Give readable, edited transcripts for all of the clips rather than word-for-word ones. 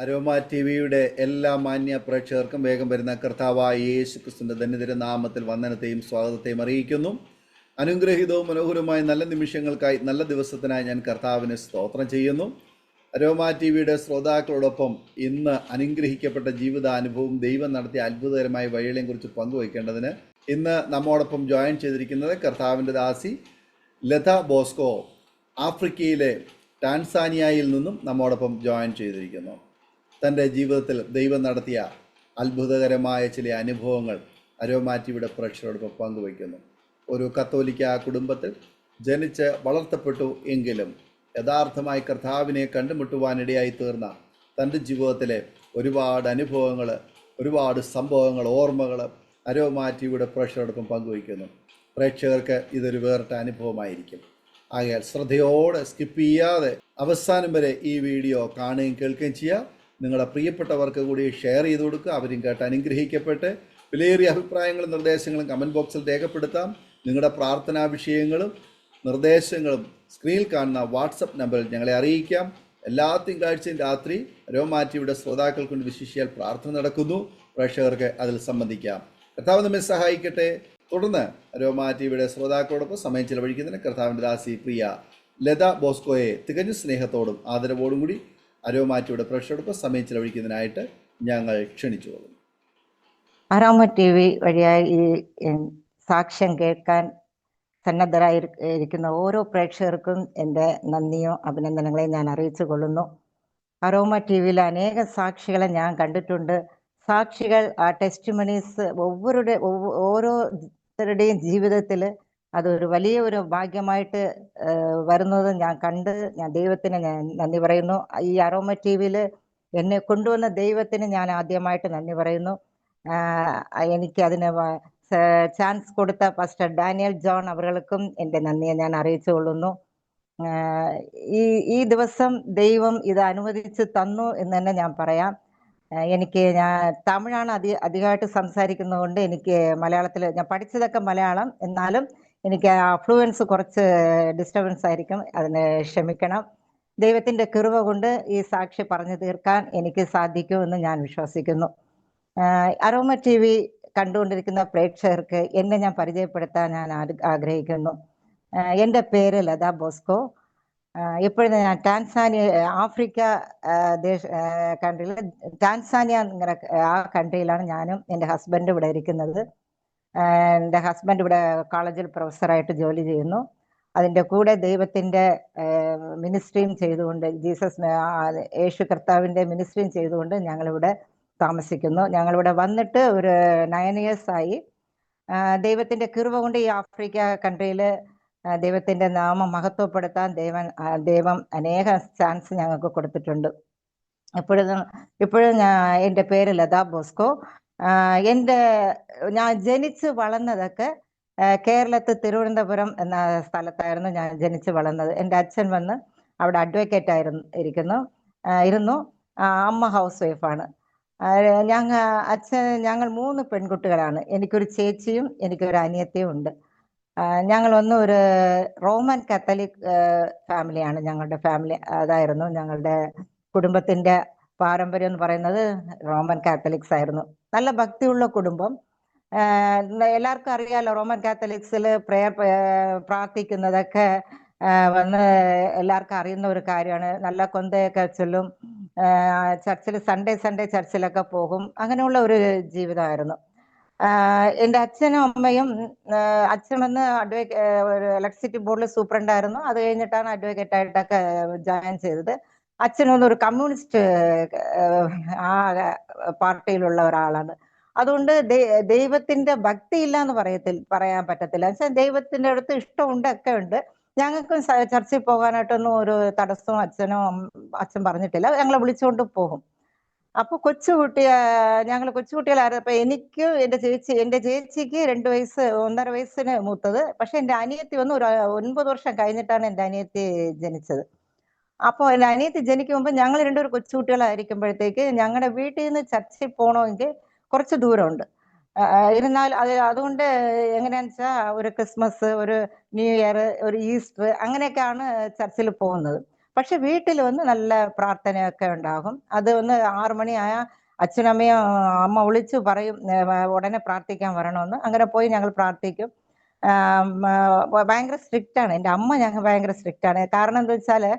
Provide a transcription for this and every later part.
Aroma T വിയുടെ എല്ലാ മാന്യ പ്രേക്ഷകർക്കും വേഗം വരുന്ന കർത്താവായ യേശു ക്രിസ്തുവിൻ്റെ ധന്യതിര നാമത്തിൽ വന്ദനത്തെയും സ്വാഗതത്തെയും അറിയിക്കുന്നു. അനുഗ്രഹീതവും മനോഹരവുമായ നല്ല നിമിഷങ്ങൾക്കായി, നല്ല ദിവസത്തിനായി ഞാൻ കർത്താവിനെ സ്തോത്രം ചെയ്യുന്നു. അരോമ ടി വിയുടെ ശ്രോതാക്കളോടൊപ്പം ഇന്ന് അനുഗ്രഹിക്കപ്പെട്ട ജീവിതാനുഭവം, ദൈവം നടത്തിയ അത്ഭുതകരമായ വഴികളെയും കുറിച്ച് പങ്കുവയ്ക്കേണ്ടതിന് ഇന്ന് നമ്മോടൊപ്പം ജോയിൻ ചെയ്തിരിക്കുന്നത് കർത്താവിൻ്റെ ദാസി ലത ബോസ്കോ, ആഫ്രിക്കയിലെ ടാൻസാനിയയിൽ നിന്നും നമ്മോടൊപ്പം ജോയിൻ ചെയ്തിരിക്കുന്നു. തൻ്റെ ജീവിതത്തിൽ ദൈവം നടത്തിയ അത്ഭുതകരമായ ചില അനുഭവങ്ങൾ അരോമ ടി വിയുടെ പ്രേക്ഷകരോടൊപ്പം പങ്കുവയ്ക്കുന്നു. ഒരു കത്തോലിക്ക കുടുംബത്തിൽ ജനിച്ച് വളർത്തപ്പെട്ടു എങ്കിലും യഥാർത്ഥമായി കർത്താവിനെ കണ്ടുമുട്ടുവാനിടയായി തീർന്ന തൻ്റെ ജീവിതത്തിലെ ഒരുപാട് അനുഭവങ്ങൾ, ഒരുപാട് സംഭവങ്ങൾ, ഓർമ്മകൾ അരോമ ടി വിയുടെ പ്രേക്ഷകരോടൊപ്പം പങ്കുവയ്ക്കുന്നു. പ്രേക്ഷകർക്ക് ഇതൊരു വേറിട്ട അനുഭവമായിരിക്കും. ആകയാൽ ശ്രദ്ധയോടെ സ്കിപ്പ് ചെയ്യാതെ അവസാനം വരെ ഈ വീഡിയോ കാണുകയും കേൾക്കുകയും ചെയ്യുക. നിങ്ങളുടെ പ്രിയപ്പെട്ടവർക്ക് കൂടി ഷെയർ ചെയ്ത് കൊടുക്കുക. അവരും കേട്ട് അനുഗ്രഹിക്കപ്പെട്ട് വിലയേറിയ അഭിപ്രായങ്ങളും നിർദ്ദേശങ്ങളും കമൻറ്റ് ബോക്സിൽ രേഖപ്പെടുത്താം. നിങ്ങളുടെ പ്രാർത്ഥനാ വിഷയങ്ങളും നിർദ്ദേശങ്ങളും സ്ക്രീനിൽ കാണുന്ന വാട്സപ്പ് നമ്പറിൽ ഞങ്ങളെ അറിയിക്കാം. എല്ലാ തിങ്കളാഴ്ചയും രാത്രി അരോമ ടി വിയുടെ ശ്രോതാക്കൾക്ക് കൊണ്ട് വിശിഷ്യാൽ പ്രാർത്ഥന നടക്കുന്നു. പ്രേക്ഷകർക്ക് അതിൽ സംബന്ധിക്കാം. കർത്താവ് നമ്മെ സഹായിക്കട്ടെ. തുടർന്ന് അരോമ ടി വിയുടെ ശ്രോതാക്കളോടൊപ്പം സമയം ചിലവഴിക്കുന്നതിന് കർത്താവിൻ്റെ ദാസി പ്രിയ ലത ബോസ്കോയെ തികഞ്ഞ സ്നേഹത്തോടും ആദരവോടും കൂടി അരോമ ടി വിയുടെ പ്രേക്ഷകരോടൊപ്പം സമയം ചിലവഴിക്കുന്നതിനായിട്ട് ഞങ്ങൾ ക്ഷണിച്ചുകൊള്ളുന്നു. അരോമ ടി വി വഴിയായി ഈ സാക്ഷ്യം കേൾക്കാൻ സന്നദ്ധരായിരിക്കുന്ന ഓരോ പ്രേക്ഷകർക്കും എൻ്റെ നന്ദിയോ അഭിനന്ദനങ്ങളെയും ഞാൻ അറിയിച്ചു കൊള്ളുന്നു. അരോമ ടി വിയിൽ അനേക സാക്ഷികളെ ഞാൻ കണ്ടിട്ടുണ്ട്. സാക്ഷികൾ, ആ ടെസ്റ്റിമണീസ് ഓരോരുത്തരുടെയും ജീവിതത്തിൽ അതൊരു വലിയ ഒരു ഭാഗ്യമായിട്ട് വരുന്നത് ഞാൻ ദൈവത്തിന് ഞാൻ നന്ദി പറയുന്നു. ഈ അരോമ ടി വിയിൽ എന്നെ കൊണ്ടുവന്ന ദൈവത്തിന് ഞാൻ ആദ്യമായിട്ട് നന്ദി പറയുന്നു. എനിക്ക് അതിന് ചാൻസ് കൊടുത്ത പാസ്റ്റർ ഡാനിയൽ ജോൺ അവർക്കും എൻ്റെ നന്ദിയെ ഞാൻ അറിയിച്ചു കൊള്ളുന്നു. ഈ ദിവസം ദൈവം ഇത് അനുവദിച്ച് തന്നു എന്ന് തന്നെ ഞാൻ പറയാം. ഞാൻ തമിഴാണ് അധികമായിട്ട് സംസാരിക്കുന്നതുകൊണ്ട് എനിക്ക് മലയാളത്തിൽ, ഞാൻ പഠിച്ചതൊക്കെ മലയാളം, എന്നാലും എനിക്ക് ഫ്ലുവൻസ് കുറച്ച് ഡിസ്റ്റർബൻസ് ആയിരിക്കും, അതിന് ക്ഷമിക്കണം. ദൈവത്തിൻ്റെ കൃപ കൊണ്ട് ഈ സാക്ഷി പറഞ്ഞു തീർക്കാൻ എനിക്ക് സാധിക്കുമെന്ന് ഞാൻ വിശ്വസിക്കുന്നു. അരോമ ടി വി കണ്ടുകൊണ്ടിരിക്കുന്ന പ്രേക്ഷകർക്ക് എന്നെ ഞാൻ പരിചയപ്പെടുത്താൻ ഞാൻ ആഗ്രഹിക്കുന്നു. എൻ്റെ പേര് ലത ബോസ്കോ. ഇപ്പോഴും ഞാൻ ആഫ്രിക്ക കൺട്രിയിൽ ടാൻസാനിയ ആ കൺട്രിയിലാണ് ഞാനും എൻ്റെ ഹസ്ബൻഡും ഇവിടെ ഇരിക്കുന്നത്. എൻ്റെ ഹസ്ബൻഡ് ഇവിടെ കോളേജിൽ പ്രൊഫസറായിട്ട് ജോലി ചെയ്യുന്നു. അതിൻ്റെ കൂടെ ദൈവത്തിൻ്റെ മിനിസ്ട്രിയും ചെയ്തുകൊണ്ട്, യേശു കർത്താവിൻ്റെ മിനിസ്ട്രിയും ചെയ്തുകൊണ്ട് ഞങ്ങളിവിടെ താമസിക്കുന്നു. ഞങ്ങളിവിടെ വന്നിട്ട് ഒരു 9 years ആയി. ദൈവത്തിൻ്റെ കൃപ കൊണ്ട് ഈ ആഫ്രിക്ക കൺട്രിയിൽ ദൈവത്തിൻ്റെ നാമം മഹത്വപ്പെടുത്താൻ ദൈവം അനേക ചാൻസ് ഞങ്ങൾക്ക് കൊടുത്തിട്ടുണ്ട്. ഇപ്പോഴും എൻ്റെ പേര് ലത ബോസ്കോ. ഞാൻ ജനിച്ച് വളർന്നതൊക്കെ കേരളത്തിൽ തിരുവനന്തപുരം എന്ന സ്ഥലത്തായിരുന്നു ഞാൻ ജനിച്ച് വളർന്നത്. എൻ്റെ അച്ഛൻ വന്ന് അവിടെ അഡ്വക്കേറ്റ് ഇരുന്നു. അമ്മ ഹൗസ് വൈഫാണ്. ഞങ്ങൾ 3 പെൺകുട്ടികളാണ്. എനിക്കൊരു ചേച്ചിയും എനിക്കൊരു അനിയത്തിയും ഉണ്ട്. ഒരു റോമൻ കാത്തലിക് ഫാമിലിയാണ് ഞങ്ങളുടെ ഫാമിലി. അതായിരുന്നു ഞങ്ങളുടെ കുടുംബത്തിൻ്റെ പാരമ്പര്യം എന്ന് പറയുന്നത്. റോമൻ കാത്തലിക്സ് ആയിരുന്നു. നല്ല ഭക്തിയുള്ള കുടുംബം. എല്ലാവർക്കും അറിയാലോ, റോമൻ കാത്തലിക്സിൽ പ്രാർത്ഥിക്കുന്നതൊക്കെ വന്ന് എല്ലാവർക്കും അറിയുന്ന ഒരു കാര്യമാണ്. നല്ല കൊന്തയൊക്കെ ചൊല്ലും, ചർച്ചിൽ സൺഡേ ചർച്ചിലൊക്കെ പോകും. അങ്ങനെയുള്ള ഒരു ജീവിതമായിരുന്നു. എൻ്റെ അച്ഛനും അമ്മയും, അച്ഛൻ വന്ന് ഒരു ഇലക്ട്രിസിറ്റി ബോർഡിൽ സൂപ്രണ്ടായിരുന്നു. അത് കഴിഞ്ഞിട്ടാണ് അഡ്വക്കേറ്റ് ആയിട്ടൊക്കെ ജോയിൻ ചെയ്തത്. അച്ഛനൊന്നൊരു കമ്മ്യൂണിസ്റ്റ് പാർട്ടിയിലുള്ള ഒരാളാണ്. അതുകൊണ്ട് ദൈവത്തിന്റെ ഭക്തി ഇല്ല എന്ന് പറയാൻ പറ്റത്തില്ല. വെച്ചാൽ ദൈവത്തിന്റെ അടുത്ത് ഇഷ്ടമുണ്ട്, ഒക്കെ ഉണ്ട്. ഞങ്ങൾക്കും ചർച്ചിൽ പോകാനായിട്ടൊന്നും ഒരു തടസ്സവും അച്ഛൻ പറഞ്ഞിട്ടില്ല. ഞങ്ങളെ വിളിച്ചുകൊണ്ട് പോകും. അപ്പൊ ഞങ്ങൾ കൊച്ചുകുട്ടികളായിരുന്നു. അപ്പൊ എൻ്റെ ചേച്ചിക്ക് 2 വയസ്സ്, 1.5 വയസ്സിന് മൂത്തത്. പക്ഷെ എൻ്റെ അനിയത്തി വന്ന് ഒരു 9 വർഷം കഴിഞ്ഞിട്ടാണ് എൻ്റെ അനിയത്തി ജനിച്ചത്. അപ്പോൾ എൻ്റെ അനിയത്തി ജനിക്കുമ്പോൾ ഞങ്ങൾ 2 കൊച്ചുകുട്ടികളായിരിക്കുമ്പോഴത്തേക്ക് ഞങ്ങളുടെ വീട്ടിൽ നിന്ന് ചർച്ചിൽ പോകണമെങ്കിൽ കുറച്ച് ദൂരമുണ്ട്. ഇരുന്നാൽ അതുകൊണ്ട് എങ്ങനെയാണെന്ന് വെച്ചാൽ ഒരു ക്രിസ്മസ്, ഒരു ന്യൂ ഇയർ, ഒരു ഈസ്റ്റർ അങ്ങനെയൊക്കെയാണ് ചർച്ചിൽ പോകുന്നത്. പക്ഷെ വീട്ടിൽ വന്ന് നല്ല പ്രാർത്ഥനയൊക്കെ ഉണ്ടാകും. അത് ഒന്ന് 6 മണിയായ അച്ഛനമ്മയും അമ്മ വിളിച്ചു പറയും ഉടനെ പ്രാർത്ഥിക്കാൻ വരണമെന്ന്. അങ്ങനെ പോയി ഞങ്ങൾ പ്രാർത്ഥിക്കും. ഭയങ്കര സ്ട്രിക്റ്റ് ആണ് എൻ്റെ അമ്മ. ഞങ്ങൾ ഭയങ്കര സ്ട്രിക്റ്റ് ആണ്. കാരണം എന്താ വെച്ചാല്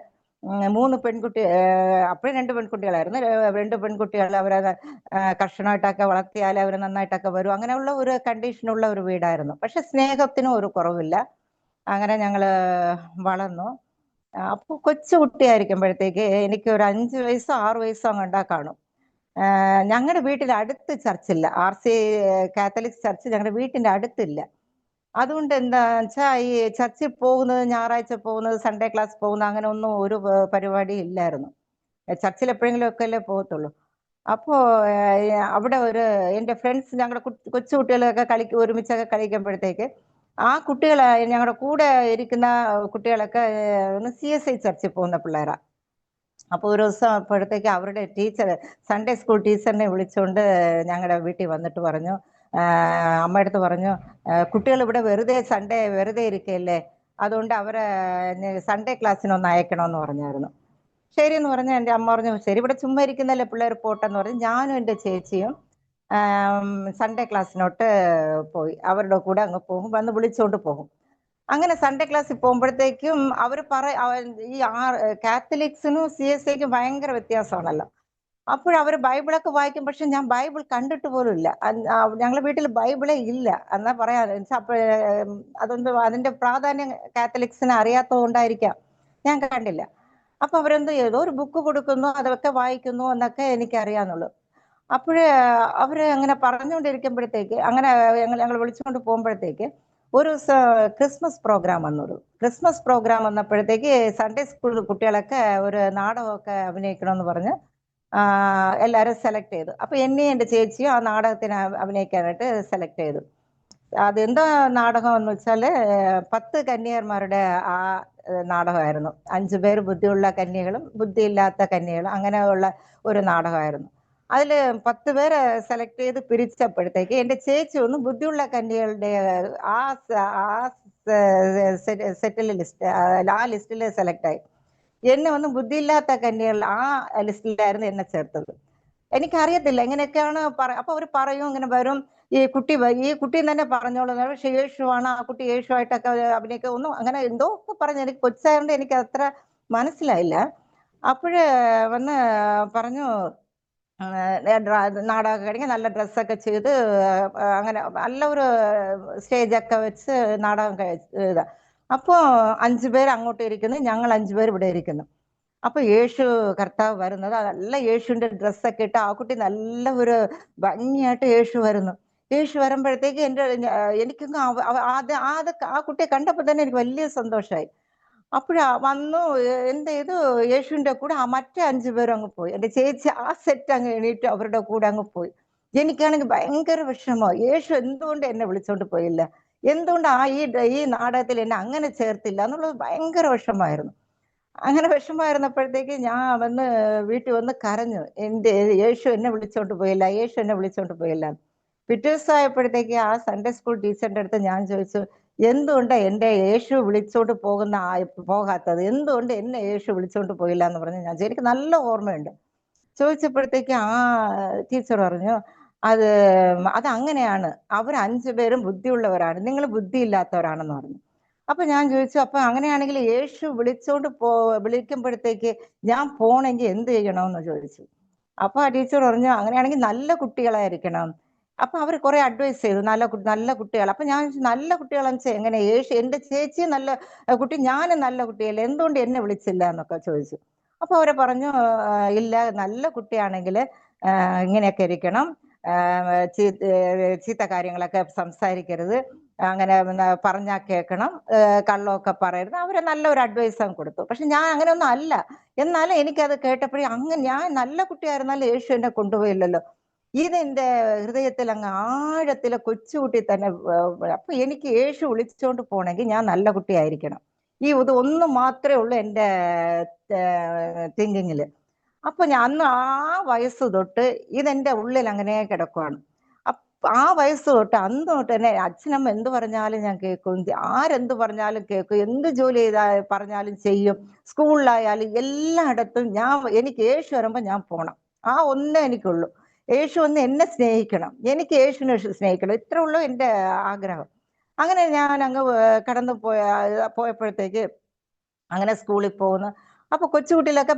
3 പെൺകുട്ടി, അപ്പോഴും 2 പെൺകുട്ടികളായിരുന്നു. 2 പെൺകുട്ടികൾ അവരെ കർശനമായിട്ടൊക്കെ വളർത്തിയാൽ അവർ നന്നായിട്ടൊക്കെ വരും. അങ്ങനെയുള്ള ഒരു കണ്ടീഷനുള്ള ഒരു വീടായിരുന്നു. പക്ഷെ സ്നേഹത്തിനും ഒരു കുറവില്ല. അങ്ങനെ ഞങ്ങള് വളർന്നു. അപ്പോൾ കൊച്ചു കുട്ടിയായിരിക്കുമ്പോഴത്തേക്ക് എനിക്ക് ഒരു 5 വയസ്സോ 6 വയസ്സോ അങ്ങോട്ടാ കാണും. ഞങ്ങളുടെ വീട്ടിൽ അടുത്ത് ചർച്ചില്ല. RC കാത്തലിക് ചർച്ച് ഞങ്ങളുടെ വീട്ടിന്റെ അടുത്തില്ല. അതുകൊണ്ട് എന്താ വെച്ചാൽ ഈ ചർച്ചിൽ പോകുന്നത്, ഞായറാഴ്ച പോകുന്നത്, സൺഡേ ക്ലാസ് പോകുന്നത്, അങ്ങനെ ഒന്നും ഒരു പരിപാടി ഇല്ലായിരുന്നു. ചർച്ചിൽ എപ്പോഴെങ്കിലും ഒക്കെ അല്ലേ പോകത്തുള്ളൂ. അപ്പോ അവിടെ എൻ്റെ ഫ്രണ്ട്സ്, ഞങ്ങളുടെ കൊച്ചു കുട്ടികളൊക്കെ ഒരുമിച്ചൊക്കെ കളിക്കുമ്പോഴത്തേക്ക് ആ കുട്ടികളെ, ഞങ്ങളുടെ കൂടെ ഇരിക്കുന്ന കുട്ടികളൊക്കെ CSI ചർച്ചിൽ പോകുന്ന പിള്ളേരാ. അപ്പോൾ ഒരു ദിവസം അപ്പോഴത്തേക്ക് അവരുടെ ടീച്ചർ, സൺഡേ സ്കൂൾ ടീച്ചറിനെ വിളിച്ചുകൊണ്ട് ഞങ്ങളുടെ വീട്ടിൽ വന്നിട്ട് പറഞ്ഞു, അമ്മയടുത്ത് പറഞ്ഞു, കുട്ടികൾ ഇവിടെ സൺഡേ വെറുതെ ഇരിക്കുകയല്ലേ, അതുകൊണ്ട് അവരെ സൺഡേ ക്ലാസ്സിനൊന്ന് അയക്കണമെന്ന് പറഞ്ഞായിരുന്നു. ശരി എന്ന് പറഞ്ഞ് എൻ്റെ അമ്മ പറഞ്ഞു, ശരി ഇവിടെ ചുമ്മാ ഇരിക്കുന്നല്ലേ പിള്ളേർ പോട്ടെന്ന് പറഞ്ഞ് ഞാനും എൻ്റെ ചേച്ചിയും സൺഡേ ക്ലാസ്സിനോട്ട് പോയി. അവരുടെ കൂടെ അങ്ങ് പോകും, വന്ന് വിളിച്ചുകൊണ്ട് പോകും. അങ്ങനെ സൺഡേ ക്ലാസ്സിൽ പോകുമ്പോഴത്തേക്കും അവർ ഈ കാത്തലിക്സിനും CSIക്കും ഭയങ്കര വ്യത്യാസമാണല്ലോ. അപ്പോഴവർ ബൈബിളൊക്കെ വായിക്കും. പക്ഷെ ഞാൻ ബൈബിൾ കണ്ടിട്ട് പോലും ഇല്ല. ഞങ്ങളുടെ വീട്ടിൽ ബൈബിളേ ഇല്ല എന്നാ പറയാ. അതൊന്നും അതിന്റെ പ്രാധാന്യം കാത്തലിക്സിന് അറിയാത്തത് കൊണ്ടായിരിക്കാം ഞാൻ കണ്ടില്ല. അപ്പൊ അവരെന്ത് ചെയ്തു, ഒരു ബുക്ക് കൊടുക്കുന്നു, അതൊക്കെ വായിക്കുന്നു എന്നൊക്കെ എനിക്കറിയാന്നുള്ളൂ. അപ്പോഴേ അവര് അങ്ങനെ പറഞ്ഞുകൊണ്ടിരിക്കുമ്പോഴത്തേക്ക്, അങ്ങനെ ഞങ്ങൾ വിളിച്ചുകൊണ്ട് പോകുമ്പോഴത്തേക്ക് ഒരു ദിവസം ക്രിസ്മസ് പ്രോഗ്രാം ക്രിസ്മസ് പ്രോഗ്രാം വന്നപ്പോഴത്തേക്ക് സൺഡേ സ്കൂൾ കുട്ടികളൊക്കെ ഒരു നാടകമൊക്കെ അഭിനയിക്കണമെന്ന് പറഞ്ഞ് എല്ലാവരും സെലക്ട് ചെയ്തു. അപ്പൊ എന്നെയും എൻ്റെ ചേച്ചിയും ആ നാടകത്തിന് അഭിനയിക്കാനായിട്ട് സെലക്ട് ചെയ്തു. അതെന്താ നാടകം എന്ന് വെച്ചാല് 10 കന്യകന്മാരുടെ ആ നാടകമായിരുന്നു. 5 പേര് ബുദ്ധിയുള്ള കന്യകളും ബുദ്ധിയില്ലാത്ത കന്യകളും, അങ്ങനെയുള്ള ഒരു നാടകമായിരുന്നു. അതിൽ 10 പേരെ സെലക്ട് ചെയ്ത് പിരിച്ചപ്പോഴത്തേക്ക് എൻ്റെ ചേച്ചി ഒന്ന് ബുദ്ധിയുള്ള കന്യകളുടെ ആ ലിസ്റ്റിൽ സെലക്ട് ആയി. എന്നെ ഒന്ന് ബുദ്ധിയില്ലാത്ത കന്യകൾ ആ ലിസ്റ്റിലായിരുന്നു എന്നെ ചേർത്തത്. എനിക്കറിയത്തില്ല എങ്ങനെയൊക്കെയാണ് അപ്പൊ അവർ പറയും, ഇങ്ങനെ വരും, ഈ കുട്ടി തന്നെ പറഞ്ഞോളൂ, പക്ഷെ യേശുവാണ്, ആ കുട്ടി യേശുവായിട്ടൊക്കെ അഭിനയിക്കുക, ഒന്നും അങ്ങനെ എന്തോ ഒക്കെ പറഞ്ഞു. എനിക്ക് കൊച്ചായതുകൊണ്ട് എനിക്ക് അത്ര മനസ്സിലായില്ല. അപ്പോഴ് വന്ന് പറഞ്ഞു, നാടകമൊക്കെ കഴിഞ്ഞ് നല്ല ഡ്രസ്സൊക്കെ ചെയ്ത് അങ്ങനെ നല്ല ഒരു സ്റ്റേജൊക്കെ വെച്ച് നാടകം ഇതാ. അപ്പോൾ 5 പേര് അങ്ങോട്ട് ഇരിക്കുന്നു, ഞങ്ങൾ 5 പേര് ഇവിടെ ഇരിക്കുന്നു. അപ്പൊ യേശു കർത്താവ് വരുന്നത്, നല്ല യേശുവിന്റെ ഡ്രസ്സൊക്കെ ഇട്ട് ആ കുട്ടി നല്ല ഒരു ഭംഗിയായിട്ട് യേശു വരുന്നു. യേശു വരുമ്പോഴത്തേക്ക് എനിക്കൊന്നും ആ കുട്ടിയെ കണ്ടപ്പോൾ തന്നെ എനിക്ക് വലിയ സന്തോഷമായി. വന്നു എന്ത് ചെയ്തു, യേശുവിന്റെ കൂടെ ആ മറ്റേ 5 പേരും അങ്ങ് പോയി. എൻ്റെ ചേച്ചി ആ സെറ്റ് അങ്ങ് എണീറ്റ് അവരുടെ കൂടെ അങ്ങ് പോയി. എനിക്കാണെങ്കിൽ ഭയങ്കര വിഷമോ, യേശു എന്തുകൊണ്ട് എന്നെ വിളിച്ചോണ്ട് പോയില്ല, എന്തുകൊണ്ട് ഈ നാടകത്തിൽ എന്നെ അങ്ങനെ ചേർത്തില്ല എന്നുള്ളത് ഭയങ്കര വിഷമമായിരുന്നു. അങ്ങനെ വിഷമമായിരുന്നപ്പോഴത്തേക്ക് ഞാൻ വീട്ടിൽ വന്ന് കരഞ്ഞു, യേശു എന്നെ വിളിച്ചോണ്ട് പോയില്ല, യേശു എന്നെ വിളിച്ചോണ്ട് പോയില്ല. പിറ്റേ ദിവസം ആയപ്പോഴത്തേക്ക് ആ സൺഡേ സ്കൂൾ ടീച്ചറിന്റെ അടുത്ത് ഞാൻ ചോദിച്ചു, എന്തുകൊണ്ട് എൻ്റെ യേശു വിളിച്ചോണ്ട് പോകാത്തത്, എന്തുകൊണ്ട് എന്നെ യേശു വിളിച്ചോണ്ട് പോയില്ല എന്ന് പറഞ്ഞ് ഞാൻ എനിക്ക് നല്ല ഓർമ്മയുണ്ട്. ചോദിച്ചപ്പോഴത്തേക്ക് ആ ടീച്ചർ പറഞ്ഞു, അത് അങ്ങനെയാണ്, അവർ 5 പേരും ബുദ്ധിയുള്ളവരാണ്, നിങ്ങൾ ബുദ്ധിയില്ലാത്തവരാണെന്ന് പറഞ്ഞു. അപ്പൊ ഞാൻ ചോദിച്ചു, അപ്പൊ അങ്ങനെയാണെങ്കിൽ യേശു വിളിക്കുമ്പോഴത്തേക്ക് ഞാൻ പോണെങ്കിൽ എന്ത് ചെയ്യണമെന്ന് ചോദിച്ചു. അപ്പൊ ആ ടീച്ചർ പറഞ്ഞു, അങ്ങനെയാണെങ്കിൽ നല്ല കുട്ടികളായിരിക്കണം. അപ്പൊ അവർ കുറെ അഡ്വൈസ് ചെയ്തു, നല്ല കുട്ടികൾ. അപ്പൊ ഞാൻ ചോദിച്ചു, നല്ല കുട്ടികളെന്ന് വെച്ചാൽ എങ്ങനെ, എൻ്റെ ചേച്ചി നല്ല കുട്ടി, ഞാനും നല്ല കുട്ടിയല്ലേ, എന്തുകൊണ്ട് എന്നെ വിളിച്ചില്ല എന്നൊക്കെ ചോദിച്ചു. അപ്പൊ അവരെ പറഞ്ഞു, ഇല്ല, നല്ല കുട്ടിയാണെങ്കിൽ ഇങ്ങനെയൊക്കെ ഇരിക്കണം, ചീത്ത കാര്യങ്ങളൊക്കെ സംസാരിക്കരുത്, അങ്ങനെ പറഞ്ഞാൽ കേൾക്കണം, കള്ളമൊക്കെ പറയരുത്. അവരെ നല്ലൊരു അഡ്വൈസ് കൊടുത്തു. പക്ഷെ ഞാൻ അങ്ങനെയൊന്നും അല്ല. എന്നാലും എനിക്കത് കേട്ടപ്പോഴേ, ഞാൻ നല്ല കുട്ടിയായിരുന്നാലും യേശു എന്നെ കൊണ്ടുപോയില്ലല്ലോ. ഇതെന്റെ ഹൃദയത്തിൽ അങ്ങ് ആഴത്തിലെ കൊച്ചുകുട്ടി തന്നെ. അപ്പൊ എനിക്ക് യേശു വിളിച്ചോണ്ട് പോണെങ്കിൽ ഞാൻ നല്ല കുട്ടിയായിരിക്കണം. ഇത് ഒന്ന് മാത്രമേ ഉള്ളൂ എൻ്റെ തിങ്കിങ്ങില്. അപ്പൊ ഞാൻ അന്ന് ആ വയസ്സ് തൊട്ട് ഇതെന്റെ ഉള്ളിൽ അങ്ങനെ കിടക്കുവാണ്. ആ വയസ്സ് തൊട്ട് അന്ന് തൊട്ട് തന്നെ അച്ഛനമ്മ എന്ത് പറഞ്ഞാലും ഞാൻ കേൾക്കും, ആരെന്ത് പറഞ്ഞാലും കേൾക്കും, എന്ത് ജോലി ചെയ്താ പറഞ്ഞാലും ചെയ്യും. സ്കൂളിലായാലും എല്ലായിടത്തും എനിക്ക് യേശു വരുമ്പോൾ ഞാൻ പോണം. ആ ഒന്നേ എനിക്കുള്ളൂ. യേശു ഒന്ന് എന്നെ സ്നേഹിക്കണം, എനിക്ക് യേശുവിനെ സ്നേഹിക്കണം, ഇത്രേ ഉള്ളൂ എൻ്റെ ആഗ്രഹം. അങ്ങനെ ഞാൻ അങ്ങ് കടന്നു പോയപ്പോഴത്തേക്ക് അങ്ങനെ സ്കൂളിൽ പോകുന്നു. അപ്പൊ കൊച്ചുകുട്ടികളൊക്കെ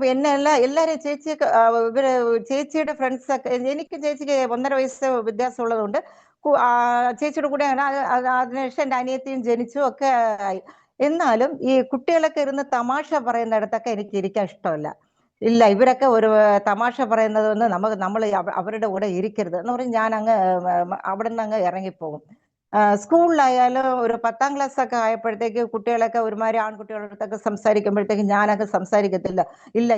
എല്ലാരും ചേച്ചിയൊക്കെ ഇവര് ചേച്ചിയുടെ ഫ്രണ്ട്സൊക്കെ, എനിക്ക് ചേച്ചിക്ക് 1.5 വയസ്സ് വ്യത്യാസമുള്ളതുകൊണ്ട് ചേച്ചിയുടെ കൂടെയാണ്. അതിനുശേഷം എൻ്റെ അനിയത്തിയും ജനിച്ചു ഒക്കെ ആയി. എന്നാലും ഈ കുട്ടികളൊക്കെ ഇരുന്ന് തമാശ പറയുന്നിടത്തൊക്കെ എനിക്ക് ഇരിക്കാൻ ഇഷ്ടമല്ല. ഇല്ല, ഇവരൊക്കെ ഒരു തമാശ പറയുന്നതൊന്ന് നമ്മൾ അവരുടെ കൂടെ ഇരിക്കരുത് എന്ന് പറഞ്ഞ് ഞാൻ അങ്ങ് അവിടെ നിന്ന് അങ്ങ് ഇറങ്ങിപ്പോകും. സ്കൂളിലായാലും ഒരു 10ാം ക്ലാസ് ഒക്കെ ആയപ്പോഴത്തേക്ക് കുട്ടികളൊക്കെ ഒരുമാതിരി ആൺകുട്ടികളുടെ അടുത്തൊക്കെ സംസാരിക്കുമ്പോഴത്തേക്ക് ഞാനൊക്കെ സംസാരിക്കത്തില്ല. ഇല്ല,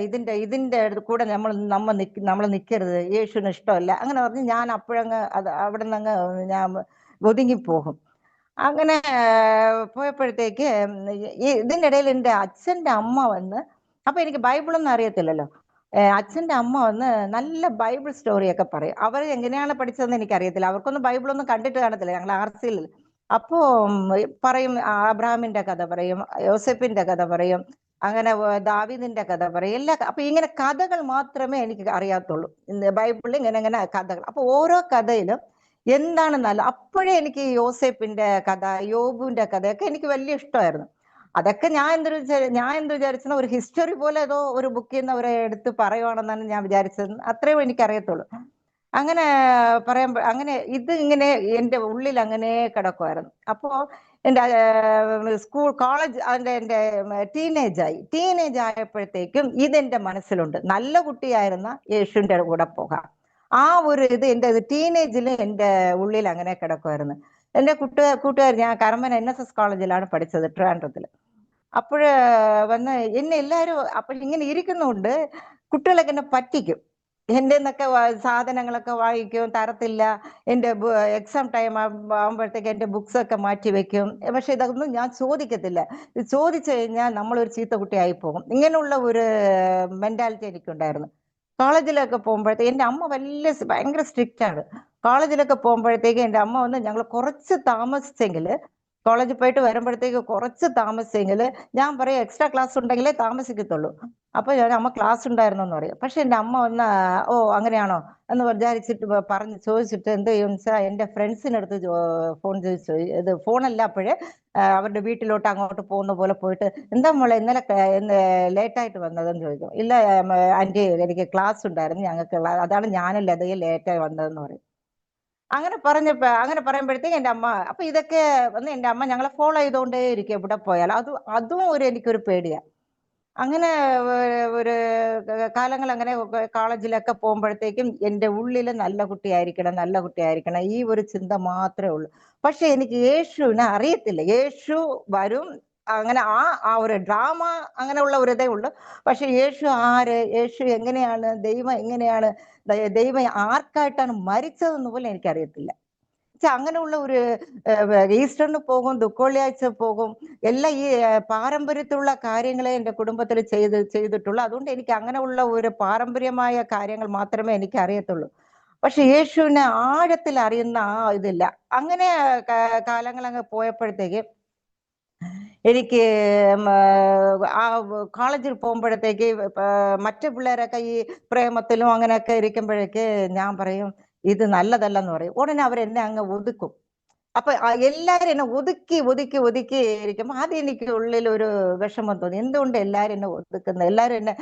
ഇതിന്റെ കൂടെ നമ്മൾ നിൽക്കരുത്, യേശുവിന് ഇഷ്ടമല്ല അങ്ങനെ പറഞ്ഞ് ഞാൻ അപ്പോഴങ്ങ് അവിടെ നിന്ന് അങ്ങ് ഞാൻ ഒതുങ്ങിപ്പോകും. അങ്ങനെ പോയപ്പോഴത്തേക്ക് ഇതിൻ്റെ ഇടയിൽ എൻ്റെ അച്ഛൻ്റെ അമ്മ വന്ന്, അപ്പൊ എനിക്ക് ബൈബിളൊന്നും അറിയത്തില്ലല്ലോ. അച്ഛൻ്റെ അമ്മ വന്ന് നല്ല ബൈബിൾ സ്റ്റോറിയൊക്കെ പറയും. അവർ എങ്ങനെയാണ് പഠിച്ചതെന്ന് എനിക്കറിയത്തില്ല, അവർക്കൊന്നും ബൈബിളൊന്നും കണ്ടിട്ട് കാണത്തില്ല, ഞങ്ങൾ ആർസിയിൽ. അപ്പോ പറയും, അബ്രഹാമിന്റെ കഥ പറയും, യോസെഫിന്റെ കഥ പറയും, അങ്ങനെ ദാവീദിന്റെ കഥ പറയും, അപ്പൊ ഇങ്ങനെ കഥകൾ മാത്രമേ എനിക്ക് അറിയാത്തുള്ളൂ ബൈബിളിൽ. ഇങ്ങനെ കഥകൾ, അപ്പൊ ഓരോ കഥയിലും എന്താണ് നല്ല, അപ്പോഴേ എനിക്ക് യോസേപ്പിന്റെ കഥ, യോബുവിന്റെ കഥയൊക്കെ എനിക്ക് വലിയ ഇഷ്ടമായിരുന്നു. അതൊക്കെ ഞാൻ എന്ത് വിചാരിച്ചെന്ന ഒരു ഹിസ്റ്ററി പോലെ ഏതോ ഒരു ബുക്കിൽ നിന്ന് അവരെ എടുത്ത് പറയുവാണെന്നാണ് ഞാൻ വിചാരിച്ചത്. അത്രയും എനിക്കറിയത്തുള്ളൂ. അങ്ങനെ അങ്ങനെ ഇങ്ങനെ എൻ്റെ ഉള്ളിൽ അങ്ങനെ കിടക്കുമായിരുന്നു. അപ്പോ എൻ്റെ കോളേജ് എൻ്റെ ടീനേജ് ആയപ്പോഴത്തേക്കും ഇതെന്റെ മനസ്സിലുണ്ട്, നല്ല കുട്ടിയായിരുന്ന യേശുവിന്റെ കൂടെ പോകാം. ആ ഒരു എൻ്റെ ടീനേജിൽ എൻ്റെ ഉള്ളിൽ അങ്ങനെ കിടക്കുമായിരുന്നു. എൻ്റെ കൂട്ടുകാർ, ഞാൻ കരമന NSS കോളേജിലാണ് പഠിച്ചത്, ട്രിവാൻഡ്രത്തിൽ. അപ്പോഴ് വന്ന് എന്നെ എല്ലാവരും ഇങ്ങനെ ഇരിക്കുന്നുണ്ട്, കുട്ടികളൊക്കെ എന്നെ പറ്റിക്കും. എൻ്റെ നിന്നൊക്കെ സാധനങ്ങളൊക്കെ വാങ്ങിക്കും, തരത്തില്ല. എൻ്റെ എക്സാം ടൈം ആകുമ്പോഴത്തേക്ക് എൻ്റെ ബുക്സ് ഒക്കെ മാറ്റി വെക്കും. പക്ഷെ ഇതൊന്നും ഞാൻ ചോദിക്കത്തില്ല. ഇത് ചോദിച്ചു കഴിഞ്ഞാൽ നമ്മളൊരു ചീത്ത കുട്ടിയായി പോകും. ഇങ്ങനെയുള്ള ഒരു മെന്റാലിറ്റി എനിക്കുണ്ടായിരുന്നു. കോളേജിലൊക്കെ പോകുമ്പോഴത്തേക്ക് എൻ്റെ അമ്മ ഭയങ്കര സ്ട്രിക്റ്റ് ആണ്. കോളേജിലൊക്കെ പോകുമ്പോഴത്തേക്ക് എൻ്റെ അമ്മ വന്ന് ഞങ്ങൾ കുറച്ച് താമസിച്ചെങ്കിൽ, കോളേജിൽ പോയിട്ട് വരുമ്പോഴത്തേക്ക് കുറച്ച് താമസിച്ചെങ്കിൽ ഞാൻ പറയും എക്സ്ട്രാ ക്ലാസ് ഉണ്ടെങ്കിലേ താമസിക്കത്തുള്ളൂ. അപ്പൊ അമ്മ ക്ലാസ് ഉണ്ടായിരുന്നു എന്ന് പറയും. പക്ഷെ എൻ്റെ അമ്മ വന്ന് ഓ അങ്ങനെയാണോ എന്ന് വിചാരിച്ചിട്ട് ചോദിച്ചിട്ട് എന്ത് ചെയ്യും വെച്ചാൽ എൻ്റെ ഫ്രണ്ട്സിനടുത്ത് ഫോൺ ചോദിച്ചു, ഇത് ഫോണല്ല അപ്പോഴേ അവരുടെ വീട്ടിലോട്ട് അങ്ങോട്ട് പോകുന്ന പോലെ പോയിട്ട്, എന്താ മോളെ ഇന്നലെ ലേറ്റായിട്ട് വന്നതെന്ന് ചോദിക്കും. ഇല്ല ആൻറ്റി, എനിക്ക് ക്ലാസ് ഉണ്ടായിരുന്നു, ഞങ്ങൾക്ക് അതാണ് ഞാനും ലതയും ലേറ്റായി വന്നതെന്ന് പറയും. അങ്ങനെ പറയുമ്പോഴത്തേക്ക് എൻ്റെ അമ്മ, അപ്പൊ ഇതൊക്കെ വന്ന് എൻ്റെ അമ്മ ഞങ്ങളെ ഫോളോ ചെയ്തുകൊണ്ടേ ഇരിക്കും എവിടെ പോയാലും. അതും എനിക്കൊരു പേടിയാണ്. അങ്ങനെ ഒരു കാലങ്ങൾ അങ്ങനെ കോളേജിലൊക്കെ പോകുമ്പോഴത്തേക്കും എൻ്റെ ഉള്ളിൽ നല്ല കുട്ടിയായിരിക്കണം ഈ ഒരു ചിന്ത മാത്രമേ ഉള്ളൂ. പക്ഷെ എനിക്ക് യേശുവിനെ അറിയത്തില്ല. യേശു വരും, അങ്ങനെ ആ ഒരു ഡ്രാമ അങ്ങനെയുള്ള ഒരു ഇതേ ഉള്ളൂ. പക്ഷെ യേശു എങ്ങനെയാണ്, ദൈവം എങ്ങനെയാണ്, ദൈവം ആർക്കായിട്ടാണ് മരിച്ചതെന്ന് പോലും എനിക്കറിയത്തില്ല. അങ്ങനെയുള്ള ഒരു ഈസ്റ്ററിന് പോകും, ദുഃഖവെള്ളിയാഴ്ച പോകും, എല്ലാം ഈ പാരമ്പര്യത്തിലുള്ള കാര്യങ്ങളെ എൻ്റെ കുടുംബത്തിൽ ചെയ്തിട്ടുള്ളൂ. അതുകൊണ്ട് എനിക്ക് അങ്ങനെയുള്ള ഒരു പാരമ്പര്യമായ കാര്യങ്ങൾ മാത്രമേ എനിക്ക് അറിയത്തുള്ളൂ. പക്ഷെ യേശുവിനെ ആഴത്തിൽ അറിയുന്ന ഇതില്ല. അങ്ങനെ കാലങ്ങൾ അങ്ങ് പോയപ്പോഴത്തേക്ക് എനിക്ക് ആ കോളേജിൽ പോകുമ്പോഴത്തേക്ക് മറ്റു പിള്ളേരൊക്കെ ഈ പ്രേമത്തിലും അങ്ങനെയൊക്കെ ഇരിക്കുമ്പോഴേക്ക് ഞാൻ പറയും ഇത് നല്ലതല്ലെന്ന് പറയും. ഉടനെ അവരെന്നെ അങ്ങ് ഒതുക്കും. അപ്പൊ എല്ലാരും എന്നെ ഒതുക്കി ഇരിക്കുമ്പോ ആദ്യം എനിക്ക് ഉള്ളിൽ ഒരു വിഷമം തോന്നി. എന്തുകൊണ്ട് എല്ലാരും എന്നെ ഒതുക്കുന്നത്, എല്ലാരും എന്നെ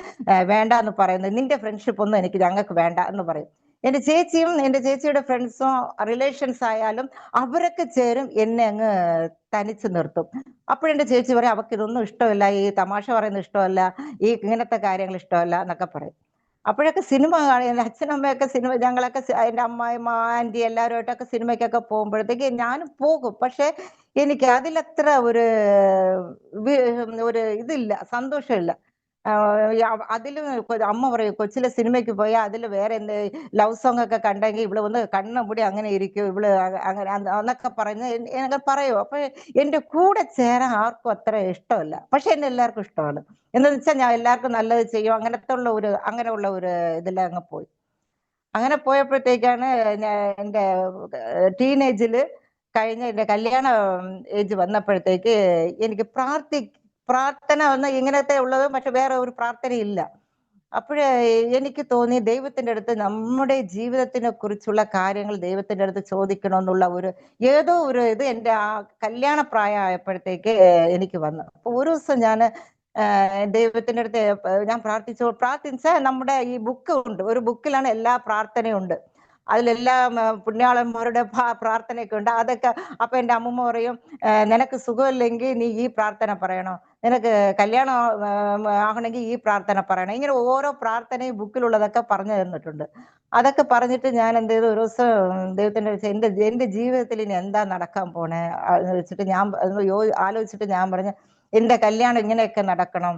വേണ്ടാന്ന് പറയുന്നത്, നിന്റെ ഫ്രണ്ട്ഷിപ്പ് ഒന്നും ഞങ്ങൾക്ക് വേണ്ട എന്ന് പറയും. എൻ്റെ ചേച്ചിയുടെ ഫ്രണ്ട്സും റിലേഷൻസ് ആയാലും അവരൊക്കെ ചേരും എന്നെ അങ്ങ് തനിച്ച് നിർത്തും. അപ്പോഴെന്റെ ചേച്ചി പറയും അവർക്ക് ഇതൊന്നും ഇഷ്ടമല്ല, ഈ തമാശ പറയുന്നത് ഇഷ്ടമല്ല, ഈ ഇങ്ങനത്തെ കാര്യങ്ങൾ ഇഷ്ടമല്ല എന്നൊക്കെ പറയും. അപ്പോഴൊക്കെ സിനിമ കാണും. എൻ്റെ അച്ഛനമ്മയൊക്കെ ഞങ്ങളൊക്കെ എൻ്റെ അമ്മായിമ്മ, ആൻറ്റി എല്ലാവരുമായിട്ടൊക്കെ സിനിമയ്ക്കൊക്കെ പോകുമ്പോഴത്തേക്ക് ഞാനും പോകും. പക്ഷെ എനിക്ക് അതിലത്ര ഒരു ഇതില്ല, സന്തോഷമില്ല. അതിലും അമ്മ പറയും കൊച്ചിലെ സിനിമയ്ക്ക് പോയാൽ അതിൽ വേറെ എന്ത് ലവ് സോങ് ഒക്കെ കണ്ടെങ്കിൽ ഇവിടെ ഒന്ന് കണ്ണുമുടി അങ്ങനെ ഇരിക്കും, ഇവള് അങ്ങനെ എന്നൊക്കെ എന്നൊക്കെ പറയും. അപ്പൊ എൻ്റെ കൂടെ ചേരാൻ ആർക്കും അത്ര ഇഷ്ടമല്ല. പക്ഷെ എന്നെ എല്ലാവർക്കും ഇഷ്ടമാണ്. എന്താന്ന് വെച്ചാൽ ഞാൻ എല്ലാവർക്കും നല്ലത് ചെയ്യും, അങ്ങനെയുള്ള ഒരു ഇതിൽ അങ്ങ് പോയി. അങ്ങനെ പോയപ്പോഴത്തേക്കാണ് എൻ്റെ ടീനേജിൽ കഴിഞ്ഞ എൻ്റെ കല്യാണ ഏജ് വന്നപ്പോഴത്തേക്ക് എനിക്ക് പ്രാർത്ഥന വന്ന ഇങ്ങനത്തെ ഉള്ളത്, പക്ഷെ വേറെ ഒരു പ്രാർത്ഥനയില്ല. അപ്പോഴേ എനിക്ക് തോന്നി ദൈവത്തിന്റെ അടുത്ത് നമ്മുടെ ജീവിതത്തിനെ കുറിച്ചുള്ള കാര്യങ്ങൾ ദൈവത്തിന്റെ അടുത്ത് ചോദിക്കണമെന്നുള്ള ഏതോ ഒരു ഇത് എൻ്റെ ആ കല്യാണ പ്രായമായപ്പോഴത്തേക്ക് എനിക്ക് വന്നു. അപ്പൊ ഒരു ദിവസം ഞാൻ ദൈവത്തിന്റെ അടുത്ത് ഞാൻ പ്രാർത്ഥിച്ച നമ്മുടെ ഈ ബുക്ക് ഉണ്ട്, ഒരു ബുക്കിലാണ് എല്ലാ പ്രാർത്ഥനയും ഉണ്ട്. അതിലെല്ലാം പുണ്യാളന്മാരുടെ പ്രാർത്ഥനയൊക്കെ ഉണ്ട്. അതൊക്കെ അപ്പൊ എൻ്റെ അമ്മൂമ്മ പറയും, നിനക്ക് സുഖമില്ലെങ്കിൽ നീ ഈ പ്രാർത്ഥന പറയണം, നിനക്ക് കല്യാണം ആകണമെങ്കിൽ ഈ പ്രാർത്ഥന പറയണം. ഇങ്ങനെ ഓരോ പ്രാർത്ഥനയും ബുക്കിലുള്ളതൊക്കെ പറഞ്ഞു തന്നിട്ടുണ്ട്. അതൊക്കെ പറഞ്ഞിട്ട് ഞാൻ എന്ത് ചെയ്തു, ഒരു ദിവസം ദൈവത്തിന്റെ എന്റെ ജീവിതത്തിൽ ഇനി എന്താ നടക്കാൻ പോണേ എന്ന് വെച്ചിട്ട് ഞാൻ ആലോചിച്ചിട്ട് ഞാൻ പറഞ്ഞു, എന്റെ കല്യാണം ഇങ്ങനെയൊക്കെ നടക്കണം,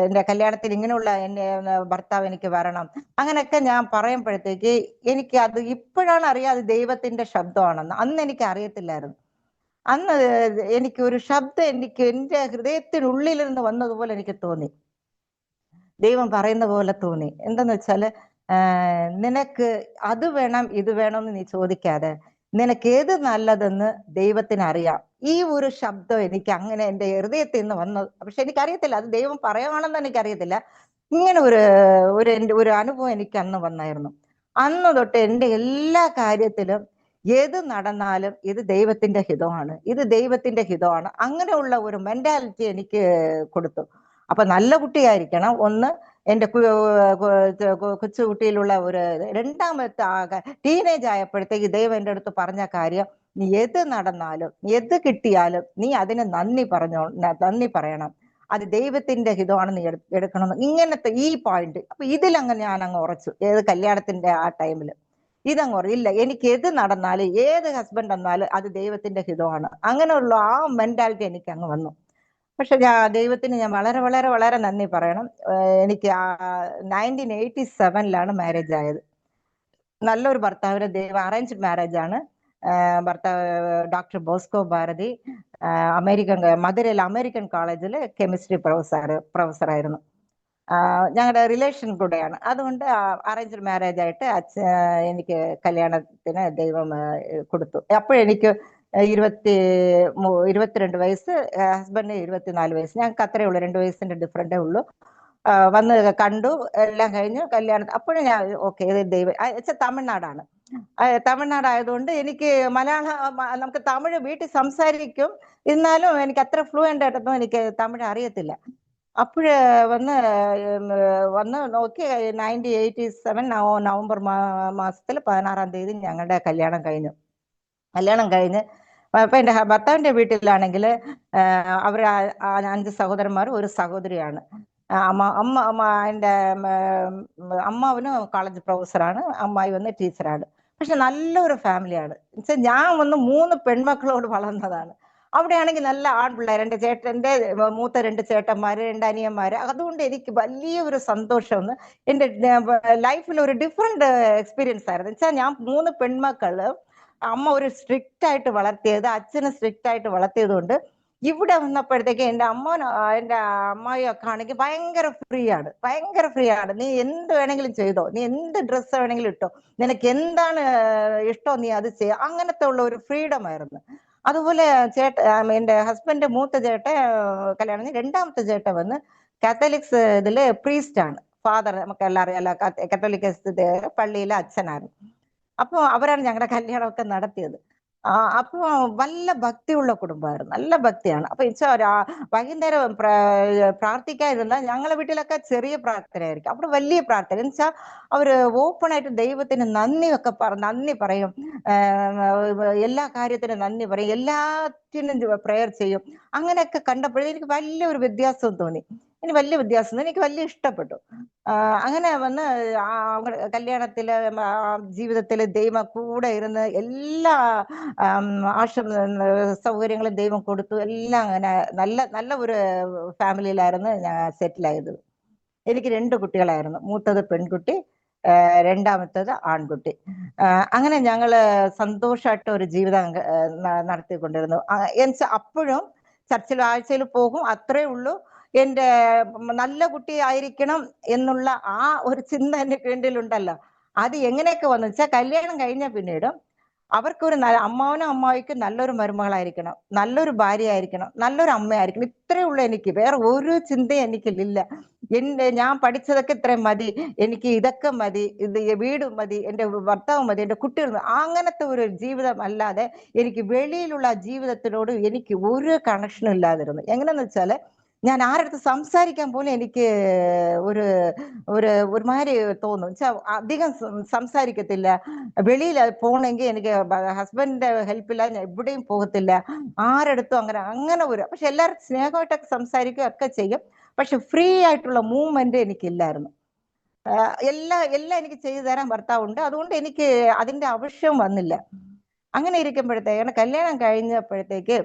എന്റെ കല്യാണത്തിൽ ഇങ്ങനെയുള്ള എന്റെ ഭർത്താവ് എനിക്ക് വരണം. അങ്ങനെയൊക്കെ ഞാൻ പറയുമ്പോഴത്തേക്ക് എനിക്ക് അത് ഇപ്പോഴാണ് അറിയാം അത് ദൈവത്തിന്റെ ശബ്ദമാണെന്ന്. അന്ന് എനിക്ക് അറിയത്തില്ലായിരുന്നു. അന്ന് എനിക്ക് ഒരു ശബ്ദം എന്റെ ഹൃദയത്തിനുള്ളിൽ നിന്ന് വന്നതുപോലെ എനിക്ക് തോന്നി, ദൈവം പറയുന്ന പോലെ തോന്നി. എന്തെന്ന് വെച്ചാല്, നിനക്ക് അത് വേണം ഇത് വേണമെന്ന് നീ ചോദിക്കാതെ നിനക്ക് ഏത് നല്ലതെന്ന് ദൈവത്തിന് അറിയാം. ഈ ഒരു ശബ്ദം എനിക്ക് അങ്ങനെ എൻ്റെ ഹൃദയത്തിൽ നിന്ന് വന്നത്. പക്ഷെ എനിക്കറിയത്തില്ല അത് ദൈവം പറയുവാണെന്ന് എനിക്കറിയത്തില്ല. ഇങ്ങനെ ഒരു അനുഭവം എനിക്ക് അന്ന് വന്നായിരുന്നു. അന്ന് തൊട്ട് എൻ്റെ എല്ലാ കാര്യത്തിലും ഏത് നടന്നാലും ഇത് ദൈവത്തിന്റെ ഹിതമാണ്, ഇത് ദൈവത്തിന്റെ ഹിതമാണ്, അങ്ങനെയുള്ള ഒരു മെന്റാലിറ്റി എനിക്ക് കൊടുത്തു. അപ്പൊ നല്ല കുട്ടിയായിരിക്കണം ഒന്ന്, എൻ്റെ കൊച്ചുകുട്ടിയിലുള്ള രണ്ടാമത്തെ ടീനേജ് ആയപ്പോഴത്തേക്ക് ദൈവം എൻ്റെ അടുത്ത് പറഞ്ഞ കാര്യം, നീ ഏത് നടന്നാലും ഏത് കിട്ടിയാലും നീ അതിന് നന്ദി പറയണം, അത് ദൈവത്തിന്റെ ഹിതമാണ്, നീ എടുക്കണം. ഇങ്ങനത്തെ ഈ പോയിന്റ്. അപ്പൊ ഇതിലങ്ങ് ഞാൻ അങ്ങ് ഉറച്ചു. ഏത് കല്യാണത്തിന്റെ ആ ടൈമിൽ ഇതങ്ങ് ഇല്ല, എനിക്ക് ഏത് നടന്നാലും ഏത് ഹസ്ബൻഡ് വന്നാലും അത് ദൈവത്തിന്റെ ഹിതമാണ്, അങ്ങനെയുള്ള ആ മെന്റാലിറ്റി എനിക്ക് അങ്ങ് വന്നു. പക്ഷെ ദൈവത്തിന് ഞാൻ വളരെ വളരെ വളരെ നന്ദി പറയണം. എനിക്ക് 1987 മാരേജ് ആയത്. നല്ലൊരു ഭർത്താവിനെ ദൈവം അറേഞ്ച്ഡ് മാരേജ് ആണ്. ഭർത്താവ് ഡോക്ടർ ബോസ്കോ ഭാരതി, മധുരയിലെ അമേരിക്കൻ കോളേജിൽ കെമിസ്ട്രി പ്രൊഫസറായിരുന്നു. ഞങ്ങളുടെ റിലേഷൻ കൂടെയാണ്. അതുകൊണ്ട് അറേഞ്ച്ഡ് മാരേജ് ആയിട്ട് എനിക്ക് കല്യാണത്തിന് ദൈവം കൊടുത്തു. അപ്പോഴെനിക്ക് 22 വയസ്സ്, ഹസ്ബൻഡിന് 24 വയസ്സ്. ഞങ്ങൾക്ക് അത്രേ ഉള്ളൂ, 2 വയസ്സിന്റെ ഡിഫറൻറ്റേ ഉള്ളൂ. വന്ന് കണ്ടു, എല്ലാം കഴിഞ്ഞു കല്യാണം. അപ്പോഴും ഞാൻ ഓക്കെ, ദൈവം തമിഴ്നാടാണ്. തമിഴ്നാടായതുകൊണ്ട് എനിക്ക് നമുക്ക് തമിഴ് വീട്ടിൽ സംസാരിക്കും, എന്നാലും എനിക്ക് അത്ര ഫ്ലുവൻ്റ് ആയിട്ടൊന്നും എനിക്ക് തമിഴ് അറിയത്തില്ല. അപ്പോഴ് വന്ന് നോക്കി 1987 നവംബർ മാസത്തിൽ 16-ാം തീയതി ഞങ്ങളുടെ കല്യാണം കഴിഞ്ഞു. കല്യാണം കഴിഞ്ഞ് അപ്പൊ എൻ്റെ ഭർത്താവിന്റെ വീട്ടിലാണെങ്കിൽ അവർ 5 സഹോദരന്മാരും ഒരു സഹോദരിയാണ്. എൻ്റെ അമ്മാവന് കോളേജ് പ്രൊഫസറാണ്, അമ്മായി വന്ന് ടീച്ചറാണ്. പക്ഷെ നല്ലൊരു ഫാമിലിയാണ്. എന്നുവെച്ചാൽ ഞാൻ 3 പെൺമക്കളോട് വളർന്നതാണ്. അവിടെയാണെങ്കിൽ നല്ല ആൺപിള്ളേർ, എൻ്റെ മൂത്ത 2 ചേട്ടന്മാര്, 2 അനിയന്മാര്. അതുകൊണ്ട് എനിക്ക് വലിയൊരു സന്തോഷം, എൻ്റെ ലൈഫിൽ ഒരു ഡിഫറെന്റ് എക്സ്പീരിയൻസ് ആയിരുന്നു. വെച്ചാൽ ഞാൻ 3 പെൺമക്കള്, അമ്മ ഒരു സ്ട്രിക്റ്റ് ആയിട്ട് വളർത്തിയത്, അച്ഛന് സ്ട്രിക്റ്റ് ആയിട്ട് വളർത്തിയത് കൊണ്ട് ഇവിടെ വന്നപ്പോഴത്തേക്ക് എൻ്റെ അമ്മായിയൊക്കെ ആണെങ്കിൽ ഭയങ്കര ഫ്രീ ആണ്. നീ എന്ത് വേണമെങ്കിലും ചെയ്തോ, നീ എന്ത് ഡ്രസ്സ് വേണമെങ്കിലും ഇട്ടോ, നിനക്ക് എന്താണ് ഇഷ്ടം നീ അത് ചെയ്യ, അങ്ങനത്തെ ഉള്ള ഒരു ഫ്രീഡം ആയിരുന്നു. അതുപോലെ എൻ്റെ ഹസ്ബൻഡ് മൂത്ത കല്യാണം, രണ്ടാമത്തെ ചേട്ടൻ വന്ന് കാത്തലിക്സ് ഇതില് പ്രീസ്റ്റ് ആണ്, ഫാദർ, നമുക്ക് എല്ലാവരും അല്ല, കത്തോലിക്ക പള്ളിയിലെ അച്ഛനായിരുന്നു. അപ്പൊ അവരാണ് ഞങ്ങളുടെ കല്യാണമൊക്കെ നടത്തിയത്. അപ്പൊ നല്ല ഭക്തിയുള്ള കുടുംബമായിരുന്നു, നല്ല ഭക്തിയാണ്. അപ്പൊ വൈകുന്നേരം പ്രാർത്ഥിക്കാതിരുന്ന ഞങ്ങളുടെ വീട്ടിലൊക്കെ ചെറിയ പ്രാർത്ഥനയായിരിക്കും, അവിടെ വലിയ പ്രാർത്ഥന. എന്ന് വെച്ചാൽ അവര് ഓപ്പൺ ആയിട്ട് ദൈവത്തിന് നന്ദി പറയും, എല്ലാ കാര്യത്തിനും നന്ദി പറയും, എല്ലാറ്റിനും പ്രെയർ ചെയ്യും. അങ്ങനെയൊക്കെ കണ്ടപ്പോഴേ എനിക്ക് വലിയൊരു വ്യത്യാസം തോന്നി. എനിക്ക് വലിയ ഇഷ്ടപ്പെട്ടു. അങ്ങനെ വന്ന് കല്യാണത്തില് ജീവിതത്തില് ദൈവം കൂടെ ഇരുന്ന് എല്ലാ സൗകര്യങ്ങളും ദൈവം കൊടുത്തു. എല്ലാം അങ്ങനെ നല്ല ഒരു ഫാമിലിയിലായിരുന്നു ഞാൻ സെറ്റിലായത്. എനിക്ക് 2 കുട്ടികളായിരുന്നു, മൂത്തത് പെൺകുട്ടി, രണ്ടാമത്തത് ആൺകുട്ടി. അങ്ങനെ ഞങ്ങള് സന്തോഷമായിട്ട് ഒരു ജീവിതം നടത്തിക്കൊണ്ടിരുന്നു. എന്നുവെച്ചാൽ അപ്പോഴും ചർച്ചിൽ ആഴ്ചയിൽ പോകും, അത്രേ ഉള്ളൂ. എൻ്റെ നല്ല കുട്ടി ആയിരിക്കണം എന്നുള്ള ആ ഒരു ചിന്ത എൻ്റെ ഉണ്ടല്ലോ, അത് എങ്ങനെയൊക്കെ വന്നു വെച്ചാൽ കല്യാണം കഴിഞ്ഞ പിന്നീടും അവർക്കൊരു അമ്മാവനും അമ്മായിക്കും നല്ലൊരു മരുമകളായിരിക്കണം, നല്ലൊരു ഭാര്യ ആയിരിക്കണം, നല്ലൊരു അമ്മയായിരിക്കണം. ഇത്രയേ ഉള്ളൂ എനിക്ക്. വേറെ ഒരു ചിന്തയും എനിക്കില്ല. ഞാൻ പഠിച്ചതൊക്കെ ഇത്രയും മതി, എനിക്ക് ഇതൊക്കെ മതി, ഇത് വീട് മതി, എൻ്റെ ഭർത്താവ് മതി, എൻ്റെ കുട്ടികൾ മതി. അങ്ങനത്തെ ഒരു ജീവിതം അല്ലാതെ എനിക്ക് വെളിയിലുള്ള ജീവിതത്തിനോട് എനിക്ക് ഒരു കണക്ഷനും ഇല്ലാതിരുന്നു. എങ്ങനെയെന്ന് വെച്ചാല് ഞാൻ ആരടുത്ത് സംസാരിക്കാൻ പോലും എനിക്ക് ഒരു ഒരു ഒരുമാതിരി തോന്നും. അധികം സംസാരിക്കത്തില്ല. വെളിയിൽ പോണെങ്കിൽ എനിക്ക് ഹസ്ബൻഡിന്റെ ഹെൽപ്പില്ല, ഞാൻ എവിടെയും പോകത്തില്ല, ആരടുത്തും അങ്ങനെ അങ്ങനെ പക്ഷെ എല്ലാവരും സ്നേഹമായിട്ടൊക്കെ സംസാരിക്കുക ഒക്കെ ചെയ്യും. പക്ഷെ ഫ്രീ ആയിട്ടുള്ള മൂവ്മെന്റ് എനിക്കില്ലായിരുന്നു. എല്ലാം എനിക്ക് ചെയ്തു തരാൻ ഭർത്താവുണ്ട്. അതുകൊണ്ട് എനിക്ക് അതിന്റെ ആവശ്യം വന്നില്ല. അങ്ങനെ ഇരിക്കുമ്പോഴത്തേക്കാണ് കല്യാണം കഴിഞ്ഞപ്പോഴത്തേക്ക്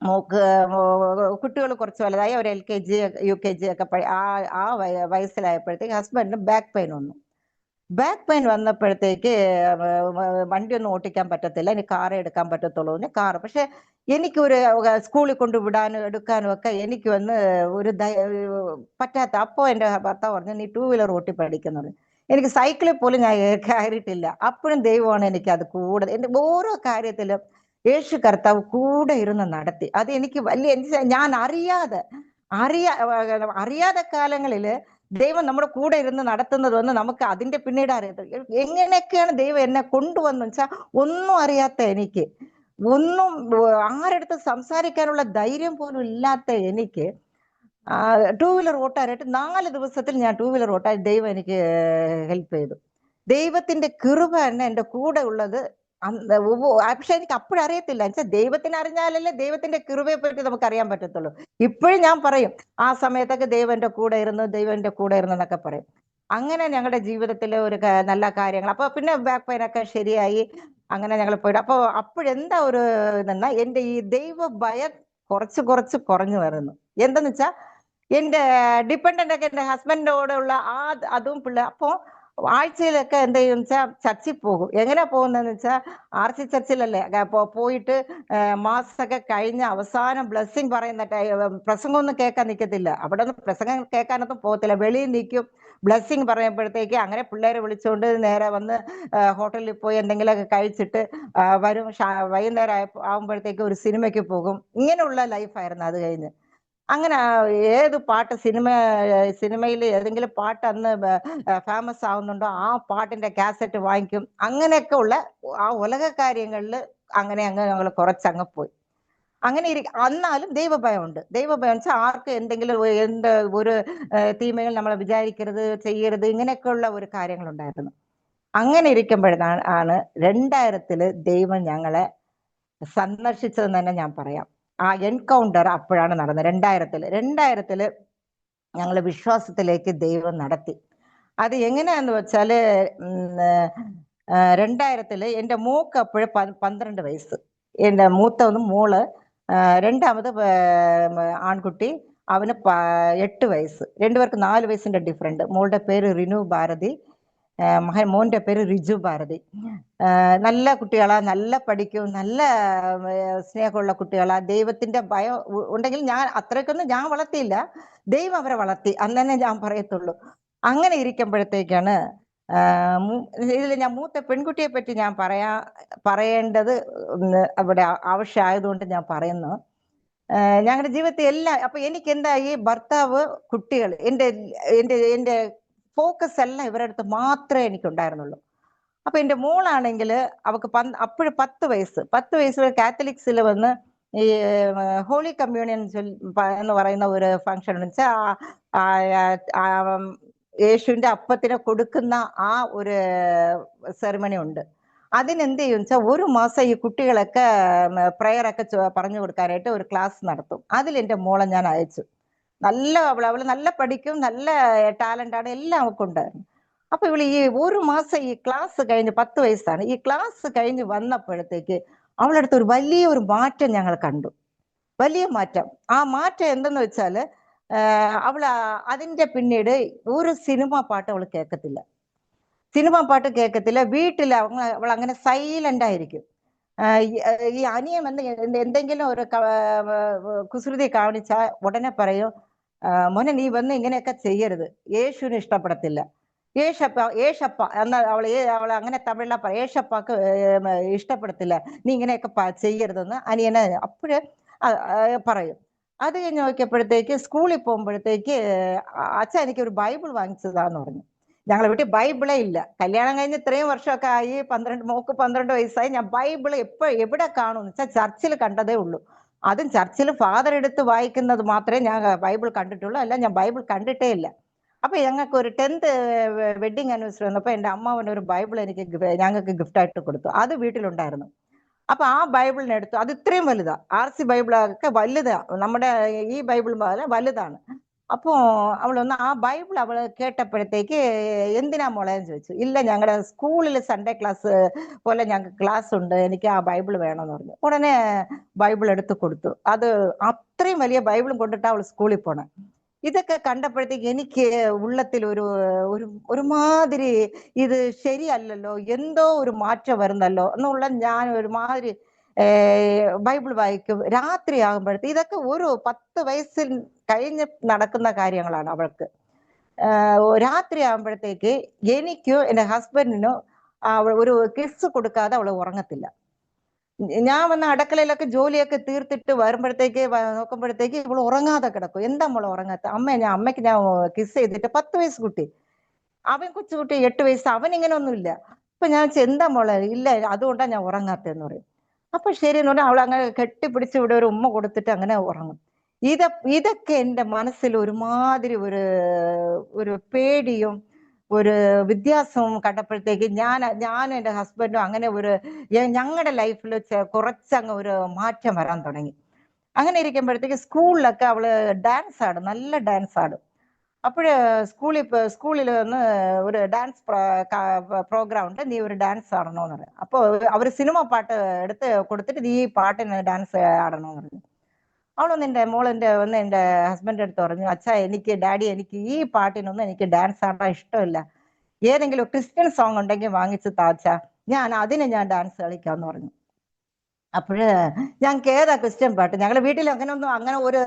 മോക്ക് കുട്ടികൾ കുറച്ച് വലുതായി. ഒരു LKG UKG ഒക്കെ ആ വയസ്സിലായപ്പോഴത്തേക്ക് ഹസ്ബൻഡിന് ബാക്ക് പെയിൻ വന്നു. ബാക്ക് പെയിൻ വന്നപ്പോഴത്തേക്ക് വണ്ടിയൊന്നും ഓട്ടിക്കാൻ പറ്റത്തില്ല, എനിക്ക് കാർ എടുക്കാൻ പറ്റത്തുള്ളൂ. കാർ പക്ഷെ എനിക്കൊരു സ്കൂളിൽ കൊണ്ട് വിടാനും എടുക്കാനും ഒക്കെ എനിക്ക് വന്ന് ഒരു പറ്റാത്ത. അപ്പോൾ എൻ്റെ ഭർത്താവ് പറഞ്ഞു, നീ 2 വീലർ ഓട്ടി പഠിക്കുന്നത്. എനിക്ക് സൈക്കിളിൽ പോലും ഞാൻ കയറിയിട്ടില്ല. അപ്പോഴും ദൈവമാണ് എനിക്ക് അത് കൂടുതൽ എൻ്റെ ഓരോ കാര്യത്തിലും യേശു കർത്താവ് കൂടെ ഇരുന്ന് നടത്തി. അത് എനിക്ക് വലിയ ഞാൻ അറിയാതെ കാലങ്ങളില് ദൈവം നമ്മുടെ കൂടെ ഇരുന്ന് നടത്തുന്നതെന്ന് നമുക്ക് അതിന്റെ പിന്നീട് അറിയത്തില്ല. എങ്ങനെയൊക്കെയാണ് ദൈവം എന്നെ കൊണ്ടുവന്നു വെച്ചാൽ ഒന്നും അറിയാത്ത എനിക്ക്, ഒന്നും ആരടുത്ത് സംസാരിക്കാനുള്ള ധൈര്യം പോലും ഇല്ലാത്ത എനിക്ക് 2 വീലർ ഓട്ടാനായിട്ട് 4 ദിവസത്തിൽ ഞാൻ 2 വീലർ ഓട്ടാൻ ദൈവം എനിക്ക് ഹെൽപ്പ് ചെയ്തു. ദൈവത്തിന്റെ കൃപ തന്നെ എൻ്റെ കൂടെ ഉള്ളത്. പക്ഷെ എനിക്ക് അപ്പോഴറിയത്തില്ല. വെച്ചാൽ ദൈവത്തിന് അറിഞ്ഞാലല്ലേ ദൈവത്തിന്റെ കൃപയെ പറ്റി നമുക്ക് അറിയാൻ പറ്റത്തുള്ളൂ. ഇപ്പോഴും ഞാൻ പറയും, ആ സമയത്തൊക്കെ ദൈവം എൻ്റെ കൂടെ ഇരുന്നു, ദൈവം എൻ്റെ കൂടെ ഇരുന്നു എന്നൊക്കെ പറയും. അങ്ങനെ ഞങ്ങളുടെ ജീവിതത്തിലെ ഒരു നല്ല കാര്യങ്ങൾ. അപ്പൊ പിന്നെ ബാക്ക് പെയിൻ ഒക്കെ ശരിയായി. അങ്ങനെ ഞങ്ങൾ പോയിട്ട് അപ്പോഴെന്താ ഒരു ഇതെന്നാ എൻ്റെ ഈ ദൈവ ഭയം കുറച്ച് കുറച്ച് കുറഞ്ഞു വരുന്നു. എന്തെന്ന് വെച്ചാൽ എൻ്റെ ഡിപ്പെൻഡന്റ് ഒക്കെ എൻ്റെ ഹസ്ബൻഡിനോട് ഉള്ള അതും പിള്ളേർ. അപ്പോൾ ആഴ്ചയിലൊക്കെ എന്ത് ചെയ്യും വെച്ചാൽ ചർച്ചിൽ പോകും. എങ്ങനെ പോകുന്നതെന്ന് വെച്ചാൽ RC ചർച്ചിലല്ലേ പോയിട്ട് മാസമൊക്കെ കഴിഞ്ഞ് അവസാനം ബ്ലെസ്സിങ് പറയുന്ന പ്രസംഗമൊന്നും കേൾക്കാൻ നിൽക്കത്തില്ല. അവിടെ ഒന്നും പ്രസംഗം കേൾക്കാനൊന്നും പോകത്തില്ല, വെളിയിൽ നിൽക്കും. ബ്ലെസ്സിങ് പറയുമ്പോഴത്തേക്ക് അങ്ങനെ പിള്ളേരെ വിളിച്ചുകൊണ്ട് നേരെ വന്ന് ഹോട്ടലിൽ പോയി എന്തെങ്കിലുമൊക്കെ കഴിച്ചിട്ട് വരും. വൈകുന്നേരം ആകുമ്പോഴത്തേക്ക് ഒരു സിനിമയ്ക്ക് പോകും. ഇങ്ങനെയുള്ള ലൈഫായിരുന്നു. അത് കഴിഞ്ഞ് അങ്ങനെ ഏത് പാട്ട് സിനിമയിൽ ഏതെങ്കിലും പാട്ട് അന്ന് ഫേമസ് ആവുന്നുണ്ടോ ആ പാട്ടിന്റെ കാസറ്റ് വാങ്ങിക്കും. അങ്ങനെയൊക്കെ ഉള്ള ആ ഉലക കാര്യങ്ങളിൽ അങ്ങനെ ഞങ്ങൾ കുറച്ചങ്ങ് പോയി. അങ്ങനെ എന്നാലും ദൈവഭയമുണ്ട്. ദൈവഭയം വെച്ചാൽ ആർക്ക് എന്തെങ്കിലും ഒരു തീമകൾ നമ്മൾ വിചാരിക്കരുത്, ചെയ്യരുത്, ഇങ്ങനെയൊക്കെയുള്ള ഒരു കാര്യങ്ങളുണ്ടായിരുന്നു. അങ്ങനെ ഇരിക്കുമ്പോഴാണ് 2000 ദൈവം ഞങ്ങളെ സന്ദർശിച്ചതെന്ന് തന്നെ ഞാൻ പറയാം. ആ എൻകൗണ്ടർ അപ്പോഴാണ് നടന്നത്. 2000 ഞങ്ങൾ വിശ്വാസത്തിലേക്ക് ദൈവം നടത്തി. അത് എങ്ങനെയാന്ന് വെച്ചാല് 2000 എൻ്റെ മോക്ക് അപ്പോഴ് 12 വയസ്സ്. എൻ്റെ മൂത്തവന് മോള്, രണ്ടാമത് ആൺകുട്ടി, അവന് 8 വയസ്സ്. രണ്ടുപേർക്ക് 4 വയസ്സിന്റെ ഡിഫറൻറ്റ്. മോളുടെ പേര് റിനു ഭാരതി, മോന്റെ പേര് റിജു ഭാരതി. നല്ല കുട്ടികളാ, നല്ല പഠിക്കും, നല്ല സ്നേഹമുള്ള കുട്ടികളാ. ദൈവത്തിന്റെ ഭയം ഉണ്ടെങ്കിൽ ഞാൻ അത്രയ്ക്കൊന്നും ഞാൻ വളർത്തിയില്ല, ദൈവം അവരെ വളർത്തി അന്ന് തന്നെ ഞാൻ പറയത്തുള്ളൂ. അങ്ങനെ ഇരിക്കുമ്പോഴത്തേക്കാണ് ഇതിൽ ഞാൻ മൂത്ത പെൺകുട്ടിയെ പറ്റി ഞാൻ പറയേണ്ടത് അവിടെ ആവശ്യമായതുകൊണ്ട് ഞാൻ പറയുന്നു. ഞങ്ങളുടെ ജീവിതത്തിൽ എല്ലാം അപ്പൊ എനിക്ക് എന്താ ഈ ഭർത്താവ്, കുട്ടികൾ, എൻ്റെ ഫോക്കസ് എല്ലാം ഇവരുടെ അടുത്ത് മാത്രമേ എനിക്കുണ്ടായിരുന്നുള്ളൂ. അപ്പൊ എൻ്റെ മോളാണെങ്കിൽ അവക്ക് അപ്പോഴും 10 വയസ്സ് കാത്തലിക്സിൽ വന്ന് ഈ ഹോളി കമ്മ്യൂണിയൻ എന്ന് പറയുന്ന ഒരു ഫംഗ്ഷൻ വെച്ചാൽ യേശുവിന്റെ അപ്പത്തിനെ കൊടുക്കുന്ന ആ ഒരു സെറിമണി ഉണ്ട്. അതിനെന്ത് ചെയ്യും വെച്ചാൽ 1 മാസം ഈ കുട്ടികളൊക്കെ പ്രെയറൊക്കെ പറഞ്ഞു കൊടുക്കാനായിട്ട് ഒരു ക്ലാസ് നടത്തും. അതിൽ എൻ്റെ മോളെ ഞാൻ അയച്ചു. നല്ല അവള് നല്ല പഠിക്കും, നല്ല ടാലന്റാണ്, എല്ലാം അവൾക്ക് ഉണ്ടായിരുന്നു. അപ്പൊ ഇവള് ഈ 1 മാസം ഈ ക്ലാസ് കഴിഞ്ഞ് 10 വയസ്സാണ്, ഈ ക്ലാസ് കഴിഞ്ഞ് വന്നപ്പോഴത്തേക്ക് അവളടുത്ത് ഒരു വലിയൊരു മാറ്റം ഞങ്ങൾ കണ്ടു. വലിയ മാറ്റം. ആ മാറ്റം എന്തെന്ന് വെച്ചാല് അവള് അതിന്റെ പിന്നീട് ഒരു സിനിമ പാട്ട് അവള് കേൾക്കത്തില്ല. സിനിമ പാട്ട് കേൾക്കത്തില്ല. വീട്ടിൽ അവൾ അങ്ങനെ സൈലന്റ് ആയിരിക്കും. ഈ അനിയൻ എന്തെങ്കിലും ഒരു കുസൃതി കാണിച്ചാൽ ഉടനെ പറയും, മോനെ നീ വന്ന് ഇങ്ങനെയൊക്കെ ചെയ്യരുത്, യേശുവിന് ഇഷ്ടപ്പെടത്തില്ല. ഏഷപ്പ ഏഷപ്പ എന്ന അവൾ അങ്ങനെ തമിഴിലാ പറയും. ഏഷപ്പാക്ക് ഇഷ്ടപ്പെടത്തില്ല, നീ ഇങ്ങനെയൊക്കെ ചെയ്യരുതെന്ന് അനിയനെ അപ്പോഴ് പറയും. അത് കഴിഞ്ഞ് നോക്കിയപ്പോഴത്തേക്ക് സ്കൂളിൽ പോകുമ്പോഴത്തേക്ക് അച്ഛൻ എനിക്കൊരു ബൈബിൾ വാങ്ങിച്ചതാന്ന് പറഞ്ഞു. ഞങ്ങളെ വീട്ടിൽ ബൈബിളേ ഇല്ല. കല്യാണം കഴിഞ്ഞ് ഇത്രയും വർഷമൊക്കെ ആയി, മോക്ക് 12 വയസ്സായി. ഞാൻ ബൈബിൾ എവിടെ കാണുമെന്ന് വെച്ചാൽ ചർച്ചിൽ കണ്ടതേ ഉള്ളൂ. അതും ചർച്ചിൽ ഫാദർ എടുത്ത് വായിക്കുന്നത് മാത്രമേ ഞാൻ ബൈബിൾ കണ്ടിട്ടുള്ളൂ, അല്ല ഞാൻ ബൈബിൾ കണ്ടിട്ടേ ഇല്ല. അപ്പൊ ഞങ്ങൾക്ക് ഒരു 10th വെഡിങ് ആനിവേഴ്സറി വന്നപ്പോൾ എൻ്റെ അമ്മാവൻ ഒരു ബൈബിൾ ഞങ്ങൾക്ക് ഗിഫ്റ്റ് ആയിട്ട് കൊടുത്തു. അത് വീട്ടിലുണ്ടായിരുന്നു. അപ്പൊ ആ ബൈബിളിനെടുത്തു. അത് ഇത്രയും വലുതാ, RC ബൈബിളൊക്കെ വലുതാ, നമ്മുടെ ഈ ബൈബിൾ പോലെ വലുതാണ്. അപ്പോ അവളൊന്ന് ആ ബൈബിൾ അവള് കേട്ടപ്പോഴത്തേക്ക് എന്തിനാ മോളെന്ന് ചോദിച്ചു. ഇല്ല, ഞങ്ങളുടെ സ്കൂളിൽ സൺഡേ ക്ലാസ് പോലെ ഞങ്ങൾക്ക് ക്ലാസ് ഉണ്ട്, എനിക്ക് ആ ബൈബിൾ വേണമെന്ന് പറഞ്ഞു. ഉടനെ ബൈബിൾ എടുത്ത് കൊടുത്തു. അത് അത്രയും വലിയ ബൈബിളും കൊണ്ടിട്ട് അവൾ സ്കൂളിൽ പോണേ. ഇതൊക്കെ കണ്ടപ്പോഴത്തേക്ക് എനിക്ക് ഉള്ളത്തിൽ ഒരു ഒരു ഒരുമാതിരി ഇത് ശരിയല്ലല്ലോ, എന്തോ ഒരു മാറ്റം വരുന്നല്ലോ എന്നുള്ള, ഞാൻ ഒരുമാതിരി ബൈബിൾ വായിക്കും രാത്രി ആകുമ്പോഴത്തേക്ക്. ഇതൊക്കെ ഒരു 10 വയസ്സിൽ കഴിഞ്ഞ് നടക്കുന്ന കാര്യങ്ങളാണ് അവൾക്ക്. രാത്രി ആകുമ്പോഴത്തേക്ക് എനിക്കോ എൻ്റെ ഹസ്ബൻഡിനോ ഒരു കിസ് കൊടുക്കാതെ അവൾ ഉറങ്ങത്തില്ല. ഞാൻ വന്ന അടുക്കളയിലൊക്കെ ജോലിയൊക്കെ തീർത്തിട്ട് വരുമ്പോഴത്തേക്ക് നോക്കുമ്പോഴത്തേക്ക് ഇവൾ ഉറങ്ങാതെ കിടക്കും. എന്താ മോളെ ഉറങ്ങാത്ത? അമ്മയ്ക്ക് ഞാൻ കിസ് ചെയ്തിട്ട് 10 വയസ്സ് കുട്ടി, അവൻ കൊച്ചുകുട്ടി 8 വയസ്സ്, അവൻ ഇങ്ങനെ ഒന്നുമില്ല. അപ്പൊ ഞാൻ എന്താ മോളെ? ഇല്ല, അതുകൊണ്ടാണ് ഞാൻ ഉറങ്ങാത്തെന്ന് പറയും. അപ്പൊ ശരി എന്ന് പറഞ്ഞാൽ അവൾ അങ്ങനെ കെട്ടിപ്പിടിച്ച് ഇവിടെ ഒരു ഉമ്മ കൊടുത്തിട്ട് അങ്ങനെ ഉറങ്ങും. ഇതൊക്കെ എൻ്റെ മനസ്സിൽ ഒരുമാതിരി ഒരു പേടിയും ഒരു വ്യത്യാസവും കണ്ടപ്പോഴത്തേക്ക് ഞാനും എൻ്റെ ഹസ്ബൻഡും അങ്ങനെ ഞങ്ങളുടെ ലൈഫിൽ കുറച്ചങ്ങ് ഒരു മാറ്റം വരാൻ തുടങ്ങി. അങ്ങനെ ഇരിക്കുമ്പോഴത്തേക്ക് സ്കൂളിലൊക്കെ അവള് ഡാൻസ് ആടും, നല്ല ഡാൻസ് ആടും. അപ്പോഴ് സ്കൂളിൽ വന്ന് ഒരു ഡാൻസ് പ്രോഗ്രാം ഉണ്ട്, നീ ഒരു ഡാൻസ് ആടണോന്ന് പറയും. അപ്പോൾ അവർ സിനിമ പാട്ട് എടുത്ത് കൊടുത്തിട്ട് നീ ഈ പാട്ടിന് ഡാൻസ് ആടണോന്ന് പറഞ്ഞു. എൻ്റെ ഹസ്ബൻഡ് അടുത്ത് പറഞ്ഞു, അച്ഛാ ഡാഡി എനിക്ക് ഈ പാട്ടിനൊന്നും എനിക്ക് ഡാൻസ് ആടാൻ ഇഷ്ടമില്ല, ഏതെങ്കിലും ക്രിസ്ത്യൻ സോങ് ഉണ്ടെങ്കിൽ വാങ്ങിച്ച് താച്ചാ, ഞാൻ ഡാൻസ് കളിക്കാന്ന് പറഞ്ഞു. അപ്പോഴ് ഞങ്ങൾക്ക് ഏതാ ക്രിസ്ത്യൻ പാട്ട്? ഞങ്ങളുടെ വീട്ടിൽ അങ്ങനെ ഒരു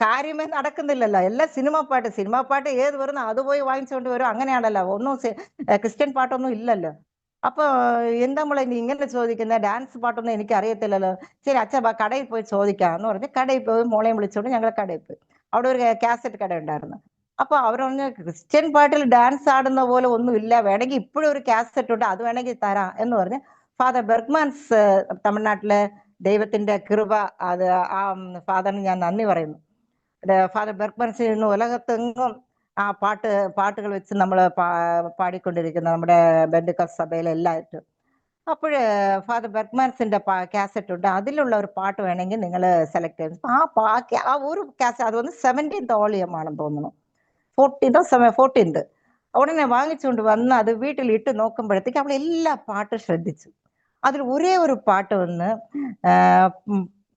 കാര്യമേ നടക്കുന്നില്ലല്ലോ, എല്ലാം സിനിമ പാട്ട് ഏത് വരുന്നോ അത് പോയി വാങ്ങിച്ചുകൊണ്ട് വരും, അങ്ങനെയാണല്ലോ. ഒന്നും ക്രിസ്ത്യൻ പാട്ടൊന്നും ഇല്ലല്ലോ. അപ്പൊ എന്താ മോളെ നീ ഇങ്ങനെ ചോദിക്കുന്ന, ഡാൻസ് പാട്ടൊന്നും എനിക്ക് അറിയത്തില്ലല്ലോ. ശരി അച്ഛാ കടയിൽ പോയി ചോദിക്കാന്ന് പറഞ്ഞ് കടയിൽ പോയി മോളെയും വിളിച്ചോണ്ട് ഞങ്ങൾ കടയിൽ പോയി. അവിടെ ഒരു കാസറ്റ് കട ഉണ്ടായിരുന്നു. അപ്പൊ അവർ പറഞ്ഞു, ക്രിസ്ത്യൻ പാട്ടിൽ ഡാൻസ് ആടുന്ന പോലെ ഒന്നും ഇല്ല, വേണമെങ്കിൽ ഇപ്പോഴും ഒരു കാസറ്റ് ഉണ്ട്, അത് വേണമെങ്കിൽ തരാം എന്ന് പറഞ്ഞ് ഫാദർ ബെർഗ്മാൻസ്, തമിഴ്നാട്ടിലെ ദൈവത്തിന്റെ കൃപ, അത് ആ ഫാദറിന് ഞാൻ നന്ദി പറയുന്നു. ഫാദർ ബെർഗ്മാൻസ് ഇന്ന് ഉലകത്തെങ്ങും ആ പാട്ടുകൾ വെച്ച് നമ്മൾ പാടിക്കൊണ്ടിരിക്കുന്ന നമ്മുടെ ബന്ധുക്കോസ് സഭയിലെ എല്ലായിട്ടും. അപ്പോഴ് ഫാദർ ബെർഗ്മാൻസിന്റെ കാസറ്റ് ഉണ്ട്, അതിലുള്ള ഒരു പാട്ട് വേണമെങ്കിൽ നിങ്ങൾ സെലക്ട് ചെയ്തു. ആ ഒരു കാസറ്റ്, അത് 17th വോളിയം ആണെന്ന് തോന്നുന്നു, 14th. ഉടനെ വാങ്ങിച്ചുകൊണ്ട് വന്ന് അത് വീട്ടിൽ ഇട്ട് നോക്കുമ്പോഴത്തേക്ക് അവൾ എല്ലാ പാട്ടും ശ്രദ്ധിച്ചു. അതിൽ ഒരേ ഒരു പാട്ട് വന്ന്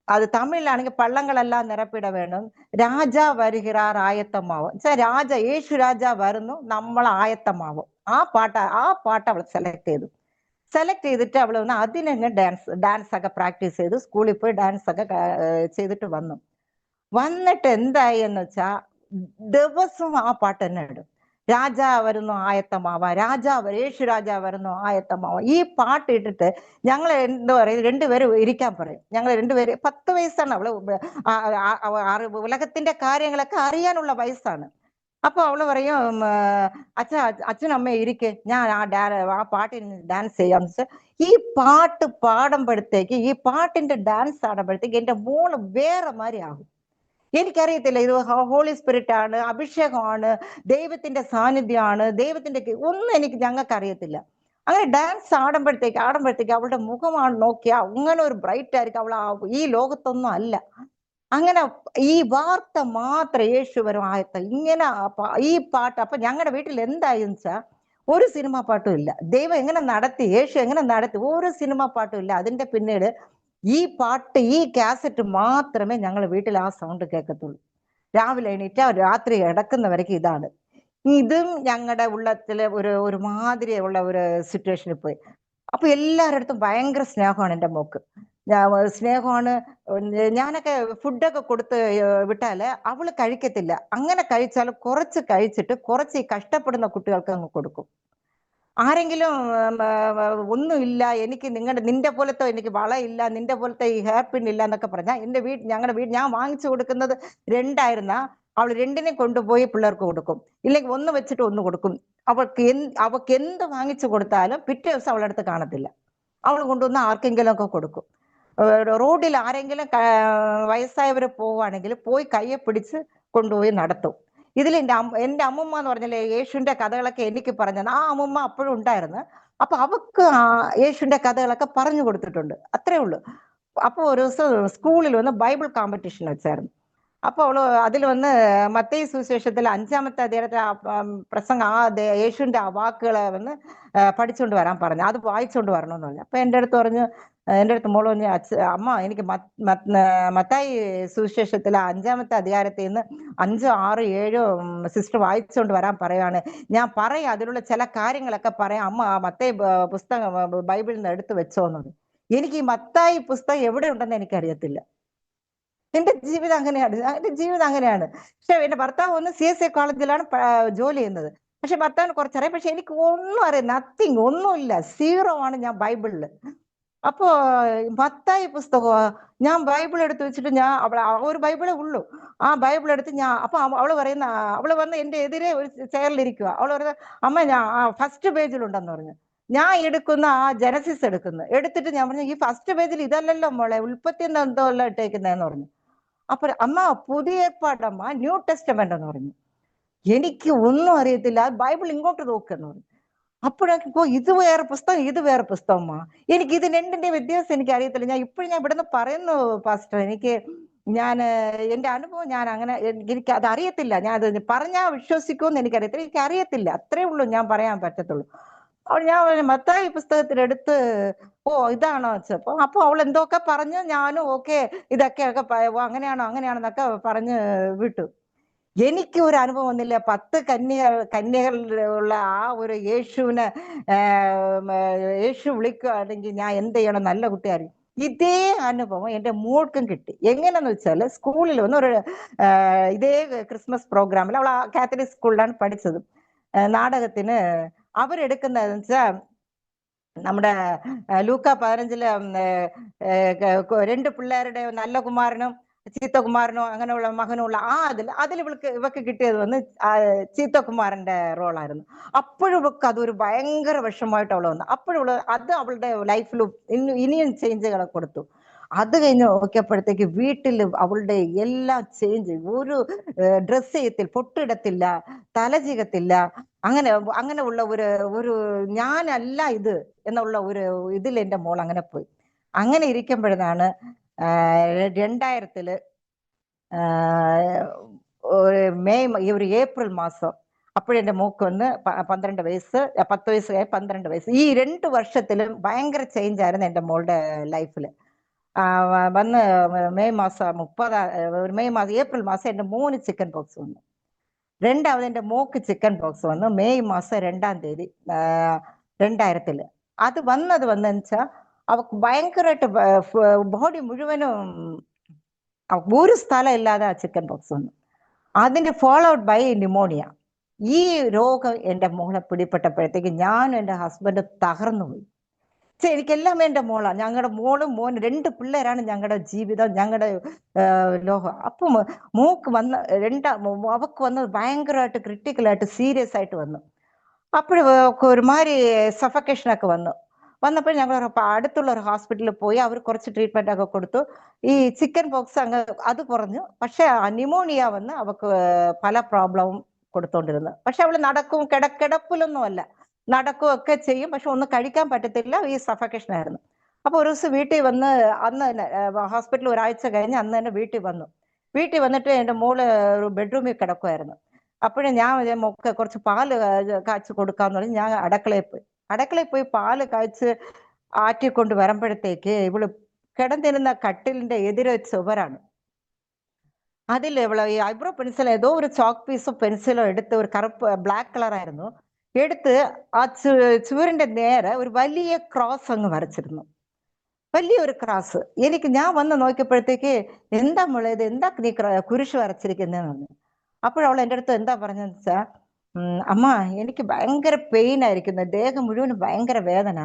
അത് തമിഴിലാണെങ്കിൽ പള്ളങ്ങളെല്ലാം നിറപ്പിട വേണം, രാജാ വരുகிறாർ ആയത്തമാവും. യേശു രാജ വരുന്നു, നമ്മൾ ആയത്തമാവും. ആ പാട്ട് അവൾ സെലക്ട് ചെയ്തിട്ട് അവൾ വന്ന് അതിനെ ഡാൻസ് ഒക്കെ പ്രാക്ടീസ് ചെയ്ത് സ്കൂളിൽ പോയി ഡാൻസ് ഒക്കെ ചെയ്തിട്ട് വന്നിട്ട് എന്തായി എന്ന് വെച്ചാ ദിവസവും ആ പാട്ട് തന്നെ ഇടും. രാജാ വരുന്നു ആയത്തമാവ, യേശു രാജാ വരുന്നു ആയത്തമാവ. ഈ പാട്ട് ഇട്ടിട്ട് ഞങ്ങൾ എന്താ പറയും, രണ്ടുപേരും ഇരിക്കാൻ പറയും. ഞങ്ങൾ രണ്ടുപേര് 10 വയസ്സാണ് അവള്, ഉലകത്തിന്റെ കാര്യങ്ങളൊക്കെ അറിയാനുള്ള വയസ്സാണ്. അപ്പൊ അവള് പറയും, അച്ഛനും അമ്മയും ഇരിക്കെ, ഞാൻ ആ പാട്ടിന് ഡാൻസ് ചെയ്യാന്ന് വെച്ചാൽ ഈ പാട്ട് പാടുമ്പോഴത്തേക്ക്, ഈ പാട്ടിന്റെ ഡാൻസ് ആടുമ്പോഴത്തേക്ക് എന്റെ മോള് വേറെ മാതിരി ആകും. എനിക്കറിയത്തില്ല, ഇത് ഹോളി സ്പിരിറ്റ് ആണ്, അഭിഷേകമാണ്, ദൈവത്തിന്റെ സാന്നിധ്യമാണ്, ഒന്നും ഞങ്ങൾക്ക് അറിയത്തില്ല. അങ്ങനെ ഡാൻസ് ആടുമ്പോഴത്തേക്ക് അവളുടെ മുഖമാണ് നോക്കിയാൽ അങ്ങനെ ഒരു ബ്രൈറ്റ് ആയിരിക്കും. അവൾ ഈ ലോകത്തൊന്നും അല്ല. അങ്ങനെ ഈ വാർത്ത മാത്രം, യേശു വരും ഇങ്ങനെ ഈ പാട്ട്. അപ്പൊ ഞങ്ങളുടെ വീട്ടിൽ എന്തായെന്ന് വെച്ചാൽ ഒരു സിനിമ പാട്ടും ഇല്ല. ദൈവം എങ്ങനെ നടത്തി, യേശു എങ്ങനെ നടത്തി, ഒരു സിനിമ പാട്ടും ഇല്ല. അതിന്റെ പിന്നീട് ഈ പാട്ട്, ഈ കാസറ്റ് മാത്രമേ ഞങ്ങളുടെ വീട്ടിൽ ആ സൗണ്ട് കേൾക്കത്തുള്ളൂ. രാവിലെ എണീറ്റ രാത്രി കിടക്കുന്നവരേക്ക് ഇതാണ്. ഇതും ഞങ്ങളുടെ ഉള്ളത്തില് ഒരു മാതിരിയുള്ള ഒരു സിറ്റുവേഷനിൽ പോയി. അപ്പൊ എല്ലാവരുടെ അടുത്തും ഭയങ്കര സ്നേഹമാണ് എൻ്റെ മോക്ക്. സ്നേഹമാണ്. ഞാനൊക്കെ ഫുഡൊക്കെ കൊടുത്ത് വിട്ടാല് അവള് കഴിക്കത്തില്ല. അങ്ങനെ കഴിച്ചാൽ കുറച്ച് കഴിച്ചിട്ട് കുറച്ച് ഈ കഷ്ടപ്പെടുന്ന കുട്ടികൾക്ക് അങ്ങ് കൊടുക്കും. ആരെങ്കിലും ഒന്നുമില്ല, എനിക്ക് നിന്റെ പോലത്തെ എനിക്ക് വളയില്ല, നിന്റെ പോലത്തെ ഈ ഹെയർ പിൻ ഇല്ല എന്നൊക്കെ പറഞ്ഞാൽ ഞങ്ങളുടെ വീട് ഞാൻ വാങ്ങിച്ചു കൊടുക്കുന്നത് 2 അവൾ 2 കൊണ്ടുപോയി പിള്ളേർക്ക് കൊടുക്കും. ഇല്ലെങ്കിൽ 1 വെച്ചിട്ട് 1 കൊടുക്കും. അവൾക്ക് എന്ത് വാങ്ങിച്ചു കൊടുത്താലും പിറ്റേ ദിവസം അവളുടെ അടുത്ത് കാണത്തില്ല. അവൾ കൊണ്ടുവന്ന് ആർക്കെങ്കിലും ഒക്കെ കൊടുക്കും. റോഡിൽ ആരെങ്കിലും വയസ്സായവർ പോവുകയാണെങ്കിൽ പോയി കയ്യെ പിടിച്ച് കൊണ്ടുപോയി നടത്തും. ഇതിൽ എൻ്റെ അമ്മൂമ്മ എന്ന് പറഞ്ഞാല് യേശുവിന്റെ കഥകളൊക്കെ എനിക്ക് പറഞ്ഞത്. ആ അമ്മൂമ്മ അപ്പോഴും ഉണ്ടായിരുന്നു. അപ്പൊ അവക്ക് യേശുവിന്റെ കഥകളൊക്കെ പറഞ്ഞു കൊടുത്തിട്ടുണ്ട്. അത്രേ ഉള്ളൂ. അപ്പൊ ഒരു ദിവസം സ്കൂളിൽ വന്ന് ബൈബിൾ കോമ്പറ്റീഷൻ വെച്ചായിരുന്നു. അപ്പൊ അവള് അതിൽ വന്ന് മത്തയി സുവിശേഷത്തിൽ 5-ാമത്തെ അധ്യായത്തെ പ്രസംഗം യേശുവിന്റെ ആ വാക്കുകളെ വന്ന് പഠിച്ചുകൊണ്ട് വരാൻ പറഞ്ഞു. അത് വായിച്ചുകൊണ്ട് വരണമെന്ന് പറഞ്ഞു. അപ്പൊ എൻ്റെ അടുത്ത് മോള് പറഞ്ഞു, അമ്മ എനിക്ക് മത്തായി സുവിശേഷത്തിലെ 5-ാമത്തെ അധ്യായത്തിൽ നിന്ന് 5, 6, 7 സിസ്റ്റർ വായിച്ചുകൊണ്ട് വരാൻ പറയുകയാണ്. ഞാൻ പറയാം, അതിലുള്ള ചില കാര്യങ്ങളൊക്കെ പറയാം, അമ്മ മത്തായി പുസ്തകം ബൈബിളിൽ നിന്ന് എടുത്ത് വെച്ചോന്നത്. എനിക്ക് ഈ മത്തായി പുസ്തകം എവിടെ ഉണ്ടെന്ന് എനിക്കറിയത്തില്ല. എന്റെ ജീവിതം അങ്ങനെയാണ്. പക്ഷെ എന്റെ ഭർത്താവ് ഒന്ന് CSI കോളേജിലാണ് ജോലി ചെയ്യുന്നത്. പക്ഷെ ഭർത്താവിന് കുറച്ചറിയാം. പക്ഷെ എനിക്ക് ഒന്നും അറിയാം, നത്തിങ്, ഒന്നുമില്ല, 0 ആണ് ഞാൻ ബൈബിളില്. അപ്പോ മത്തായി പുസ്തകം ഞാൻ ബൈബിൾ എടുത്ത് വെച്ചിട്ട് ഒരു ബൈബിളേ ഉള്ളൂ. ആ ബൈബിൾ എടുത്ത് അവള് വന്ന് എന്റെ എതിരെ ഒരു ചെയറിലിരിക്കുക. അവള് പറയുന്നത്, അമ്മ ഞാൻ ഫസ്റ്റ് പേജിലുണ്ടെന്ന് പറഞ്ഞു. ഞാൻ എടുക്കുന്ന ആ ജനസിസ് എടുത്തിട്ട് ഞാൻ പറഞ്ഞു, ഈ ഫസ്റ്റ് പേജിൽ ഇതല്ലല്ലോ മോളെ, ഉൽപ്പത്തി എന്തോ അല്ല ഇട്ടേക്കുന്നതെന്ന് പറഞ്ഞു. അപ്പൊ അമ്മ പുതിയ ഏർപ്പാടമ്മ, ന്യൂ ടെസ്റ്റമെന്റ് എന്ന് പറഞ്ഞു. എനിക്ക് ഒന്നും അറിയത്തില്ല. ബൈബിൾ ഇങ്ങോട്ട് നോക്കുന്നു പറഞ്ഞു. അപ്പോഴൊക്കെ ഇത് വേറെ പുസ്തകം, ഇത് വേറെ പുസ്തകമാ. എനിക്ക് ഇത് രണ്ടിന്റെ വ്യത്യാസം എനിക്ക് അറിയത്തില്ല. ഞാൻ ഇവിടുന്ന് പറയുന്നു പാസ്റ്റർ, എന്റെ അനുഭവം എനിക്ക് അത് അറിയത്തില്ല. ഞാൻ അത് പറഞ്ഞാൽ വിശ്വസിക്കുമെന്ന് എനിക്കറിയത്തില്ല. എനിക്ക് അറിയത്തില്ല, അത്രേ ഉള്ളൂ ഞാൻ പറയാൻ പറ്റത്തുള്ളൂ. അപ്പോൾ ഞാൻ മത്തായി പുസ്തകത്തിലെടുത്ത് ഇതാണോ വെച്ചപ്പോ അപ്പൊ അവൾ എന്തൊക്കെ പറഞ്ഞു. ഞാനും ഇതൊക്കെയൊക്കെ അങ്ങനെയാണെന്നൊക്കെ പറഞ്ഞ് വിട്ടു. എനിക്ക് ഒരു അനുഭവം വന്നില്ല. 10 കന്യകളുള്ള ആ ഒരു യേശു വിളിക്കുകയാണെങ്കിൽ ഞാൻ എന്ത് ചെയ്യണം, നല്ല കുട്ടിയായിരിക്കും. ഇതേ അനുഭവം എൻ്റെ മോൾക്കും കിട്ടി. എങ്ങനെയാന്ന് വെച്ചാൽ സ്കൂളിൽ വന്ന് ഇതേ ക്രിസ്മസ് പ്രോഗ്രാമിൽ, അവൾ കാത്തലിക് സ്കൂളിലാണ് പഠിച്ചത്. നാടകത്തിന് അവരെടുക്കുന്നതെന്ന് വെച്ചാൽ നമ്മുടെ ലൂക്ക 15-ലെ 2 പിള്ളേരുടെ നല്ല കുമാരനും ചീത്തകുമാരനോ അങ്ങനെയുള്ള മകനുള്ള അതിൽ ഇവക്ക് കിട്ടിയത് വന്ന് ചീത്തകുമാരന്റെ റോളായിരുന്നു. അപ്പോഴും ഇവക്ക് അതൊരു ഭയങ്കര വിഷമമായിട്ട് അവൾ വന്നു. അപ്പോഴും അത് അവളുടെ ലൈഫിൽ ഇനിയും ചേഞ്ചുകളെ കൊടുത്തു. അത് കഴിഞ്ഞ് നോക്കിയപ്പോഴത്തേക്ക് വീട്ടിൽ അവളുടെ എല്ലാം ചേഞ്ച്. ഒരു ഡ്രസ് ചെയ്യത്തില്ല, പൊട്ടിടത്തില്ല, തലചീകത്തില്ല, അങ്ങനെയുള്ള ഒരു ഞാനല്ല ഇത് എന്നുള്ള ഒരു ഇതിൽ എൻ്റെ മോൾ അങ്ങനെ പോയി. അങ്ങനെ ഇരിക്കുമ്പോഴാണ് 2000-ല് ഒരു ഏപ്രിൽ മാസം അപ്പോഴെന്റെ മോക്ക് വന്ന് 12 വയസ്സ്, 10 വയസ്സ് 12 വയസ്സ്. ഈ 2 വർഷത്തിലും ഭയങ്കര ചേഞ്ച് ആയിരുന്നു എൻ്റെ മോളുടെ ലൈഫില്. വന്ന് ഏപ്രിൽ മാസം എൻ്റെ മോന് ചിക്കൻ പോക്സ് വന്നു. രണ്ടാമത് എൻ്റെ മോക്ക് ചിക്കൻ പോക്സ് വന്നു മെയ് മാസം 2-ാം തീയതി 2000-ല്. അത് വന്നെന്ന് വെച്ചാൽ അവക്ക് ഭയങ്കരമായിട്ട് ബോഡി മുഴുവനും ഒരു സ്ഥലം ഇല്ലാതെ ആ ചിക്കൻ പോക്സ് വന്നു. അതിന്റെ ഫോളോ ഔട്ട് ബൈ ന്യൂമോണിയ. ഈ രോഗം എൻ്റെ മോളെ പിടിപ്പെട്ടപ്പോഴത്തേക്ക് ഞാനും എൻ്റെ ഹസ്ബൻഡ് തകർന്നു പോയി. എനിക്കെല്ലാം എൻ്റെ മോളാണ്. ഞങ്ങളുടെ മോളും മോനും 2 പിള്ളേരാണ് ഞങ്ങളുടെ ജീവിതം, ഞങ്ങളുടെ ലോകം. അപ്പം മോക്ക് അവക്ക് വന്നത് ഭയങ്കരമായിട്ട് ക്രിട്ടിക്കലായിട്ട് സീരിയസ് ആയിട്ട് വന്നു. അപ്പോഴും ഒരുമാതിരി സഫക്കേഷനൊക്കെ വന്നപ്പോൾ ഞങ്ങൾ അടുത്തുള്ള ഒരു ഹോസ്പിറ്റലിൽ പോയി. അവർ കുറച്ച് ട്രീറ്റ്മെന്റ് ഒക്കെ കൊടുത്തു. ഈ ചിക്കൻ പോക്സ് അത് കുറഞ്ഞു. പക്ഷെ ന്യൂമോണിയ വന്ന് അവക്ക് പല പ്രോബ്ലവും കൊടുത്തോണ്ടിരുന്നു. പക്ഷെ അവള് നടക്കും, കിടപ്പിലൊന്നും അല്ല, നടക്കുകയൊക്കെ ചെയ്യും. പക്ഷെ ഒന്നും കഴിക്കാൻ പറ്റത്തില്ല, ഈ സഫക്കേഷൻ ആയിരുന്നു. അപ്പൊ ഒരു ദിവസം വീട്ടിൽ വന്ന്, അന്ന് തന്നെ ഹോസ്പിറ്റലിൽ ഒരാഴ്ച കഴിഞ്ഞ് അന്ന് തന്നെ വീട്ടിൽ വന്നിട്ട് എൻ്റെ മോള് ഒരു ബെഡ്റൂമിൽ കിടക്കുമായിരുന്നു. അപ്പോഴും ഞാൻ മോക്ക് കുറച്ച് പാല് കാച്ചി കൊടുക്കാന്ന് പറഞ്ഞ് ഞാൻ അടുക്കളയിൽ പോയി പാല് കാച്ച് ആറ്റിക്കൊണ്ട് വരുമ്പോഴത്തേക്ക് ഇവള് കിടന്നിരുന്ന കട്ടിലിന്റെ എതിരെ ചുവരാണ്. അതിൽ ഇവള് ഈ ഐബ്രോ പെൻസിൽ, ഏതോ ഒരു ചോക്ക് പീസോ പെൻസിലോ എടുത്ത്, ഒരു കറുപ്പ് ബ്ലാക്ക് കളറായിരുന്നു, എടുത്ത് ആ ചുവരിന്റെ നേരെ ഒരു വലിയ ക്രോസ് അങ്ങ് വരച്ചിരുന്നു. വലിയൊരു ക്രാസ്. ഞാൻ വന്ന് നോക്കിയപ്പോഴത്തേക്ക്, എന്താ മോളെ ഇത്, എന്താ നീ കുരിശ് വരച്ചിരിക്കുന്നതെന്ന് പറഞ്ഞു. അപ്പോഴവൾ എൻ്റെ അടുത്ത് എന്താ പറഞ്ഞതെന്ന് വെച്ചാൽ, അമ്മ എനിക്ക് ഭയങ്കര പെയിൻ ആയിരിക്കുന്നു, ദേഹം മുഴുവൻ ഭയങ്കര വേദന.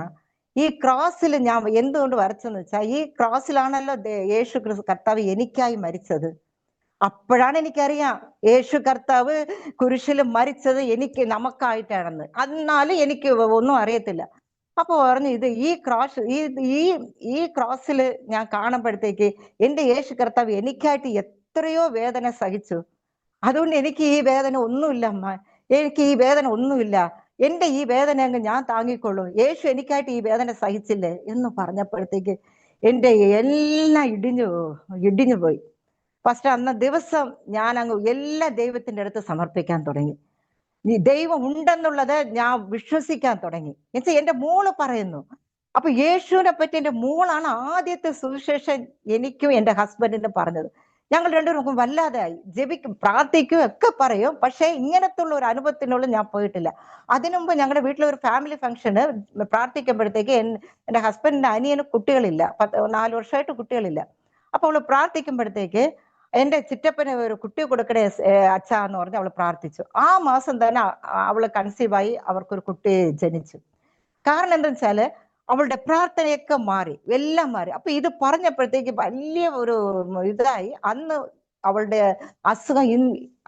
ഈ ക്രോസിൽ ഞാൻ എന്തുകൊണ്ട് വരച്ചെന്ന് വെച്ചാൽ, ഈ ക്രോസിലാണല്ലോ യേശു കർത്താവ് എനിക്കായി മരിച്ചത്. അപ്പോഴാണ് എനിക്കറിയാം യേശു കർത്താവ് കുരിശിൽ മരിച്ചത് നമുക്കായിട്ടാണെന്ന്. എന്നാലും എനിക്ക് ഒന്നും അറിയത്തില്ല. അപ്പൊ പറഞ്ഞു, ഇത് ഈ ക്രോസിൽ ഞാൻ കാണുമ്പോഴത്തേക്ക് എൻ്റെ യേശു കർത്താവ് എനിക്കായിട്ട് എത്രയോ വേദന സഹിച്ചു. അതുകൊണ്ട് എനിക്ക് ഈ വേദന ഒന്നുമില്ല അമ്മ, എനിക്ക് ഈ വേദന ഒന്നുമില്ല, എൻ്റെ ഈ വേദന അങ്ങ് ഞാൻ താങ്ങിക്കൊള്ളും, യേശു എനിക്കായിട്ട് ഈ വേദന സഹിച്ചില്ലേ എന്ന് പറഞ്ഞപ്പോഴത്തേക്ക് എൻ്റെ എല്ലാം ഇടിഞ്ഞു പോയി. ഫസ്റ്റ് അന്ന് ദിവസം ഞാൻ അങ്ങ് എല്ലാ ദൈവത്തിന്റെ അടുത്ത് സമർപ്പിക്കാൻ തുടങ്ങി. ഈ ദൈവം ഉണ്ടെന്നുള്ളത് ഞാൻ വിശ്വസിക്കാൻ തുടങ്ങി. എന്നുവെച്ചാൽ എൻ്റെ മോള് പറയുന്നു. അപ്പൊ യേശുവിനെ പറ്റി എൻ്റെ മോളാണ് ആദ്യത്തെ സുവിശേഷം എനിക്കും എൻ്റെ ഹസ്ബൻഡിനും പറഞ്ഞത്. ഞങ്ങൾ രണ്ടുപേർക്കും വല്ലാതെയായി. പ്രാർത്ഥിക്കും ഒക്കെ പറയും, പക്ഷെ ഇങ്ങനത്തുള്ള ഒരു അനുഭവത്തിനുള്ള ഞാൻ പോയിട്ടില്ല. അതിനു മുമ്പ് ഞങ്ങളുടെ വീട്ടിലൊരു ഫാമിലി ഫംഗ്ഷന് പ്രാർത്ഥിക്കുമ്പോഴത്തേക്ക് എൻ്റെ ഹസ്ബൻഡിന്റെ അനിയന് കുട്ടികളില്ല, 4 വർഷമായിട്ട് കുട്ടികളില്ല. അപ്പൊ അവള് പ്രാർത്ഥിക്കുമ്പോഴത്തേക്ക് എൻ്റെ ചിറ്റപ്പന് ഒരു കുട്ടി കൊടുക്കണേ അച്ഛാ എന്ന് പറഞ്ഞ് അവള് പ്രാർത്ഥിച്ചു. ആ മാസം തന്നെ അവള് കൺസീവായി, അവർക്കൊരു കുട്ടി ജനിച്ചു. കാരണം എന്താ വെച്ചാല് അവളുടെ പ്രാർത്ഥനയൊക്കെ മാറി, എല്ലാം മാറി. അപ്പൊ ഇത് പറഞ്ഞപ്പോഴത്തേക്ക് വലിയ ഒരു ഇതായി. അന്ന് അവളുടെ അസുഖം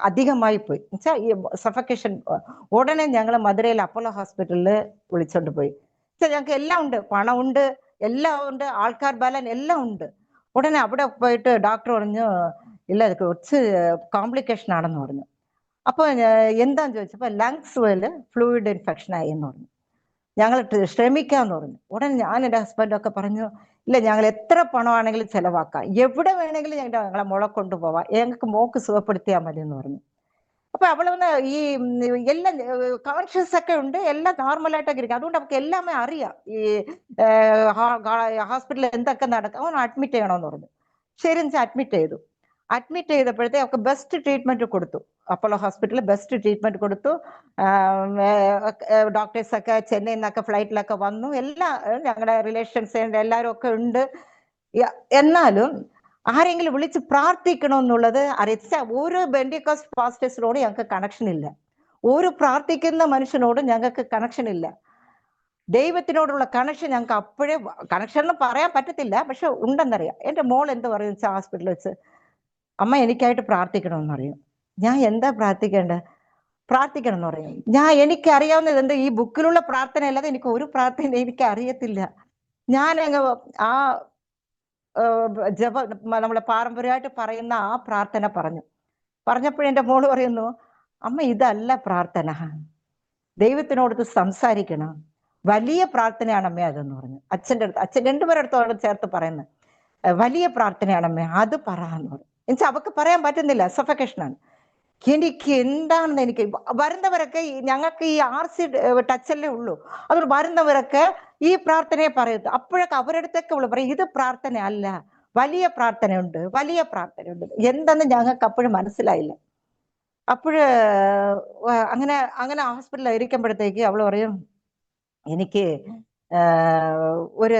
അധികമായി പോയി. എന്നുവെച്ചാൽ ഈ സഫക്കേഷൻ. ഉടനെ ഞങ്ങൾ മധുരയിൽ അപ്പോളോ ഹോസ്പിറ്റലിൽ വിളിച്ചോണ്ട് പോയി. ഞങ്ങൾക്ക് എല്ലാം ഉണ്ട്, പണമുണ്ട്, എല്ലാം ഉണ്ട്, ആൾക്കാർ ബലൻ എല്ലാം ഉണ്ട്. ഉടനെ അവിടെ പോയിട്ട് ഡോക്ടർ പറഞ്ഞു, ഇല്ല ഇത് കുറച്ച് കോംപ്ലിക്കേഷൻ ആണെന്ന് പറഞ്ഞു. അപ്പൊ എന്താന്ന് ചോദിച്ചപ്പോ ലങ്സ് ഫ്ലൂയിഡ് ഇൻഫെക്ഷൻ ആയി എന്ന് പറഞ്ഞു. ഞങ്ങൾ ശ്രമിക്കാന്ന് പറഞ്ഞു. ഉടനെ ഞാൻ എൻ്റെ ഹസ്ബൻഡൊക്കെ പറഞ്ഞു, ഇല്ല ഞങ്ങൾ എത്ര പണമാണെങ്കിലും ചെലവാക്കാം, എവിടെ വേണമെങ്കിലും ഞങ്ങളെ മോളെ കൊണ്ടുപോവാം, ഞങ്ങൾക്ക് മോക്ക് സുഖപ്പെടുത്തിയാൽ മതി എന്ന് പറഞ്ഞു. അപ്പൊ അവളൊന്ന് ഈ എല്ലാം കോൺഷ്യസ് ഒക്കെ ഉണ്ട്, എല്ലാം നോർമലായിട്ടൊക്കെ ഇരിക്കും. അതുകൊണ്ട് അവൾക്ക് എല്ലാമേ അറിയാം. ഈ ഹോസ്പിറ്റലിൽ എന്തൊക്കെ നടക്കും. അവൻ അഡ്മിറ്റ് ചെയ്യണമെന്ന് പറഞ്ഞു. ശരി എന്ന് അഡ്മിറ്റ് ചെയ്തു. അഡ്മിറ്റ് ചെയ്തപ്പോഴത്തെ അവർക്ക് ബെസ്റ്റ് ട്രീറ്റ്മെന്റ് കൊടുത്തു. അപ്പോളോ ഹോസ്പിറ്റലിൽ ബെസ്റ്റ് ട്രീറ്റ്മെന്റ് കൊടുത്തു. ഡോക്ടേഴ്സൊക്കെ ചെന്നൈയിൽ നിന്നൊക്കെ ഫ്ലൈറ്റിലൊക്കെ വന്നു. ഞങ്ങളുടെ റിലേഷൻസ് എല്ലാവരും ഒക്കെ ഉണ്ട്. എന്നാലും ആരെങ്കിലും വിളിച്ച് പ്രാർത്ഥിക്കണമെന്നുള്ളത് അറിയിച്ച ഒരു ബെന്റിക്കോസ്റ്റ് പാസ്റ്റേഴ്സിനോട് ഞങ്ങൾക്ക് കണക്ഷൻ ഇല്ല. ഒരു പ്രാർത്ഥിക്കുന്ന മനുഷ്യനോടും ഞങ്ങൾക്ക് കണക്ഷൻ ഇല്ല. ദൈവത്തിനോടുള്ള കണക്ഷൻ ഞങ്ങൾക്ക് അപ്പോഴേ, കണക്ഷൻ എന്ന് പറയാൻ പറ്റത്തില്ല, പക്ഷെ ഉണ്ടെന്നറിയാം. എൻ്റെ മോൾ എന്ത് പറയും വെച്ചാൽ ഹോസ്പിറ്റലിൽ വെച്ച്, അമ്മ എനിക്കായിട്ട് പ്രാർത്ഥിക്കണമെന്ന് പറയും. ഞാൻ എന്താ പ്രാർത്ഥിക്കണം എന്ന് പറയും. എനിക്ക് അറിയാവുന്നത് എന്താ, ഈ ബുക്കിലുള്ള പ്രാർത്ഥന അല്ലാതെ എനിക്ക് ഒരു പ്രാർത്ഥന എനിക്ക് അറിയത്തില്ല. ഞാൻ അങ്ങ് ആ നമ്മളെ പാരമ്പര്യമായിട്ട് പറയുന്ന ആ പ്രാർത്ഥന പറഞ്ഞപ്പോഴേ എൻ്റെ മോള് പറയുന്നു, അമ്മ ഇതല്ല പ്രാർത്ഥന, ദൈവത്തിനോട് സംസാരിക്കണം, വലിയ പ്രാർത്ഥനയാണ് അമ്മ അതെന്ന് പറഞ്ഞു. അച്ഛൻ രണ്ടുപേരുടെ അടുത്തോട് ചേർത്ത് പറയുന്നത്, വലിയ പ്രാർത്ഥനയാണമ്മേ, അത് പറയാന്ന് പറഞ്ഞു. എന്നുവെച്ചാൽ അവക്ക് പറയാൻ പറ്റുന്നില്ല, സഫക്കേഷനാണ്. എനിക്ക് എന്താണെന്ന് എനിക്ക് വരുന്നവരൊക്കെ, ഞങ്ങൾക്ക് ഈ RC ടച്ചല്ലേ ഉള്ളൂ, അതുകൊണ്ട് വരുന്നവരൊക്കെ ഈ പ്രാർത്ഥനയെ പറയത്തു. അപ്പോഴൊക്കെ അവരടുത്തൊക്കെ അവള് പറയും, ഇത് പ്രാർത്ഥന അല്ല, വലിയ പ്രാർത്ഥനയുണ്ട്, വലിയ പ്രാർത്ഥനയുണ്ട്. എന്തെന്ന് ഞങ്ങൾക്ക് അപ്പോഴും മനസ്സിലായില്ല. അങ്ങനെ ഹോസ്പിറ്റലിൽ ഇരിക്കുമ്പോഴത്തേക്ക് അവള് പറയും, എനിക്ക് ഒരു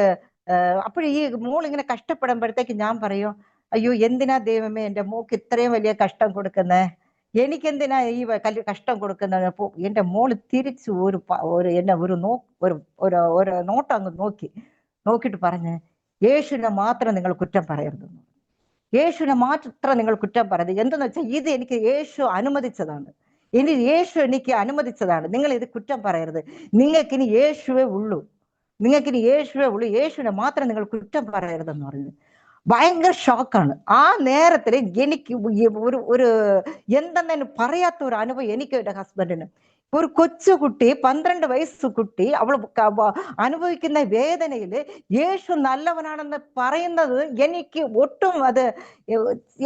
അപ്പോഴും ഈ മോൾ ഇങ്ങനെ കഷ്ടപ്പെടുമ്പോഴത്തേക്ക് ഞാൻ പറയും, അയ്യോ എന്തിനാ ദൈവമേ എൻ്റെ മോക്ക് ഇത്രയും വലിയ കഷ്ടം കൊടുക്കുന്നേ, എനിക്കെന്തിനാ ഈ കഷ്ടം കൊടുക്കുന്നത്. അപ്പോൾ എൻ്റെ മോള് തിരിച്ചു ഒരു നോട്ടം അങ്ങ് നോക്കിയിട്ട് പറഞ്ഞ്, യേശുവിനെ മാത്രം നിങ്ങൾ കുറ്റം പറയരുത്, യേശുവിനെ മാത്രം നിങ്ങൾ കുറ്റം പറയരുത്. എന്തെന്ന് വെച്ചാൽ ഇത് എനിക്ക് യേശു അനുവദിച്ചതാണ്, യേശു എനിക്ക് അനുവദിച്ചതാണ്, നിങ്ങൾ ഇത് കുറ്റം പറയരുത്, നിങ്ങൾക്കിനി യേശുവേ ഉള്ളൂ, യേശുവിനെ മാത്രം നിങ്ങൾ കുറ്റം പറയരുതെന്ന് പറഞ്ഞു. ഭയങ്കര ഷോക്കാണ്. ആ നേരത്തിൽ എനിക്ക് ഒരു എന്തെന്നു പറയാത്ത ഒരു അനുഭവം എനിക്ക് എൻ്റെ ഹസ്ബൻഡിന്. ഒരു കൊച്ചുകുട്ടി, 12 വയസ്സ് കുട്ടി, അവൾ അനുഭവിക്കുന്ന വേദനയിൽ യേശു നല്ലവനാണെന്ന് പറയുന്നത് എനിക്ക് ഒട്ടും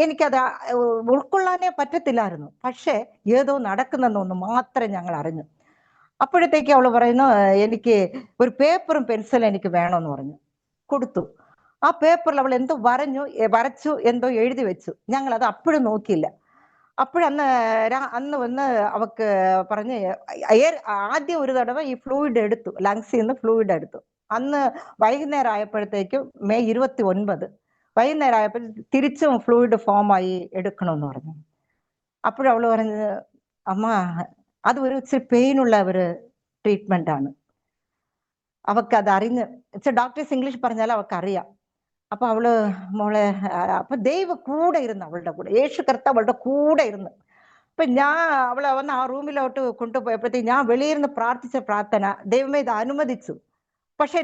എനിക്കത് ഉൾക്കൊള്ളാനേ പറ്റത്തില്ലായിരുന്നു. പക്ഷെ ഏതോ നടക്കുന്നെന്നൊന്ന് മാത്രം ഞങ്ങൾ അറിഞ്ഞു. അപ്പോഴത്തേക്ക് അവൾ പറയുന്നു, എനിക്ക് ഒരു പേപ്പറും പെൻസിലും എനിക്ക് വേണമെന്ന് പറഞ്ഞു. കൊടുത്തു. ആ പേപ്പറിൽ അവൾ എന്തോ വരച്ചു, എന്തോ എഴുതി വെച്ചു. ഞങ്ങൾ അത് അപ്പോഴും നോക്കിയില്ല. അന്ന് വന്ന് അവക്ക് പറഞ്ഞ്, ആദ്യം ഒരു തടവ ഈ ഫ്ലൂയിഡ് എടുത്തു, ലങ്സിൽ നിന്ന് ഫ്ലൂയിഡ് എടുത്തു. അന്ന് വൈകുന്നേരം ആയപ്പോഴത്തേക്കും മെയ് 29 വൈകുന്നേരം ആയപ്പോൾ തിരിച്ചും ഫ്ലൂയിഡ് ഫോമായി എടുക്കണമെന്ന് പറഞ്ഞു. അപ്പോഴവള് പറഞ്ഞത്, അമ്മ അത് ഒരു ഇച്ചിരി പെയിനുള്ള ഒരു ട്രീറ്റ്മെന്റ് ആണ്, അവക്ക് അത് അറിഞ്ഞ് ഡോക്ടേഴ്സ് ഇംഗ്ലീഷ് പറഞ്ഞാലും അവൾക്കറിയാം. അപ്പൊ അവള് മോളെ അപ്പൊ ദൈവം കൂടെ ഇരുന്ന് അവളുടെ കൂടെ, യേശു കർത്താവ് അവളുടെ കൂടെ ഇരുന്ന്. അപ്പൊ ഞാൻ അവളെ വന്ന് ആ റൂമിലോട്ട് കൊണ്ടുപോയപ്പോഴത്തേക്ക് ഞാൻ വെളിയിരുന്ന് പ്രാർത്ഥിച്ച പ്രാർത്ഥന ദൈവമേ ഇത് അനുവദിച്ചു. പക്ഷെ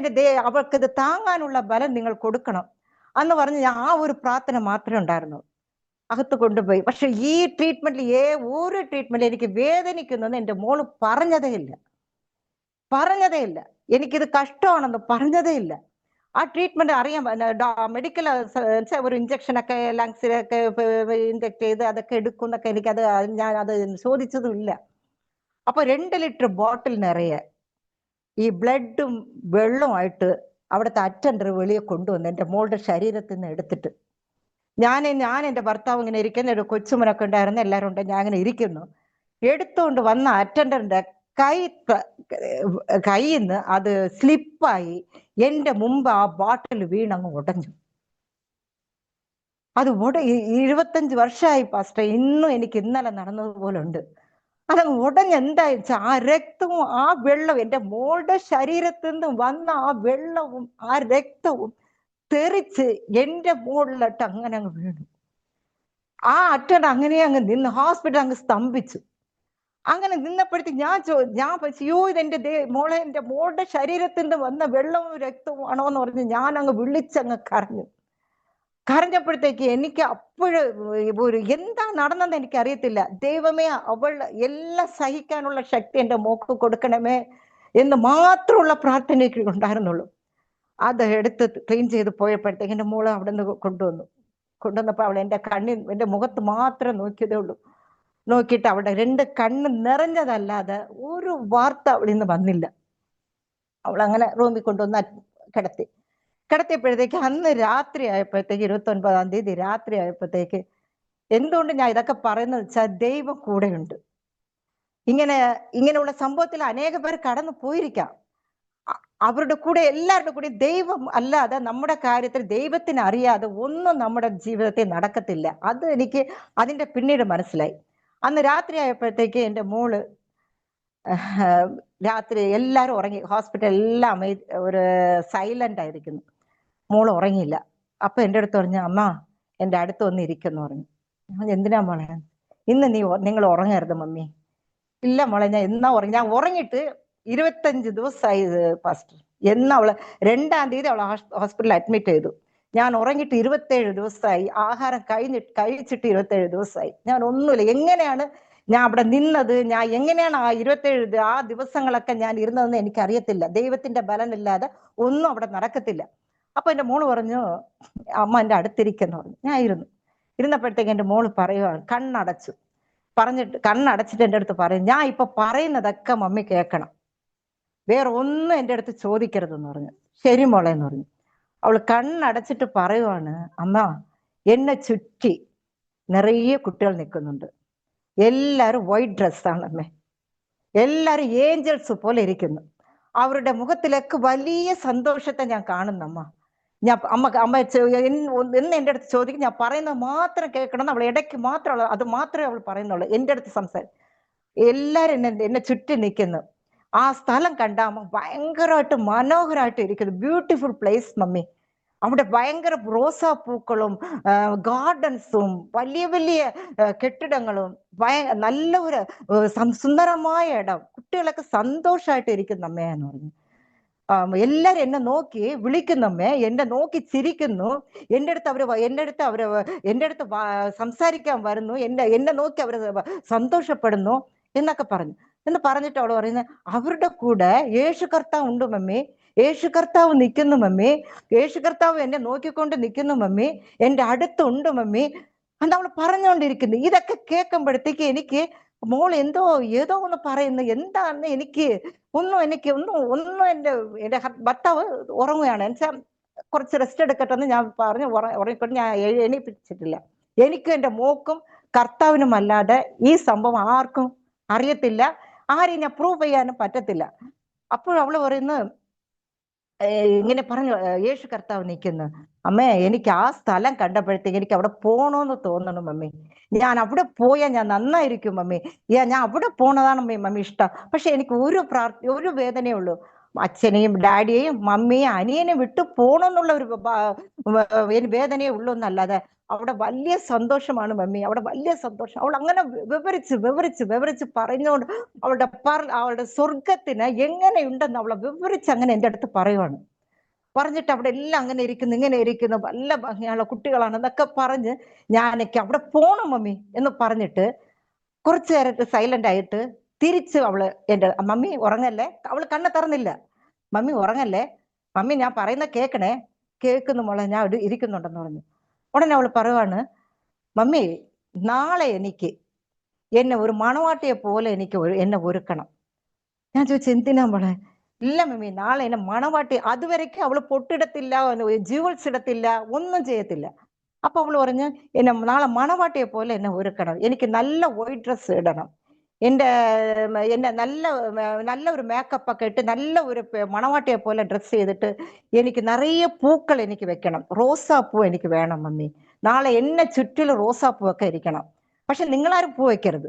അവൾക്ക് ഇത് താങ്ങാനുള്ള ബലം നിങ്ങൾ കൊടുക്കണം എന്ന് പറഞ്ഞ് ഞാൻ ആ ഒരു പ്രാർത്ഥന മാത്രമേ ഉണ്ടായിരുന്നു. അകത്ത് കൊണ്ടുപോയി. പക്ഷെ ഈ ട്രീറ്റ്മെന്റിൽ ഒരു ട്രീറ്റ്മെന്റ് എനിക്ക് വേദനിക്കുന്നെന്ന് എൻ്റെ മോള് പറഞ്ഞതേ ഇല്ല. എനിക്കിത് കഷ്ടമാണെന്ന് പറഞ്ഞതേ ഇല്ല. ആ ട്രീറ്റ്മെന്റ് അറിയാൻ മെഡിക്കൽ ഒരു ഇഞ്ചക്ഷനൊക്കെ ലങ്സിലൊക്കെ ഇൻജക്ട് ചെയ്ത് അതൊക്കെ എടുക്കും എന്നൊക്കെ എനിക്കത് ഞാൻ അത് ചോദിച്ചതും ഇല്ല. അപ്പൊ 2 ലിറ്റർ ബോട്ടിൽ നിറയെ ഈ ബ്ലഡും വെള്ളവുമായിട്ട് അവിടുത്തെ അറ്റൻഡർ വെളിയെ കൊണ്ടുവന്ന് എൻ്റെ മോളുടെ ശരീരത്തിൽ നിന്ന് എടുത്തിട്ട്, ഞാൻ എൻ്റെ ഭർത്താവ് ഇങ്ങനെ ഇരിക്കുന്ന, ഒരു കൊച്ചുമനൊക്കെ ഉണ്ടായിരുന്നു, എല്ലാവരും ഉണ്ട്, ഞാൻ ഇങ്ങനെ ഇരിക്കുന്നു. എടുത്തുകൊണ്ട് വന്ന അറ്റൻഡറിന്റെ കയ്യിൽ നിന്ന് അത് സ്ലിപ്പായി എൻ്റെ മുമ്പ് ആ ബോട്ടിൽ വീണങ്ങ് ഉടഞ്ഞു. അത് 25 വർഷമായി പാസ്റ്റർ, ഇന്നും എനിക്ക് ഇന്നലെ നടന്നതുപോലെ ഉണ്ട്. അതങ്ങ് ഉടഞ്ഞ് എന്താ വെച്ചാൽ ആ രക്തവും ആ വെള്ളവും, എൻ്റെ മോളുടെ ശരീരത്തിൽ നിന്ന് വന്ന ആ വെള്ളവും ആ രക്തവും തെറിച്ച് എൻ്റെ മോളിലിട്ട് അങ്ങനെ അങ്ങ് വീണു. ആ അറ്റൻഡർ അങ്ങനെ അങ്ങ് നിന്ന് ഹോസ്പിറ്റൽ അങ്ങ് സ്തംഭിച്ചു. അങ്ങനെ നിന്നപ്പോഴത്തേക്ക് ഞാൻ അയ്യോ ഇതെന്റെ മോളെ, എൻ്റെ മോളുടെ ശരീരത്തിൽ നിന്ന് വന്ന വെള്ളവും രക്തവും ആണോ എന്ന് പറഞ്ഞ് ഞാൻ അങ്ങ് വിളിച്ചങ്ങ് കരഞ്ഞപ്പോഴത്തേക്ക് എനിക്ക് ഒരു എന്താ നടന്നെന്ന് എനിക്ക് അറിയത്തില്ല. ദൈവമേ, അവൾ എല്ലാം സഹിക്കാനുള്ള ശക്തി എൻ്റെ മോക്ക് കൊടുക്കണമേ എന്ന് മാത്രമുള്ള പ്രാർത്ഥനയ്ക്ക് ഉണ്ടായിരുന്നുള്ളൂ. അത് എടുത്ത് ക്ലീൻ ചെയ്ത് പോയപ്പോഴത്തേക്ക് എൻ്റെ മോള് അവിടെ നിന്ന് കൊണ്ടുവന്നപ്പോൾ അവൾ എൻ്റെ മുഖത്ത് മാത്രമേ നോക്കിയതേ ഉള്ളൂ. നോക്കിയിട്ട് അവിടെ 2 കണ്ണ് നിറഞ്ഞതല്ലാതെ ഒരു വാർത്ത അവിടെ നിന്ന് വന്നില്ല. അവൾ അങ്ങനെ റൂമിൽ കൊണ്ടുവന്ന് കിടത്തിയപ്പോഴത്തേക്ക് അന്ന് രാത്രി ആയപ്പോഴത്തേക്ക് 29-ാം തീയതി രാത്രി ആയപ്പോഴത്തേക്ക്, എന്തുകൊണ്ട് ഞാൻ ഇതൊക്കെ പറയുന്നത് വെച്ചാൽ ദൈവം കൂടെയുണ്ട്. ഇങ്ങനെയുള്ള സംഭവത്തിൽ അനേക പേർ കടന്നു പോയിരിക്കാം. അവരുടെ കൂടെ എല്ലാവരുടെ കൂടെ ദൈവം അല്ലാതെ നമ്മുടെ കാര്യത്തിൽ ദൈവത്തിന് അറിയാതെ ഒന്നും നമ്മുടെ ജീവിതത്തിൽ നടക്കത്തില്ല. അത് എനിക്ക് അതിന്റെ പിന്നീട് മനസ്സിലായി. അന്ന് രാത്രി ആയപ്പോഴത്തേക്ക് എൻ്റെ മോള് രാത്രി എല്ലാവരും ഉറങ്ങി, ഹോസ്പിറ്റൽ എല്ലാം ഒരു സൈലന്റ് ആയിരിക്കുന്നു. മോള് ഉറങ്ങിയില്ല. അപ്പൊ എൻ്റെ അടുത്ത് പറഞ്ഞു, അമ്മ എൻ്റെ അടുത്ത് വന്ന് ഇരിക്കുന്നു പറഞ്ഞു. എന്തിനാ മോളെ? ഇന്ന് നിങ്ങൾ ഉറങ്ങരുത് മമ്മി. ഇല്ല മോളെ, ഞാൻ എന്നാ ഞാൻ ഉറങ്ങിയിട്ട് 25 ദിവസമായി പാസ്റ്റർ. അവള് 2-ാം തീയതി അവളെ ഹോസ്പിറ്റലിൽ അഡ്മിറ്റ് ചെയ്തു. ഞാൻ ഉറങ്ങിയിട്ട് 27 ദിവസമായി. ആഹാരം കഴിച്ചിട്ട് 27 ദിവസമായി. ഞാൻ ഒന്നുമില്ല. എങ്ങനെയാണ് ഞാൻ അവിടെ നിന്നത്, ഞാൻ എങ്ങനെയാണ് ആ 27 ആ ദിവസങ്ങളൊക്കെ ഞാൻ ഇരുന്നതെന്ന് എനിക്കറിയത്തില്ല. ദൈവത്തിന്റെ ബലമില്ലാതെ ഒന്നും അവിടെ നടക്കത്തില്ല. അപ്പൊ എൻ്റെ മോള് പറഞ്ഞു, അമ്മ എൻ്റെ അടുത്തിരിക്കെന്ന് പറഞ്ഞു. ഞാൻ ഇരുന്നപ്പോഴത്തേക്ക് എൻ്റെ മോള് പറയുവാണ്, കണ്ണടച്ചിട്ട് എൻ്റെ അടുത്ത് പറയും, ഞാൻ ഇപ്പൊ പറയുന്നതൊക്കെ മമ്മി കേൾക്കണം, വേറെ ഒന്നും എൻ്റെ അടുത്ത് ചോദിക്കരുതെന്ന് പറഞ്ഞു. ശരി മോളെ എന്ന് പറഞ്ഞു. അവൾ കണ്ണടച്ചിട്ട് പറയുവാണ്, അമ്മ എന്നെ ചുറ്റി നിറയെ കുട്ടികൾ നിൽക്കുന്നുണ്ട്. എല്ലാവരും വൈറ്റ് ഡ്രസ്സാണ് അമ്മേ. എല്ലാവരും ഏഞ്ചൽസ് പോലെ ഇരിക്കുന്നു. അവരുടെ മുഖത്തിലേക്ക് വലിയ സന്തോഷത്തെ ഞാൻ കാണുന്നമ്മ. അമ്മ എന്ന് എൻ്റെ അടുത്ത് ചോദിക്കും, ഞാൻ പറയുന്നത് മാത്രം കേൾക്കണം. അവൾ ഇടയ്ക്ക് മാത്രം അത് മാത്രമേ അവൾ പറയുന്നുള്ളൂ. എൻ്റെ അടുത്ത് എല്ലാവരും എന്നെ ചുറ്റി നിൽക്കുന്നു. ആ സ്ഥലം കണ്ടാൽ ഭയങ്കരമായിട്ട് മനോഹരമായിട്ട് ഇരിക്കുന്നു. Beautiful place mummy. അവിടെ ഭയങ്കര റോസാപ്പൂക്കളും ഗാർഡൻസും വലിയ വലിയ കെട്ടിടങ്ങളും നല്ല ഒരു സുന്ദരമായ ഇടം. കുട്ടികളൊക്കെ സന്തോഷമായിട്ട് ഇരിക്കുന്നു അമ്മേ എന്ന് പറഞ്ഞു. എല്ലാരും എന്നെ നോക്കി വിളിക്കുന്നമ്മേ, എന്നെ നോക്കി ചിരിക്കുന്നു. എൻ്റെ അടുത്ത് സംസാരിക്കാൻ വരുന്നു. എന്നെ നോക്കി അവര് സന്തോഷപ്പെടുന്നു എന്നൊക്കെ പറഞ്ഞിട്ട് അവള് പറയുന്നത്, അവരുടെ കൂടെ യേശു കർത്താവ് ഉണ്ട് മമ്മി. യേശു കർത്താവ് നിൽക്കുന്നു മമ്മി. യേശു കർത്താവ് എന്നെ നോക്കിക്കൊണ്ട് നിൽക്കുന്നു മമ്മി. എൻ്റെ അടുത്തുണ്ട് മമ്മി എന്ന് അവൾ പറഞ്ഞുകൊണ്ടിരിക്കുന്നു. ഇതൊക്കെ കേൾക്കുമ്പോഴത്തേക്ക് എനിക്ക് മോൾ ഏതോ ഒന്ന് പറയുന്നു. എന്താണെന്ന് എനിക്ക് എൻ്റെ ഭർത്താവ് ഉറങ്ങുകയാണ്. എന്നുവെച്ചാൽ കുറച്ച് റെസ്റ്റ് എടുക്കട്ടെ എന്ന് ഞാൻ പറഞ്ഞു. ഉറങ്ങിക്കൊണ്ട് ഞാൻ എണീപ്പിച്ചിട്ടില്ല. എനിക്കും എൻ്റെ മോക്കും കർത്താവിനും അല്ലാതെ ഈ സംഭവം ആർക്കും അറിയത്തില്ല. ആരെയും ഞാൻ പ്രൂവ് ചെയ്യാനും പറ്റത്തില്ല. അപ്പോൾ അവള് പറയുന്നത്, ഇങ്ങനെ പറഞ്ഞു യേശു കർത്താവ് നിൽക്കുന്നു. അമ്മേ, എനിക്ക് ആ സ്ഥലം കണ്ടപ്പോഴത്തേക്ക് എനിക്ക് അവിടെ പോണോന്ന് തോന്നണം മമ്മി. ഞാൻ അവിടെ പോയാൽ ഞാൻ നന്നായിരിക്കും മമ്മി. ഞാൻ അവിടെ പോണതാണ് മമ്മി ഇഷ്ടം. പക്ഷെ എനിക്ക് ഒരു വേദനയേ ഉള്ളൂ. അച്ഛനെയും ഡാഡിയെയും മമ്മിയെയും അനിയനെയും വിട്ടു പോണെന്നുള്ള ഒരു വേദനയേ ഉള്ളൂ എന്നല്ലാതെ അവിടെ വലിയ സന്തോഷമാണ് മമ്മി, അവിടെ വലിയ സന്തോഷം. അവൾ അങ്ങനെ വിവരിച്ച് വിവരിച്ച് വിവരിച്ച് പറഞ്ഞുകൊണ്ട് അവളുടെ സ്വർഗത്തിന് എങ്ങനെയുണ്ടെന്ന് അവളെ വിവരിച്ച് അങ്ങനെ എൻ്റെ അടുത്ത് പറയുവാണ്. പറഞ്ഞിട്ട് അവിടെ എല്ലാം അങ്ങനെ ഇരിക്കുന്നു, ഇങ്ങനെ ഇരിക്കുന്നു, നല്ല ഭംഗിയുള്ള കുട്ടികളാണെന്നൊക്കെ പറഞ്ഞ് ഞാനൊക്കെ അവിടെ പോണം മമ്മി എന്ന് പറഞ്ഞിട്ട് കുറച്ചു നേരത്തെ സൈലന്റ് ആയിട്ട് തിരിച്ച് അവള് എൻ്റെ മമ്മി ഉറങ്ങല്ലേ, അവള് കണ്ണ് തുറന്നില്ല. മമ്മി ഉറങ്ങല്ലേ, മമ്മി ഞാൻ പറയുന്ന കേക്കണേ, കേൾക്കുന്നു മോളെ, ഞാൻ ഇരിക്കുന്നുണ്ടെന്ന് പറഞ്ഞു. ഉടനെ അവള് പറയുവാണ്, മമ്മി നാളെ എനിക്ക് എന്നെ ഒരു മണവാട്ടിയെ പോലെ എനിക്ക് എന്നെ ഒരുക്കണം. ഞാൻ ചോദിച്ചു എന്തിനാ മോളെ? ഇല്ല മമ്മി, നാളെ എന്നെ മണവാട്ടി, അതുവരെയ്ക്ക് അവള് പൊട്ടിടത്തില്ല, ജ്യൂവൽസ് ഇടത്തില്ല, ഒന്നും ചെയ്യത്തില്ല. അപ്പൊ അവള് പറഞ്ഞു എന്നെ നാളെ മണവാട്ടിയെ പോലെ എന്നെ ഒരുക്കണം, എനിക്ക് നല്ല വൈറ്റ് ഡ്രസ്സ് ഇടണം, എന്റെ എന്നെ നല്ല ഒരു മേക്കപ്പ് ഒക്കെ ഇട്ട് നല്ല ഒരു മണവാട്ടിയെ പോലെ ഡ്രസ്സ് ചെയ്തിട്ട് എനിക്ക് നിറയെ പൂക്കൾ എനിക്ക് വെക്കണം, റോസാപ്പൂ എനിക്ക് വേണം മമ്മി, നാളെ എന്നെ ചുറ്റിലും റോസാപ്പൂ ഒക്കെ ഇരിക്കണം. പക്ഷെ നിങ്ങളാരും പൂ വെക്കരുത്.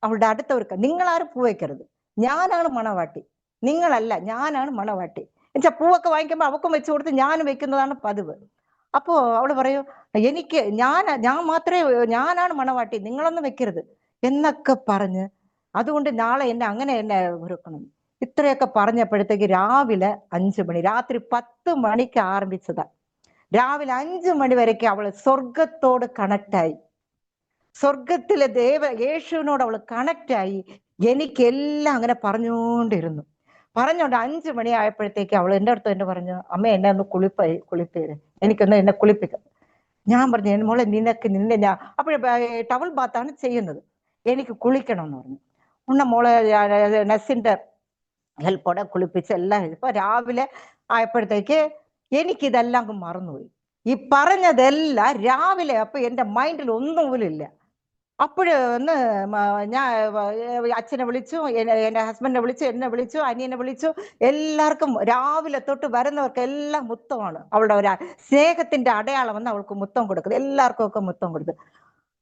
അവളുടെ അടുത്തവർക്ക് നിങ്ങളാരും പൂ വെക്കരുത്, ഞാനാണ് മണവാട്ടി, നിങ്ങളല്ല, ഞാനാണ് മണവാട്ടി. എന്നുവെച്ചാൽ പൂവൊക്കെ വാങ്ങിക്കുമ്പോൾ അവക്കും വെച്ചു കൊടുത്ത് ഞാനും വെക്കുന്നതാണ് പതിവ്. അപ്പോ അവള് പറയൂ, ഞാൻ മാത്രമേ, ഞാനാണ് മണവാട്ടി, നിങ്ങളൊന്നും വെക്കരുത് എന്നൊക്കെ പറഞ്ഞ് അതുകൊണ്ട് നാളെ എന്നെ ഒരുക്കണം. ഇത്രയൊക്കെ പറഞ്ഞപ്പോഴത്തേക്ക് രാവിലെ 5 മണി, രാത്രി 10 മണിക്ക് ആരംഭിച്ചതാ. രാവിലെ 5 മണി വരയ്ക്ക് അവള് സ്വർഗത്തോട് കണക്റ്റായി, സ്വർഗത്തിലെ യേശുവിനോട് അവള് കണക്റ്റായി. എനിക്കെല്ലാം അങ്ങനെ പറഞ്ഞുകൊണ്ട് 5 മണി ആയപ്പോഴത്തേക്ക് അവൾ എൻ്റെ അടുത്ത് എന്നെ പറഞ്ഞു, അമ്മ എന്നെ ഒന്ന് കുളിപ്പേര്, എന്നെ കുളിപ്പിക്കാം. ഞാൻ പറഞ്ഞു മോളെ നിന്നെ ഞാൻ അപ്പോഴേ ടവൽ ബാത്താണ് ചെയ്യുന്നത്, എനിക്ക് കുളിക്കണം എന്ന് പറഞ്ഞു. മോളെ നസിന്റെ ഹെൽപ്പോടെ കുളിപ്പിച്ച് എല്ലാം. ഇപ്പൊ രാവിലെ ആയപ്പോഴത്തേക്ക് എനിക്കിതെല്ലാം അങ്ങ് മറന്നുപോയി. ഈ പറഞ്ഞതെല്ലാം രാവിലെ അപ്പൊ എൻ്റെ മൈൻഡിൽ ഒന്നും പോലും ഇല്ല. അപ്പോഴൊന്ന് ഞാൻ അച്ഛനെ വിളിച്ചു, എൻ്റെ ഹസ്ബൻഡിനെ വിളിച്ചു, എന്നെ വിളിച്ചു, അനിയനെ വിളിച്ചു. എല്ലാവർക്കും രാവിലെ തൊട്ട് വരുന്നവർക്ക് എല്ലാം മുത്തമാണ്. അവളുടെ ഒരു സ്നേഹത്തിന്റെ അടയാളം വന്ന് അവൾക്ക് മുത്തം കൊടുക്കുന്നത്, എല്ലാവർക്കും ഒക്കെ മുത്തം കൊടുത്തു.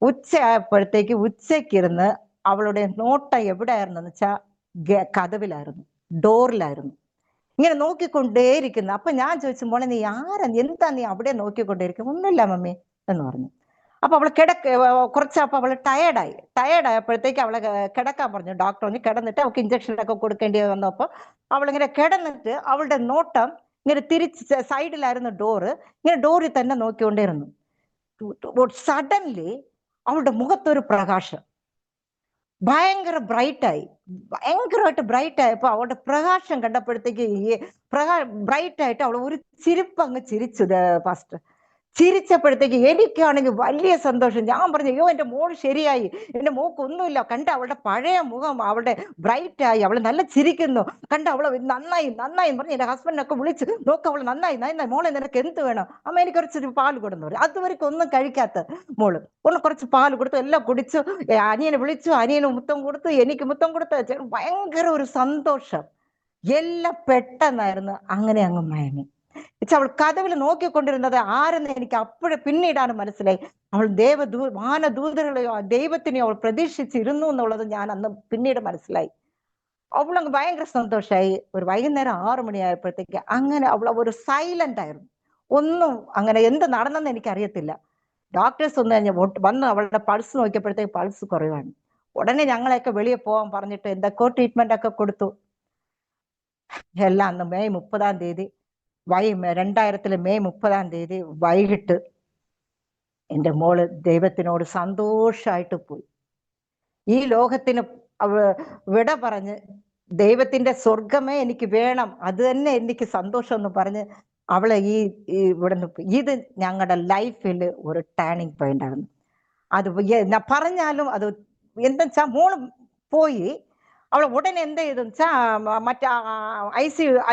ഉച്ചയായപ്പോഴത്തേക്ക് ഉച്ചയ്ക്കിരുന്ന് അവളുടെ നോട്ടം എവിടെയായിരുന്നെന്ന് വെച്ചാൽ കതവിലായിരുന്നു, ഡോറിലായിരുന്നു, ഇങ്ങനെ നോക്കിക്കൊണ്ടേയിരിക്കുന്നു. അപ്പൊ ഞാൻ ചോദിച്ചു, മോളെ നീ എന്താ നീ അവിടെ നോക്കിക്കൊണ്ടേയിരിക്കും? ഒന്നുമില്ല മമ്മി എന്ന് പറഞ്ഞു. അപ്പൊ അവള് കുറച്ചപ്പോ അവള് ടയേർഡായപ്പോഴത്തേക്ക് അവളെ കിടക്കാൻ പറഞ്ഞു. ഡോക്ടർ പറഞ്ഞു കിടന്നിട്ട് അവൾക്ക് ഇഞ്ചക്ഷനൊക്കെ കൊടുക്കേണ്ടി വന്നപ്പോ അവളിങ്ങനെ കിടന്നിട്ട് അവളുടെ നോട്ടം ഇങ്ങനെ തിരിച്ച് സൈഡിലായിരുന്നു ഡോറ്, ഇങ്ങനെ ഡോറിൽ തന്നെ നോക്കിക്കൊണ്ടേയിരുന്നു. സഡൻലി അവളുടെ മുഖത്തൊരു പ്രകാശം, ഭയങ്കരമായിട്ട് ബ്രൈറ്റ് ആയപ്പോ അവളുടെ പ്രകാശം കണ്ടപ്പോഴത്തേക്ക് ബ്രൈറ്റ് ആയിട്ട് അവൾ ഒരു ചിരിപ്പ് അങ്ങ് ചിരിച്ചു പാസ്റ്റർ. ചിരിച്ചപ്പോഴത്തേക്ക് എനിക്കാണെങ്കിൽ വലിയ സന്തോഷം. ഞാൻ പറഞ്ഞു, അയ്യോ എൻ്റെ മോൾ ശരിയായി, എൻ്റെ മോൾക്ക് ഒന്നുമില്ല. കണ്ട അവളുടെ പഴയ മുഖം അവളുടെ ബ്രൈറ്റ് ആയി, അവൾ നല്ല ചിരിക്കുന്നു, കണ്ട അവള് നന്നായി പറഞ്ഞ് എൻ്റെ ഹസ്ബൻഡിനൊക്കെ വിളിച്ച് നോക്ക്, അവൾ നന്നായി, മോളെ നിനക്ക് എന്ത് വേണം? അമ്മ എനിക്ക് കുറച്ച് പാൽ കൊടുന്നു പറയും. അതുവരെയ്ക്ക് ഒന്നും കഴിക്കാത്ത മോള് കുറച്ച് പാൽ കൊടുത്തു, എല്ലാം കുടിച്ചു. അനിയനെ വിളിച്ചു, അനിയന് മുത്തം കൊടുത്തു, എനിക്ക് മുത്തം കൊടുത്തു. ഭയങ്കര ഒരു സന്തോഷം. എല്ലാം പെട്ടെന്നായിരുന്നു, അങ്ങനെ അങ്ങ് മയങ്ങി. അവൾ കതവിൽ നോക്കിക്കൊണ്ടിരുന്നത് ആരെന്ന് എനിക്ക് പിന്നീടാണ് മനസ്സിലായി. അവൾ വാനദൂതകളെയോ ദൈവത്തിനെയോ അവൾ പ്രതീക്ഷിച്ചിരുന്നു എന്നുള്ളത് ഞാൻ അന്ന് പിന്നീട് മനസ്സിലായി. അവളങ്ങ് ഭയങ്കര സന്തോഷമായി. ഒരു വൈകുന്നേരം 6 മണിയായപ്പോഴത്തേക്ക് അങ്ങനെ അവൾ ഒരു സൈലന്റ് ആയിരുന്നു. ഒന്നും അങ്ങനെ എന്ത് നടന്നെന്ന് എനിക്കറിയത്തില്ല. ഡോക്ടേഴ്സ് വന്ന് അവളുടെ പൾസ് നോക്കിയപ്പോഴത്തേക്ക് പൾസ് കുറവാണ്. ഉടനെ ഞങ്ങളെയൊക്കെ വെളിയെ പോകാൻ പറഞ്ഞിട്ട് എന്തൊക്കെയോ ട്രീറ്റ്മെന്റ് ഒക്കെ കൊടുത്തു. എല്ലാം അന്ന് മെയ് 30-ാം തീയതി 2000 മെയ് 30-ാം തീയതി വൈകിട്ട് എൻ്റെ മോള് ദൈവത്തിനോട് സന്തോഷമായിട്ട് പോയി. ഈ ലോകത്തിന് വിട പറഞ്ഞ് ദൈവത്തിന്റെ സ്വർഗമേ എനിക്ക് വേണം, അത് തന്നെ എനിക്ക് സന്തോഷം എന്ന് പറഞ്ഞ് അവളെ ഇവിടെ നിന്ന് ഇത് ഞങ്ങളുടെ ലൈഫിൽ ഒരു ടേണിംഗ് പോയിന്റ് ആയിരുന്നു. അത് പറഞ്ഞാലും അത് എന്താ വെച്ചാൽ മോള് പോയി. അവൾ ഉടനെ എന്ത് ചെയ്തെന്ന് വെച്ചാൽ മറ്റേ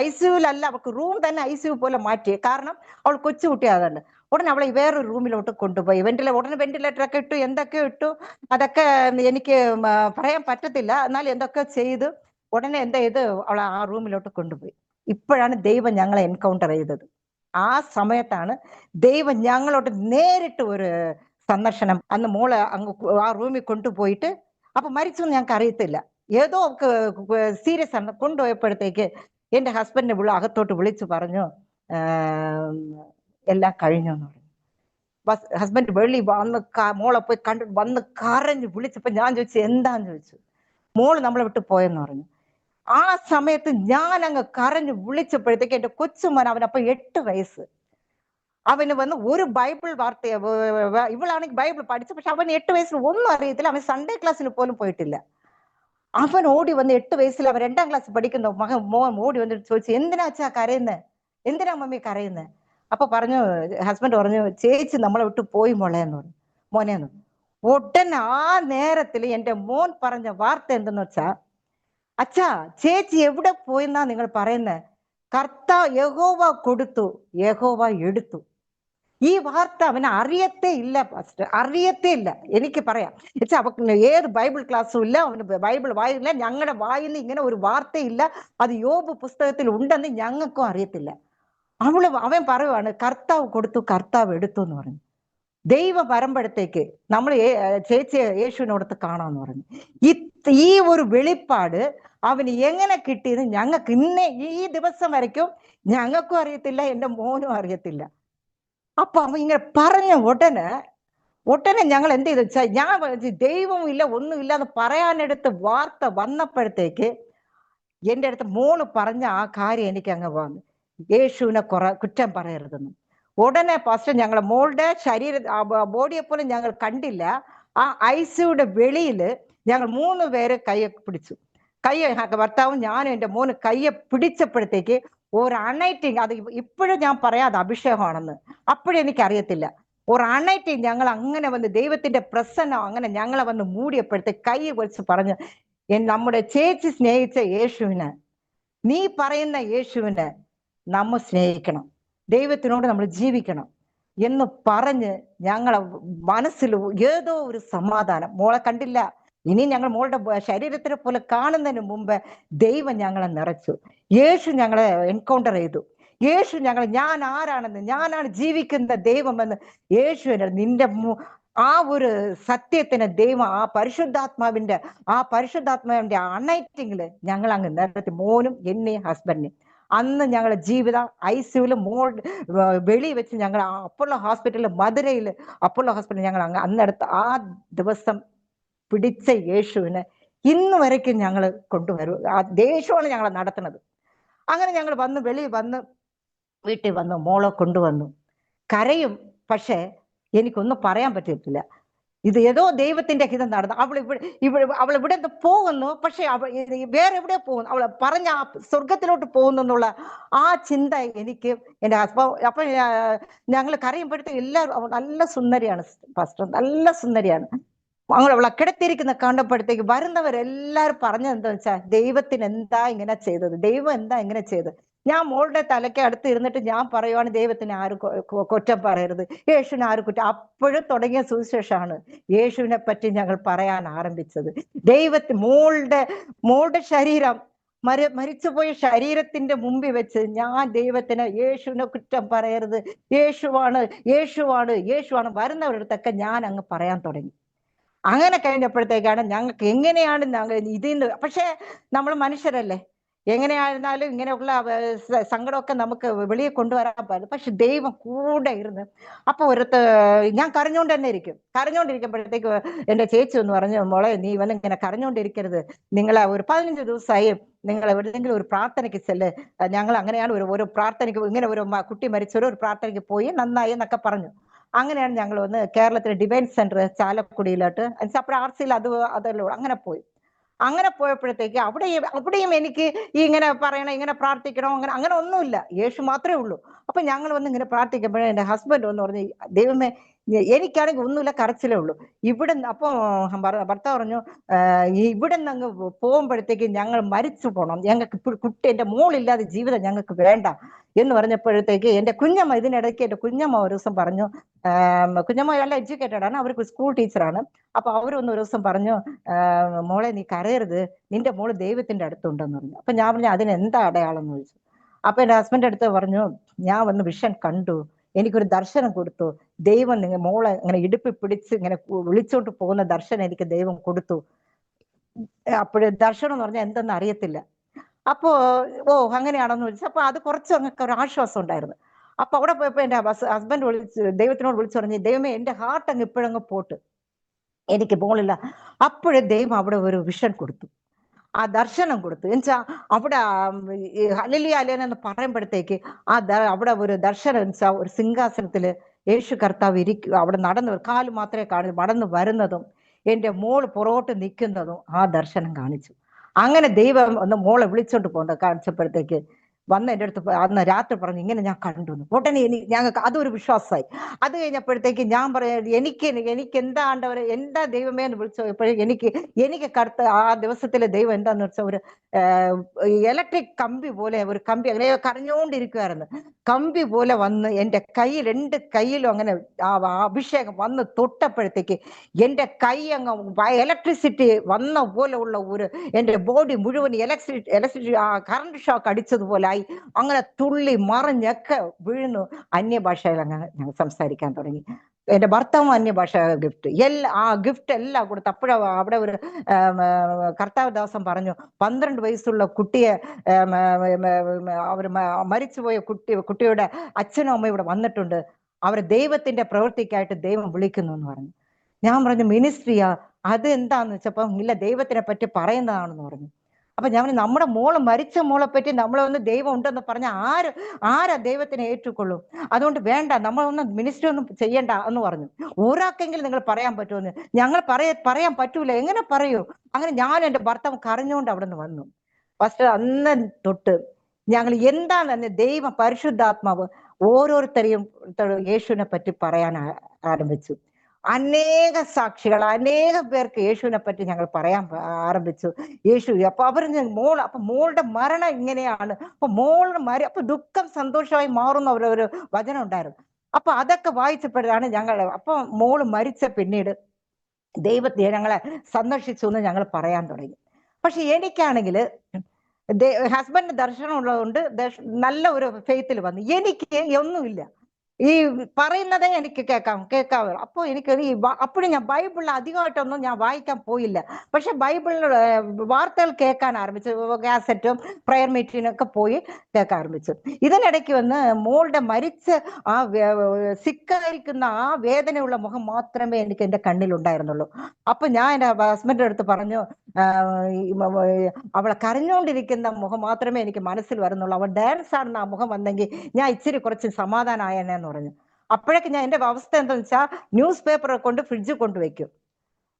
ഐസിയുലല്ല, അവൾക്ക് റൂം തന്നെ ഐസിയു പോലെ മാറ്റി. കാരണം അവൾ കൊച്ചുകുട്ടിയാകുന്നുണ്ട്. ഉടനെ അവളെ വേറൊരു റൂമിലോട്ട് കൊണ്ടുപോയി. ഉടനെ വെന്റിലേറ്റർ ഒക്കെ ഇട്ടു, എന്തൊക്കെയോ ഇട്ടു. അതൊക്കെ എനിക്ക് പറയാൻ പറ്റത്തില്ല. എന്നാൽ എന്തൊക്കെ ചെയ്ത് ഉടനെ എന്ത് ചെയ്ത് അവളെ ആ റൂമിലോട്ട് കൊണ്ടുപോയി. ഇപ്പോഴാണ് ദൈവം ഞങ്ങളെ എൻകൗണ്ടർ ചെയ്തത്. ആ സമയത്താണ് ദൈവം ഞങ്ങളോട് നേരിട്ട് ഒരു സന്ദർശനം. അന്ന് മോളെ അങ്ങ് ആ റൂമിൽ കൊണ്ടുപോയിട്ട്, അപ്പൊ മരിച്ചൊന്നും ഞങ്ങൾക്ക് അറിയത്തില്ല, ഏതോ സീരിയസ് ആണ്. കൊണ്ടുപോയപ്പോഴത്തേക്ക് എന്റെ ഹസ്ബൻഡിനെ അകത്തോട്ട് വിളിച്ചു പറഞ്ഞു, എല്ലാം കഴിഞ്ഞു എന്ന് പറഞ്ഞു. ഹസ്ബൻഡ് വെളി വന്ന് മോളെ പോയി കണ്ടു വന്ന് കരഞ്ഞു വിളിച്ചപ്പോ ഞാൻ ചോദിച്ചു എന്താന്ന് ചോദിച്ചു. മോള് നമ്മളെ വിട്ട് പോയെന്ന് പറഞ്ഞു. ആ സമയത്ത് ഞാൻ അങ്ങ് കരഞ്ഞു വിളിച്ചപ്പോഴത്തേക്ക് എന്റെ കൊച്ചുമോൻ, അവനപ്പൊ 8 വയസ്സ്, അവന് വന്ന് ഒരു ബൈബിൾ വാർത്തയെ, ഇവളാണെങ്കിൽ ബൈബിൾ പഠിച്ചു, പക്ഷെ അവൻ 8 വയസ്സിൽ ഒന്നും അറിയത്തില്ല. അവൻ സൺഡേ ക്ലാസ്സിൽ പോലും പോയിട്ടില്ല. അവൻ ഓടി വന്ന് 8 വയസ്സിൽ, അവൻ 2ാം ക്ലാസ് പഠിക്കുന്ന മോൻ ഓടി വന്നിട്ട് ചോദിച്ചു, എന്തിനാച്ചാ കരയുന്നത്, എന്തിനാ മമ്മി കരയുന്നത്? അപ്പൊ പറഞ്ഞു, ഹസ്ബൻഡ് പറഞ്ഞു, ചേച്ചി നമ്മളെ വിട്ട് പോയി മോളേന്ന് പറഞ്ഞു, മോനേന്ന്. ഉടനെ ആ നേരത്തിൽ എന്റെ മോൻ പറഞ്ഞ വാർത്ത എന്തെന്ന് വെച്ചാ, അച്ഛാ ചേച്ചി എവിടെ പോയെന്നാ നിങ്ങൾ പറയുന്നത്? യഹോവ കൊടുത്തു, യഹോവ എടുത്തു. ഈ വാർത്ത അവന് അറിയത്തേ ഇല്ല പാസ്റ്റർ, അറിയത്തേ ഇല്ല. എനിക്ക് പറയാം, അവക്ക് ഏത് ബൈബിൾ ക്ലാസ്സും ഇല്ല, അവന് ബൈബിൾ വായില്ല, ഞങ്ങളുടെ വായിൽ നിന്ന് ഇങ്ങനെ ഒരു വാർത്തയില്ല, അത് യോബ് പുസ്തകത്തിൽ ഉണ്ടെന്ന് ഞങ്ങൾക്കും അറിയത്തില്ല. അവൻ പറയുവാണ്, കർത്താവ് കൊടുത്തു, കർത്താവ് എടുത്തു എന്ന് പറഞ്ഞു. ദൈവം വരുമ്പോഴത്തേക്ക് നമ്മൾ ചേച്ചി യേശുവിനോടത്ത് കാണാമെന്ന് പറഞ്ഞു. ഈ ഒരു വെളിപ്പാട് അവന് എങ്ങനെ കിട്ടിയത് ഞങ്ങൾക്ക് ഈ ദിവസം വരയ്ക്കും ഞങ്ങൾക്കും അറിയത്തില്ല, എന്റെ മോനും അറിയത്തില്ല. അപ്പൊ അവൻ ഇങ്ങനെ പറഞ്ഞ ഉടനെ ഞങ്ങൾ എന്ത് ചെയ്തു വെച്ചാൽ, ഞാൻ ദൈവവും ഇല്ല ഒന്നുമില്ല എന്ന് പറയാനെടുത്ത് വാർത്ത വന്നപ്പോഴത്തേക്ക് എന്റെ അടുത്ത് മോള് പറഞ്ഞ ആ കാര്യം എനിക്ക് അങ്ങ് വന്നു, യേശുവിനെ കുറ്റം പറയരുതെന്ന്. ഉടനെ പാസ്റ്റർ ഞങ്ങളെ മോളുടെ ബോഡിയെ പോലും ഞങ്ങൾ കണ്ടില്ല. ആ ഐസിയുടെ വെളിയിൽ ഞങ്ങൾ 3 പേര് കയ്യെ പിടിച്ചു. ഭർത്താവും ഞാനും എന്റെ മോന് കയ്യെ പിടിച്ചപ്പോഴത്തേക്ക് ഒരു അണൈറ്റിങ്, അത് ഇപ്പോഴും ഞാൻ പറയാം അത് അഭിഷേകമാണെന്ന്, അപ്പോഴും എനിക്കറിയത്തില്ല. ഒരു അണൈറ്റിങ് ഞങ്ങൾ അങ്ങനെ വന്ന് ദൈവത്തിന്റെ പ്രസന്നം അങ്ങനെ ഞങ്ങളെ വന്ന് മൂടിയപ്പോഴത്തേക്ക് കൈ വെച്ച് പറഞ്ഞു, നമ്മുടെ ചേച്ചി സ്നേഹിച്ച യേശുവിനെ, നീ പറയുന്ന യേശുവിനെ നമ്മൾ സ്നേഹിക്കണം, ദൈവത്തിനോട് നമ്മൾ ജീവിക്കണം എന്ന് പറഞ്ഞ് ഞങ്ങളെ മനസ്സിൽ ഏതോ ഒരു സമാധാനം. മോളെ കണ്ടില്ല, ഇനി ഞങ്ങൾ മോളുടെ ശരീരത്തിനെ പോലെ കാണുന്നതിന് മുമ്പ് ദൈവം ഞങ്ങളെ നിറച്ചു. യേശു ഞങ്ങളെ എൻകൗണ്ടർ ചെയ്തു. യേശു ഞാൻ ആരാണെന്ന്, ഞാനാണ് ജീവിക്കുന്ന ദൈവമെന്ന് യേശുവിനെ, നിന്റെ ആ ഒരു സത്യത്തിന് ദൈവം ആ പരിശുദ്ധാത്മാവിന്റെ അണൈറ്റിങ്ങില് ഞങ്ങൾ അങ്ങ് നിറത്തി, മോനും എന്നെയും ഹസ്ബൻഡിനെയും. അന്ന് ഞങ്ങളുടെ ജീവിതം ഐസിയുല് വെളി വെച്ച് ഞങ്ങൾ അപ്പോളോ ഹോസ്പിറ്റലിൽ, മധുരയിൽ അപ്പോളോ ഹോസ്പിറ്റലിൽ ഞങ്ങൾ അന്നെടുത്ത് ആ ദിവസം പിടിച്ച യേശുവിനെ ഇന്ന് വരയ്ക്കും ഞങ്ങൾ കൊണ്ടുവരും. ആ ദേശമാണ് ഞങ്ങൾ നടത്തുന്നത്. അങ്ങനെ ഞങ്ങൾ വെളിയിൽ വന്ന് വീട്ടിൽ വന്നു, മോളെ കൊണ്ടുവന്നു. കരയും, പക്ഷെ എനിക്കൊന്നും പറയാൻ പറ്റത്തില്ല. ഇത് ഏതോ ദൈവത്തിന്റെ ഹിതം നടന്നു. അവൾ ഇവിടെ നിന്ന് പോകുന്നു, പക്ഷെ വേറെ എവിടെ പോകുന്നു, അവൾ പറഞ്ഞ ആ സ്വർഗത്തിലോട്ട് പോകുന്നു എന്നുള്ള ആ ചിന്ത എനിക്ക് എന്റെ ഹസ്ബൻഡ്. അപ്പൊ ഞങ്ങൾ കരയുമ്പോഴത്തേക്ക് എല്ലാവരും, നല്ല സുന്ദരിയാണ് പാസ്റ്റർ, നല്ല സുന്ദരിയാണ്. അവളെ കിടത്തിയിരിക്കുന്ന കണ്ടപ്പോഴത്തേക്ക് വരുന്നവരെല്ലാരും പറഞ്ഞത് എന്താ വെച്ചാൽ, ദൈവത്തിന് എന്താ ഇങ്ങനെ ചെയ്തത്, ദൈവം എന്താ ഇങ്ങനെ ചെയ്തത്. ഞാൻ മോളുടെ തലയ്ക്ക് അടുത്ത് ഇരുന്നിട്ട് ഞാൻ പറയുവാണ്, ദൈവത്തിന് ആരും കുറ്റം പറയരുത്, യേശുവിനെ ആരും കുറ്റം. അപ്പോഴും തുടങ്ങിയ സുവിശേഷമാണ് യേശുവിനെ പറ്റി ഞങ്ങൾ പറയാൻ ആരംഭിച്ചത്. മോളുടെ ശരീരം, മരിച്ചുപോയ ശരീരത്തിന്റെ മുമ്പിൽ വെച്ച് ഞാൻ യേശുവിനെ കുറ്റം പറയരുത്, യേശുവാണ് വരുന്നവരടുത്തൊക്കെ ഞാൻ അങ്ങ് പറയാൻ തുടങ്ങി. അങ്ങനെ കഴിഞ്ഞപ്പോഴത്തേക്കാണ് ഞങ്ങൾക്ക് എങ്ങനെയാണ് ഇതിന്ന്, പക്ഷെ നമ്മൾ മനുഷ്യരല്ലേ, എങ്ങനെയായിരുന്നാലും ഇങ്ങനെയുള്ള സങ്കടമൊക്കെ നമുക്ക് വെളിയെ കൊണ്ടുവരാൻ പാടില്ല. പക്ഷെ ദൈവം കൂടെ ഇരുന്ന്, അപ്പൊ ഞാൻ കരഞ്ഞോണ്ടിരിക്കുമ്പോഴത്തേക്ക് എന്റെ ചേച്ചി ഒന്ന് പറഞ്ഞു, മോളെ നീ ഇങ്ങനെ കരഞ്ഞോണ്ടിരിക്കരുത്, നിങ്ങളെ ഒരു 15 ദിവസമായി നിങ്ങൾ എവിടെയെങ്കിലും ഒരു പ്രാർത്ഥനയ്ക്ക് ചെല്ല്. ഞങ്ങൾ അങ്ങനെയാണ് ഒരു പ്രാർത്ഥനയ്ക്ക്, ഇങ്ങനെ ഒരു കുട്ടി മരിച്ചൊരു പ്രാർത്ഥനയ്ക്ക് പോയി നന്നായി എന്നൊക്കെ പറഞ്ഞു. അങ്ങനെയാണ് ഞങ്ങൾ വന്ന് കേരളത്തിലെ ഡിവൈൻ സെന്റർ ചാലക്കുടിയിലോട്ട്, അപ്പോൾ RCയിൽ അതല്ലോ അങ്ങനെ പോയി. അങ്ങനെ പോയപ്പോഴത്തേക്ക് അവിടെയും എനിക്ക് ഇങ്ങനെ പറയണം, ഇങ്ങനെ പ്രാർത്ഥിക്കണം, അങ്ങനെ ഒന്നുമില്ല, യേശു മാത്രമേ ഉള്ളൂ. അപ്പൊ ഞങ്ങൾ വന്ന് ഇങ്ങനെ പ്രാർത്ഥിക്കുമ്പോഴേ എന്റെ ഹസ്ബൻഡ് ഒന്ന് പറഞ്ഞു, ദൈവമേ എനിക്കാണെങ്കിൽ ഒന്നുമില്ല, കരച്ചിലേ ഉള്ളൂ. അപ്പൊ ഭർത്താവ് പറഞ്ഞു, ഇവിടെ നിന്ന് അങ്ങ് പോകുമ്പോഴത്തേക്ക് ഞങ്ങൾ മരിച്ചു പോകണം, ഞങ്ങൾക്ക് കുട്ടി, എന്റെ മോളില്ലാതെ ജീവിതം ഞങ്ങൾക്ക് വേണ്ട എന്ന് പറഞ്ഞപ്പോഴത്തേക്ക് എന്റെ കുഞ്ഞമ്മ, ഇതിനിടയ്ക്ക് എന്റെ കുഞ്ഞമ്മ ഒരു ദിവസം പറഞ്ഞു, കുഞ്ഞമ്മ നല്ല എഡ്യൂക്കേറ്റഡ് ആണ്, അവർക്ക് സ്കൂൾ ടീച്ചറാണ്. അപ്പൊ അവരൊന്ന് ഒരു ദിവസം പറഞ്ഞു, മോളെ നീ കരയരുത്, നിന്റെ മോള് ദൈവത്തിന്റെ അടുത്തുണ്ടെന്ന് പറഞ്ഞു. അപ്പൊ ഞാൻ പറഞ്ഞു, അതിനെന്താ അടയാളം എന്ന് ചോദിച്ചു. അപ്പൊ എന്റെ ഹസ്ബൻഡ് അടുത്ത് പറഞ്ഞു, ഞാൻ വന്ന് വിഷൻ കണ്ടു, എനിക്കൊരു ദർശനം കൊടുത്തു, ദൈവം നിങ്ങൾ മോളെ ഇങ്ങനെ ഇടുപ്പി പിടിച്ച് ഇങ്ങനെ വിളിച്ചോണ്ട് പോകുന്ന ദർശനം എനിക്ക് ദൈവം കൊടുത്തു. അപ്പോഴ് ദർശനം എന്ന് പറഞ്ഞാൽ എന്തെന്ന് അറിയത്തില്ല. അപ്പോ അങ്ങനെയാണെന്ന് ചോദിച്ചു. അപ്പൊ അത് കുറച്ച് അങ്ങക്ക് ഒരു ആശ്വാസം ഉണ്ടായിരുന്നു. അപ്പൊ അവിടെ പോയപ്പോ എന്റെ ഹസ്ബൻഡ് ദൈവത്തിനോട് വിളിച്ചു പറഞ്ഞു, ദൈവമേ എന്റെ ഹാർട്ട് അങ്ങ് ഇപ്പോഴങ്ങ് പോട്ട്, എനിക്ക് പോണില്ല. അപ്പോഴേ ദൈവം അവിടെ ഒരു വിഷൻ കൊടുത്തു, ആ ദർശനം കൊടുത്തു. എന്നുവെച്ചാ അവിടെ ഹല്ലേലൂയ ഹല്ലേലൂയ എന്ന് പറയുമ്പോഴത്തേക്ക് അവിടെ ഒരു ദർശനം വെച്ചാ ഒരു സിംഹാസനത്തില് യേശു കർത്താവ് അവിടെ നടന്നു, കാല് മാത്രമേ കാണൂ, നടന്നു വരുന്നതും എന്റെ മോള് പുറകോട്ട് നിൽക്കുന്നതും ആ ദർശനം കാണിച്ചു. അങ്ങനെ ദൈവം ഒന്ന് മോളെ വിളിച്ചോണ്ട് പോകുന്നത് കാണിച്ചപ്പോഴത്തേക്ക് വന്ന് എൻ്റെ അടുത്ത് അന്ന് രാത്രി പറഞ്ഞു, ഇങ്ങനെ ഞാൻ കണ്ടു. ഉടനെ ഞങ്ങൾക്ക് അതൊരു വിശ്വാസമായി. അത് കഴിഞ്ഞപ്പോഴത്തേക്ക് ഞാൻ പറയാം, എനിക്ക് എന്താ ആണ്ടവരെ, എന്താ ദൈവമേ എന്ന് വിളിച്ചു. എനിക്ക് കടുത്ത ആ ദിവസത്തിലെ ദൈവം എന്താന്ന് വെച്ചാൽ ഒരു ഇലക്ട്രിക് കമ്പി പോലെ ഒരു കമ്പി അങ്ങനെ കരഞ്ഞുകൊണ്ടിരിക്കുവായിരുന്നു. കമ്പി പോലെ വന്ന് എൻ്റെ രണ്ട് കൈയിലും അങ്ങനെ ആ അഭിഷേകം വന്ന് തൊട്ടപ്പോഴത്തേക്ക് എൻ്റെ കൈ അങ്ങ് ഇലക്ട്രിസിറ്റി വന്ന പോലെ ഉള്ള എൻ്റെ ബോഡി മുഴുവൻ ഇലക്ട്രിസിറ്റി കറണ്ട് ഷോക്ക് അടിച്ചതുപോലെ ആയി. അങ്ങനെ തുള്ളി മറിഞ്ഞൊക്കെ വീഴുന്നു. അന്യഭാഷയിൽ അങ്ങനെ ഞങ്ങൾ സംസാരിക്കാൻ തുടങ്ങി. എന്റെ ഭർത്താവും അന്യഭാഷ ഗിഫ്റ്റ് ആ ഗിഫ്റ്റ് എല്ലാം കൊടുത്തു. അവിടെ ഒരു കർത്താവ് ദാസം പറഞ്ഞു, 12 വയസ്സുള്ള കുട്ടിയെ അവർ മരിച്ചുപോയ കുട്ടിയുടെ അച്ഛനും അമ്മയും ഇവിടെ വന്നിട്ടുണ്ട്, അവരെ ദൈവത്തിന്റെ പ്രവൃത്തിക്കായിട്ട് ദൈവം വിളിക്കുന്നു എന്ന് പറഞ്ഞു. ഞാൻ പറഞ്ഞു, മിനിസ്ട്രിയാ? അത് എന്താന്ന് വെച്ചപ്പം, ഇല്ല ദൈവത്തിനെ പറ്റി പറയുന്നതാണെന്ന് പറഞ്ഞു. അപ്പൊ ഞാൻ നമ്മുടെ മരിച്ച മോളെ പറ്റി നമ്മളൊന്ന് ദൈവം ഉണ്ടെന്ന് പറഞ്ഞ ആരാ ദൈവത്തിനെ ഏറ്റുകൊള്ളും? അതുകൊണ്ട് വേണ്ട, നമ്മളൊന്നും മിനിസ്ട്രി ഒന്നും ചെയ്യണ്ട എന്ന് പറഞ്ഞു. ഒരാൾക്കെങ്കിലും നിങ്ങൾ പറയാൻ പറ്റുമെന്ന്. ഞങ്ങൾ പറയാൻ പറ്റൂല. എങ്ങനെ പറയൂ? അങ്ങനെ ഞാൻ എൻ്റെ ഭർത്താവ് കരഞ്ഞുകൊണ്ട് അവിടെ നിന്ന് വന്നു. ഫസ്റ്റ് അന്ന് തൊട്ട് ഞങ്ങൾ എന്താണെന്ന് ദൈവം പരിശുദ്ധാത്മാവ് ഓരോരുത്തരെയും യേശുവിനെ പറ്റി പറയാൻ ആരംഭിച്ചു. അനേക സാക്ഷികൾ, അനേകം പേർക്ക് യേശുവിനെ പറ്റി ഞങ്ങൾ പറയാൻ ആരംഭിച്ചു. യേശു അപ്പൊ മോളുടെ മരണം ഇങ്ങനെയാണ്, അപ്പൊ അപ്പൊ ദുഃഖം സന്തോഷമായി മാറുന്ന ഒരു വചനം ഉണ്ടായിരുന്നു. അപ്പൊ അതൊക്കെ വായിച്ചപ്പോഴാണ് അപ്പൊ മോള് മരിച്ച പിന്നീട് ദൈവത്തെ ഞങ്ങളെ സന്ദർശിച്ചു എന്ന് ഞങ്ങൾ പറയാൻ തുടങ്ങി. പക്ഷെ എനിക്കാണെങ്കിൽ ഹസ്ബൻഡ് ദർശനം ഉള്ളതുകൊണ്ട് നല്ല ഒരു ഫെയ്ത്തിൽ വന്നു. എനിക്ക് ഒന്നുമില്ല, ഈ പറയുന്നതേ എനിക്ക് കേൾക്കാവൂ. അപ്പോൾ എനിക്ക് അപ്പോഴും ഞാൻ ബൈബിളിൽ അധികമായിട്ടൊന്നും ഞാൻ വായിക്കാൻ പോയില്ല. പക്ഷെ ബൈബിളിലുള്ള വാർത്തകൾ കേൾക്കാൻ ആരംഭിച്ചു. കാസറ്റും പ്രയർ മീറ്റിങ്ങിനൊക്കെ പോയി കേൾക്കാൻ ആരംഭിച്ചു. ഇതിനിടയ്ക്ക് വന്ന് മോളുടെ മരിച്ച് ആ സിക്കായിരിക്കുന്ന ആ വേദനയുള്ള മുഖം മാത്രമേ എനിക്ക് എൻ്റെ കണ്ണിലുണ്ടായിരുന്നുള്ളൂ. അപ്പൊ ഞാൻ എൻ്റെ ഹസ്ബൻഡിന്റെ അടുത്ത് പറഞ്ഞു, അവളെ കരഞ്ഞുകൊണ്ടിരിക്കുന്ന മുഖം മാത്രമേ എനിക്ക് മനസ്സിൽ വരുന്നുള്ളൂ, അവൾ ഡാൻസ് ആണെന്ന് ആ മുഖം വന്നെങ്കിൽ ഞാൻ ഇച്ചിരി കുറച്ച് സമാധാനമായെന്ന് പറഞ്ഞു. അപ്പോഴേക്ക് ഞാൻ എൻ്റെ അവസ്ഥ എന്താണെന്ന് വെച്ചാൽ ന്യൂസ് പേപ്പറെ കൊണ്ട് ഫ്രിഡ്ജിൽ കൊണ്ടുവയ്ക്കും,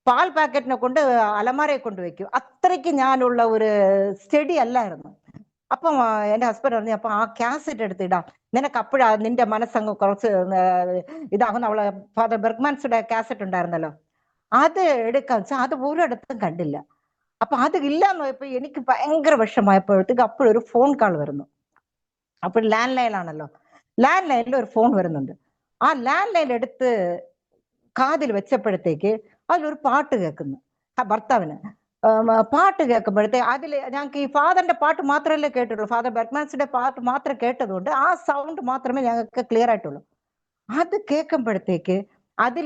പാൽ പാക്കറ്റിനെ കൊണ്ട് അലമാരയെ കൊണ്ടുവയ്ക്കും. അത്രയ്ക്ക് ഞാനുള്ള ഒരു സ്റ്റഡി അല്ലായിരുന്നു. അപ്പം എൻ്റെ ഹസ്ബൻഡ് പറഞ്ഞു, അപ്പൊ ആ കാസറ്റ് എടുത്തിടാം, നിനക്ക് അപ്പോഴാ നിന്റെ മനസ്സങ്ങ് കുറച്ച് ഇതാകുന്ന. അവളെ ഫാദർ ബെർഗ്മാൻസിന്റെ കാസറ്റ് ഉണ്ടായിരുന്നല്ലോ, അത് എടുക്കാൻ വെച്ചാൽ അത് ഒരിടത്തും കണ്ടില്ല. അപ്പൊ അത് ഇല്ലാന്ന് പോയപ്പോ എനിക്ക് ഭയങ്കര വിഷമായപ്പോഴത്തേക്ക് അപ്പോഴൊരു ഫോൺ കോൾ വരുന്നു. അപ്പോൾ ലാൻഡ് ലൈനാണല്ലോ, ലാൻഡ് ലൈനിൽ ഒരു ഫോൺ വരുന്നുണ്ട്. ആ ലാൻഡ് ലൈൻ എടുത്ത് കാതിൽ വെച്ചപ്പോഴത്തേക്ക് അതിലൊരു പാട്ട് കേൾക്കുന്നു. ആ ഭർത്താവിന് പാട്ട് കേൾക്കുമ്പോഴത്തേക്ക് ഞങ്ങൾക്ക് ഈ ഫാദറിന്റെ പാട്ട് മാത്രമല്ലേ കേട്ടിട്ടുള്ളൂ, ഫാദർ ബെർഗ്മാൻസിന്റെ പാട്ട് മാത്രം കേട്ടതുകൊണ്ട് ആ സൗണ്ട് മാത്രമേ ഞങ്ങൾക്ക് ക്ലിയർ ആയിട്ടുള്ളൂ. അത് കേൾക്കുമ്പോഴത്തേക്ക് അതിൽ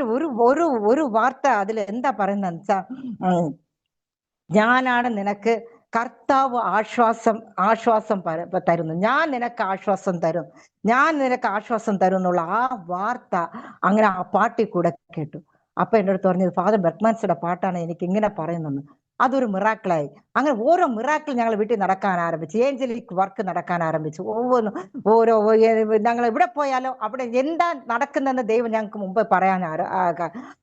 ഒരു വാർത്ത അതിൽ എന്താ പറയുന്നതെന്ന് വെച്ചാൽ, ഞാനാണ് നിനക്ക് കർത്താവ് ആശ്വാസം തരുന്നു, ഞാൻ നിനക്ക് ആശ്വാസം തരും എന്നുള്ള ആ വാർത്ത അങ്ങനെ ആ പാട്ടിൽ കൂടെ കേട്ടു. അപ്പൊ എൻ്റെ അടുത്ത് പറഞ്ഞത്, ഫാദർ ബെർഗ്മാൻസിന്റെ പാട്ടാണ് എനിക്ക് ഇങ്ങനെ പറയുന്നെന്ന്. അതൊരു മിറാക്കിളായി. അങ്ങനെ ഓരോ മിറാക്കിൾ ഞങ്ങൾ വീട്ടിൽ നടക്കാൻ ആരംഭിച്ചു, ഏഞ്ചലിക് വർക്ക് നടക്കാൻ ആരംഭിച്ചു. ഓരോ ഞങ്ങൾ എവിടെ പോയാലോ അവിടെ എന്താ നടക്കുന്നതെന്ന് ദൈവം ഞങ്ങൾക്ക് മുമ്പ് പറയാൻ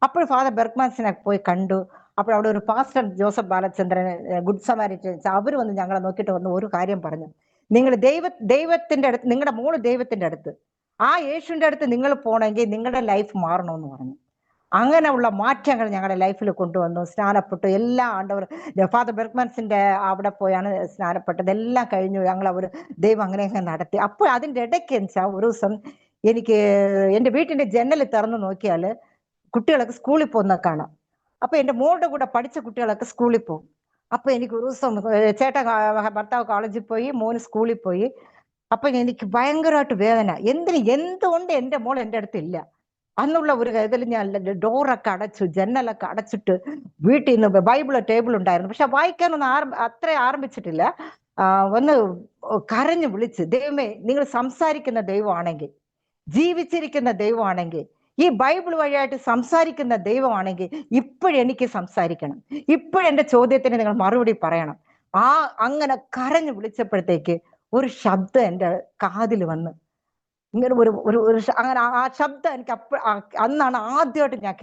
അപ്പോൾ ഫാദർ ബെർഗ്മാൻസിനെ പോയി കണ്ടു. അപ്പോൾ അവിടെ ഒരു പാസ്റ്റർ ജോസഫ് ബാലചന്ദ്രൻ, ഗുഡ് സമാരിറ്റൻസ്, അവർ വന്ന് ഞങ്ങളെ നോക്കിയിട്ട് വന്ന് ഒരു കാര്യം പറഞ്ഞു, നിങ്ങൾ ദൈവത്തിന്റെ അടുത്ത്, നിങ്ങളുടെ മോള് ദൈവത്തിന്റെ അടുത്ത്, ആ യേശുവിന്റെ അടുത്ത് നിങ്ങൾ പോകണമെങ്കിൽ നിങ്ങളുടെ ലൈഫ് മാറണമെന്ന് പറഞ്ഞു. അങ്ങനെയുള്ള മാറ്റങ്ങൾ ഞങ്ങളുടെ ലൈഫിൽ കൊണ്ടുവന്നു. സ്നാനപ്പെട്ടു, എല്ലാ ആണ്ടവർ ഫാദർ ബെർഗ്മാൻസിന്റെ അവിടെ പോയാണ് സ്നാനപ്പെട്ടത്. എല്ലാം കഴിഞ്ഞു ഞങ്ങൾ ദൈവം അങ്ങനെയൊക്കെ നടത്തി. അപ്പോൾ അതിൻ്റെ ഇടയ്ക്ക് വെച്ചാൽ ഒരു ദിവസം എനിക്ക് എൻ്റെ വീട്ടിന്റെ ജനൽ തുറന്ന് നോക്കിയാൽ കുട്ടികളൊക്കെ സ്കൂളിൽ പോകുന്ന കാണാം. അപ്പൊ എൻ്റെ മോളുടെ കൂടെ പഠിച്ച കുട്ടികളൊക്കെ സ്കൂളിൽ പോകും. അപ്പൊ എനിക്ക് ഒരു ദിവസം ഭർത്താവ് കോളേജിൽ പോയി, മോന് സ്കൂളിൽ പോയി. അപ്പൊ എനിക്ക് ഭയങ്കരമായിട്ട് വേദന. എന്തുകൊണ്ട് എൻ്റെ മോൾ എൻ്റെ അടുത്തില്ല? അന്നുള്ള ഒരു ഇതിൽ ഞാൻ ഡോറൊക്കെ അടച്ചു, ജനലൊക്കെ അടച്ചിട്ട് വീട്ടിൽ നിന്ന് ബൈബിൾ ടേബിൾ ഉണ്ടായിരുന്നു, പക്ഷെ വായിക്കാനൊന്നും അത്ര ആരംഭിച്ചിട്ടില്ല. ഒന്ന് കരഞ്ഞു വിളിച്ച്, ദൈവമേ, നിങ്ങൾ സംസാരിക്കുന്ന ദൈവമാണെങ്കിൽ, ജീവിച്ചിരിക്കുന്ന ദൈവമാണെങ്കിൽ, ഈ ബൈബിൾ വഴിയായിട്ട് സംസാരിക്കുന്ന ദൈവമാണെങ്കിൽ ഇപ്പോഴെനിക്ക് സംസാരിക്കണം, ഇപ്പോഴെന്റെ ചോദ്യത്തിന് നിങ്ങൾ മറുപടി പറയണം. അങ്ങനെ കരഞ്ഞു വിളിച്ചപ്പോഴത്തേക്ക് ഒരു ശബ്ദം എൻ്റെ കാതിൽ വന്ന്, ഇങ്ങനെ അങ്ങനെ ആ ശബ്ദം എനിക്ക് അന്നാണ് ആദ്യമായിട്ട് ഞാൻ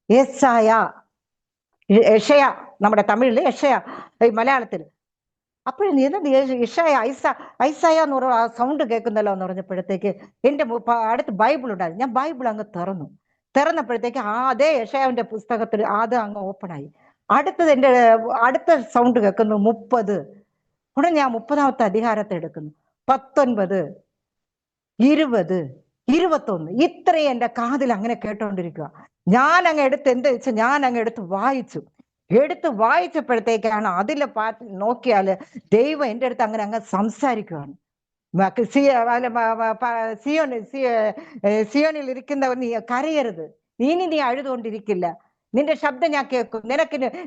യേശായ, യശയ, നമ്മുടെ തമിഴില് യശയ, മലയാളത്തിൽ. അപ്പോഴും എന്ത് യശയ, ഐസായ എന്ന് പറഞ്ഞ ആ സൗണ്ട് കേൾക്കുന്നല്ലോ എന്ന് പറഞ്ഞപ്പോഴത്തേക്ക് എൻ്റെ അടുത്ത് ബൈബിൾ ഉണ്ടായിരുന്നു. ഞാൻ ബൈബിൾ അങ്ങ് തുറന്നപ്പോഴത്തേക്ക് അതേ യശയാവിന്റെ പുസ്തകത്തിൽ അത് അങ്ങ് ഓപ്പണായി. അടുത്ത സൗണ്ട് കേൾക്കുന്നു 30. ഉടനെ ഞാൻ 30ാമത്തെ അധികാരത്തെ എടുക്കുന്നു. 19, 20, 21 ഇത്രയും എൻ്റെ കാതിൽ അങ്ങനെ കേട്ടോണ്ടിരിക്കുക. ഞാൻ അങ്ങ് എടുത്ത് വായിച്ചപ്പോഴത്തേക്കാണ് അതിലെ നോക്കിയാല് ദൈവം എൻ്റെ അടുത്ത് അങ്ങ് സംസാരിക്കുകയാണ്. സിയോനിൽ ഇരിക്കുന്നവർ, നീ കരയരുത്, നീ അഴുതുകൊണ്ടിരിക്കില്ല, നിന്റെ ശബ്ദം ഞാൻ കേൾക്കും,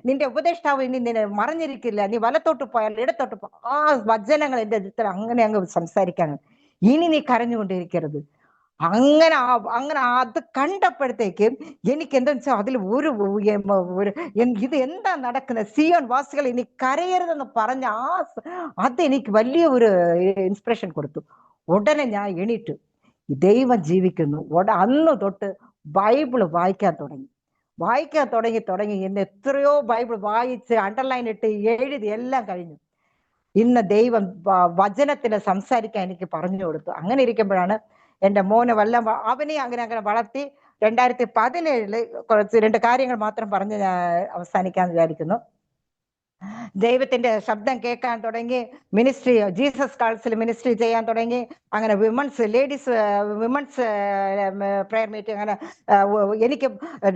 നിന്റെ ഉപദേഷ്ടാവ് ഇനി നിന്നെ മറഞ്ഞിരിക്കില്ല, നീ വലത്തോട്ട് പോയാൽ ഇടത്തോട്ട് ആ വചനങ്ങൾ എൻ്റെ അടുത്ത് അങ്ങനെ അങ്ങ് സംസാരിക്കാണ്. ഇനി നീ കരഞ്ഞുകൊണ്ടിരിക്കരുത്. അങ്ങനെ അത് കണ്ടപ്പോഴത്തേക്കും എനിക്ക് എന്താ വെച്ചാൽ അതിൽ ഇത് എന്താ നടക്കുന്നത്, സിയോൻ വാസികൾ ഇനി കരയരുതെന്ന് പറഞ്ഞ അതെനിക്ക് വലിയ ഒരു ഇൻസ്പിറേഷൻ കൊടുത്തു. ഉടനെ ഞാൻ എണീറ്റു, ദൈവം ജീവിക്കുന്നു. അന്ന് തൊട്ട് ബൈബിള് വായിക്കാൻ തുടങ്ങി ഇന്ന് എത്രയോ ബൈബിൾ വായിച്ച് അണ്ടർലൈൻ ഇട്ട് എഴുതി എല്ലാം കഴിഞ്ഞു. ഇന്ന് ദൈവം വചനത്തിന് സംസാരിക്കാൻ എനിക്ക് പറഞ്ഞു കൊടുത്തു. അങ്ങനെ ഇരിക്കുമ്പോഴാണ് എൻ്റെ മോനെ അവനെ അങ്ങനെ വളർത്തി 2017 കുറച്ച് 2 കാര്യങ്ങൾ മാത്രം പറഞ്ഞ് ഞാൻ അവസാനിക്കാൻ വിചാരിക്കുന്നു. ദൈവത്തിന്റെ ശബ്ദം കേൾക്കാൻ തുടങ്ങി, മിനിസ്ട്രി, ജീസസ് കാൾസിൽ മിനിസ്ട്രി ചെയ്യാൻ തുടങ്ങി. അങ്ങനെ വിമൻസ് പ്രയർ മീറ്റിംഗ്, അങ്ങനെ എനിക്ക്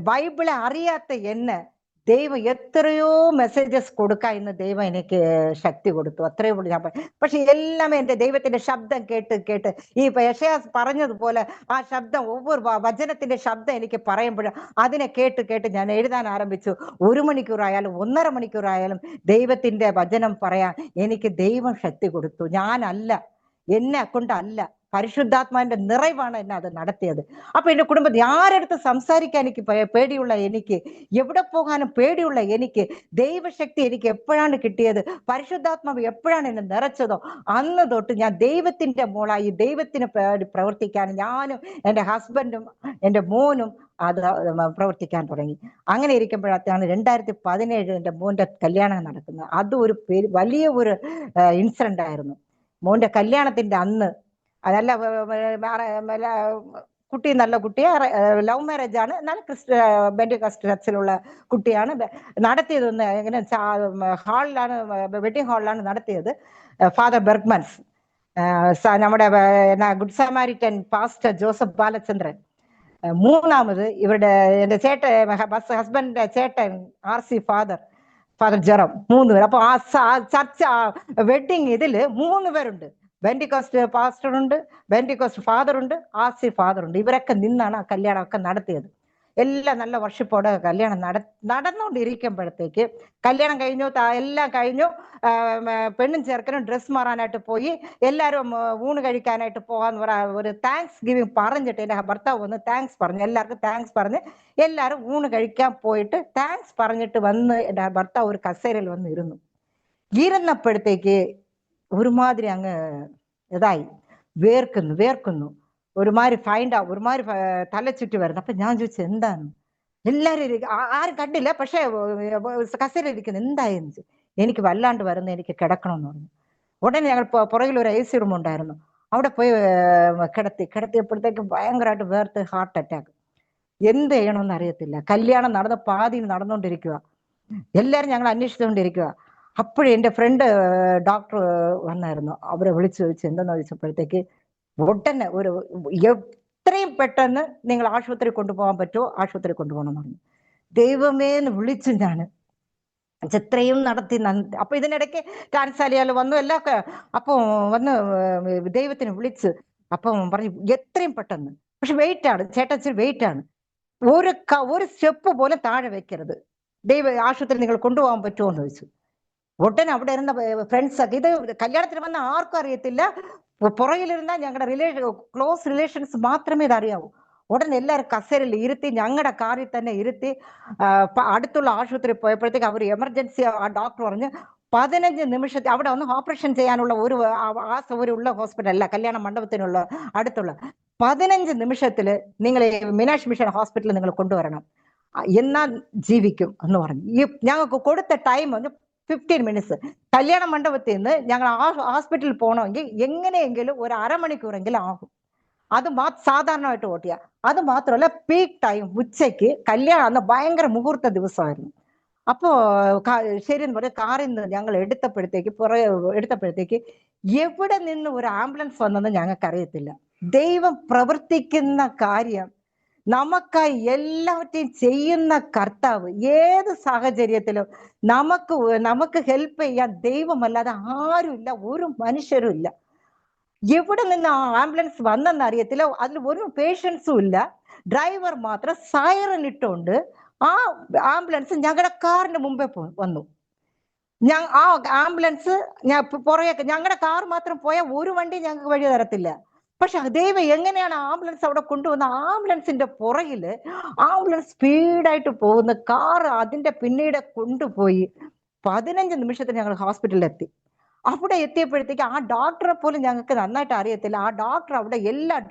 ബൈബിളെ അറിയാത്ത എന്നെ ദൈവം എത്രയോ മെസ്സേജസ് കൊടുക്കാൻ ഇന്ന് ദൈവം എനിക്ക് ശക്തി കൊടുത്തു. അത്രയും കൂടി ഞാൻ പക്ഷെ എല്ലാം എൻ്റെ ദൈവത്തിന്റെ ശബ്ദം കേട്ട് ഈ യെശയ്യാ പറഞ്ഞതുപോലെ ആ ശബ്ദം, ഒവ്വൊരു വചനത്തിന്റെ ശബ്ദം എനിക്ക് പറയുമ്പോഴും അതിനെ കേട്ട് ഞാൻ എഴുതാൻ ആരംഭിച്ചു. 1 മണിക്കൂറായാലും 1.5 മണിക്കൂറായാലും ദൈവത്തിന്റെ വചനം പറയാൻ എനിക്ക് ദൈവം ശക്തി കൊടുത്തു. എന്നെ കൊണ്ടല്ല, പരിശുദ്ധാത്മാവിന്റെ നിറവാണ് എന്നെ അത് നടത്തിയത്. അപ്പൊ എന്റെ കുടുംബത്തിൽ ആരടുത്ത് സംസാരിക്കാൻ എനിക്ക് പേടിയുള്ള എനിക്ക്, എവിടെ പോകാനും പേടിയുള്ള എനിക്ക്, ദൈവശക്തി എനിക്ക് എപ്പോഴാണ് കിട്ടിയത്, പരിശുദ്ധാത്മാവ് എപ്പോഴാണ് എന്നെ നിറച്ചതോ അന്ന് തൊട്ട് ഞാൻ ദൈവത്തിന്റെ മോളായി, ദൈവത്തിന് പ്രവർത്തിക്കാൻ ഞാനും എൻ്റെ ഹസ്ബൻഡും എൻ്റെ മോനും അത് പ്രവർത്തിക്കാൻ തുടങ്ങി. അങ്ങനെ ഇരിക്കുമ്പോഴാണ് 2017 എൻ്റെ മോന്റെ കല്യാണം നടക്കുന്നത്. അത് ഒരു വലിയ ഒരു ഇൻസിഡന്റ് ആയിരുന്നു. മോന്റെ കല്യാണത്തിന്റെ അന്ന് അതല്ല, നല്ല കുട്ടിയെ, ലവ് മാരേജ് ആണ്, എന്നാലും ബെന്റിക്കോസ്റ്റ് ചർച്ചിലുള്ള കുട്ടിയാണ്. നടത്തിയതൊന്ന് എങ്ങനെ ഹാളിലാണ്, വെഡിങ് ഹാളിലാണ് നടത്തിയത്. ഫാദർ ബെർഗ്മൻസ്, നമ്മുടെ good Samaritan pastor Joseph Balachandran, മൂന്നാമത് ഇവരുടെ എൻ്റെ ഹസ്ബൻഡിന്റെ ചേട്ടൻ RC ഫാദർ ജെറം, 3 പേർ. അപ്പൊ ആ ചർച്ച വെഡിങ് ഇതില് 3 പേരുണ്ട്. ബെന്റിക്കോസ്റ്റ് പാസ്റ്റർ ഉണ്ട്, ബെന്റിക്കോസ്റ്റ് ഫാദർ ഉണ്ട്, RC ഫാദർ ഉണ്ട്. ഇവരൊക്കെ നിന്നാണ് ആ കല്യാണം ഒക്കെ നടത്തിയത്. എല്ലാം നല്ല വർഷിപ്പോടെ കല്യാണം നടന്നുകൊണ്ടിരിക്കുമ്പോഴത്തേക്ക് കല്യാണം കഴിഞ്ഞു, എല്ലാം കഴിഞ്ഞു. പെണ്ണും ചെറുക്കനും ഡ്രസ്സ് മാറാനായിട്ട് പോയി. എല്ലാവരും ഊണ് കഴിക്കാനായിട്ട് പോകാന്ന് ഒരു താങ്ക്സ് ഗിവിങ് പറഞ്ഞിട്ട് എൻ്റെ ഭർത്താവ് വന്ന് താങ്ക്സ് പറഞ്ഞു, എല്ലാവർക്കും താങ്ക്സ് പറഞ്ഞ് എല്ലാവരും ഊണ് കഴിക്കാൻ പോയിട്ട് താങ്ക്സ് പറഞ്ഞിട്ട് വന്ന് എൻ്റെ ഭർത്താവ് ഒരു കസേരയിൽ വന്ന് ഇരുന്നപ്പോഴത്തേക്ക് ഒരുമാതിരി അങ്ങ് ഇതായി, വേർക്കുന്നു, ഒരുമാതിരി ഒരുമാതിരി തലച്ചുറ്റി വരുന്നു. അപ്പൊ ഞാൻ ചോദിച്ചു എന്താണ്, എല്ലാരും ആരും കണ്ടില്ല, പക്ഷെ കസേര ഇരിക്കുന്നു, എന്തായെന്ന്. എനിക്ക് വല്ലാണ്ട് വരുന്നു, എനിക്ക് കിടക്കണമെന്ന് പറഞ്ഞു. ഉടനെ ഞങ്ങൾ പുറകിൽ ഒരു AC റൂം ഉണ്ടായിരുന്നു, അവിടെ പോയി കിടത്തിയപ്പോഴത്തേക്ക് ഭയങ്കരമായിട്ട് വേർത്ത് ഹാർട്ട് അറ്റാക്ക്. എന്ത് ചെയ്യണമെന്ന് അറിയത്തില്ല. കല്യാണം പാതിയിൽ നടന്നുകൊണ്ടിരിക്കുക, എല്ലാരും ഞങ്ങൾ അന്വേഷിച്ചുകൊണ്ടിരിക്കുക. അപ്പോഴും എൻ്റെ ഫ്രണ്ട് ഡോക്ടർ വന്നായിരുന്നു, അവരെ വിളിച്ചു ചോദിച്ചു എന്തെന്ന് ചോദിച്ചപ്പോഴത്തേക്ക് ഉടനെ എത്രയും പെട്ടെന്ന് നിങ്ങൾ ആശുപത്രി കൊണ്ടുപോകാൻ പറ്റുമോ ആശുപത്രി കൊണ്ടുപോകണം എന്ന് പറഞ്ഞു. ദൈവമേന്ന് വിളിച്ചു ഞാൻ. ഇത്രയും നടത്തി അപ്പൊ ഇതിനിടയ്ക്ക് ടാൻസാലിയയിൽ വന്നു എല്ലാം അപ്പൊ വന്ന് ദൈവത്തിന് വിളിച്ച് അപ്പം പറഞ്ഞു എത്രയും പെട്ടെന്ന്. പക്ഷെ വെയിറ്റ് ആണ് ചേട്ടൻ, വെയിറ്റ് ആണ്. ഒരു സ്റ്റെപ്പ് പോലും താഴെ വെക്കരുത്, ആശുപത്രി നിങ്ങൾ കൊണ്ടുപോകാൻ പറ്റുമോ എന്ന് ചോദിച്ചു. ഉടനെ അവിടെ ഇരുന്ന ഫ്രണ്ട്സ് ഒക്കെ, ഇത് കല്യാണത്തിന് വന്ന ആർക്കും അറിയത്തില്ല, പുറകിലിരുന്ന ഞങ്ങളുടെ ക്ലോസ് റിലേഷൻസ് മാത്രമേ ഇത് അറിയാവൂ. ഉടനെ എല്ലാവരും കസേരയിൽ ഇരുത്തി, ഞങ്ങളുടെ കാറിൽ തന്നെ ഇരുത്തി അടുത്തുള്ള ആശുപത്രി പോയപ്പോഴത്തേക്ക് അവർ എമർജൻസി, ആ ഡോക്ടർ പറഞ്ഞ് 15 നിമിഷത്തിൽ അവിടെ ഒന്ന് ഓപ്പറേഷൻ ചെയ്യാനുള്ള ആ സൗകര്യമുള്ള ഹോസ്പിറ്റൽ അല്ല, കല്യാണ മണ്ഡപത്തിനുള്ള അടുത്തുള്ള 15 നിമിഷത്തിൽ നിങ്ങൾ മീനാക്ഷി മിഷൻ ഹോസ്പിറ്റലിൽ നിങ്ങൾ കൊണ്ടുവരണം, എന്നാൽ ജീവിക്കും എന്ന് പറഞ്ഞു. ഞങ്ങൾക്ക് കൊടുത്ത ടൈം 15 മിനിറ്റ്സ്. കല്യാണ മണ്ഡപത്തിൽ നിന്ന് ഞങ്ങൾ ഹോസ്പിറ്റലിൽ പോകണമെങ്കിൽ എങ്ങനെയെങ്കിലും ഒരു അരമണിക്കൂറെങ്കിലും ആകും. അത് സാധാരണമായിട്ട് ഓട്ടിയ. അത് മാത്രമല്ല പീക്ക് ടൈം ഉച്ചയ്ക്ക്, കല്യാണം അന്ന് ഭയങ്കര മുഹൂർത്ത ദിവസമായിരുന്നു. അപ്പോ ശരി എന്ന് പറഞ്ഞ കാറിൽ നിന്ന് ഞങ്ങൾ എടുത്തപ്പോഴത്തേക്ക് എവിടെ നിന്ന് ഒരു ആംബുലൻസ് വന്നെന്ന് ഞങ്ങൾക്കറിയത്തില്ല. ദൈവം പ്രവർത്തിക്കുന്ന കാര്യം, നമുക്കായി എല്ലാവற்றைയും ചെയ്യുന്ന കർത്താവ്, ഏത് സാഹചര്യത്തിലും നമുക്ക് ഹെൽപ്പ് ചെയ്യാൻ ദൈവമല്ലാതെ ആരുമില്ല, ഒരു മനുഷ്യരും ഇല്ല. എവിടെ നിന്ന് ആ ആംബുലൻസ് വന്നെന്ന് അറിയത്തില്ല, അതിൽ ഒരു പേഷ്യൻസും ഇല്ല. ഡ്രൈവർ മാത്രം സൈറൻ ഇട്ടുകൊണ്ട് ആ ആംബുലൻസ് ഞങ്ങളുടെ കാറിന്റെ മുമ്പേ വന്നു. ആ ആംബുലൻസ് പുറകെ, ഞങ്ങളുടെ കാർ മാത്രം പോയാൽ ഒരു വണ്ടി ഞങ്ങൾക്ക് വഴി തരത്തില്ല. പക്ഷെ ദൈവം എങ്ങനെയാണ് ആംബുലൻസ് അവിടെ കൊണ്ടുവന്ന, ആംബുലൻസിന്റെ പുറകില് ആംബുലൻസ് സ്പീഡായിട്ട് പോകുന്ന കാർ അതിന്റെ പിന്നീട് കൊണ്ടുപോയി 15 നിമിഷത്തിൽ ഞങ്ങൾ ഹോസ്പിറ്റലിൽ എത്തി. അവിടെ എത്തിയപ്പോഴത്തേക്ക് ആ ഡോക്ടറെ പോലും ഞങ്ങൾക്ക് നന്നായിട്ട് അറിയത്തില്ല. ആ ഡോക്ടർ അവിടെ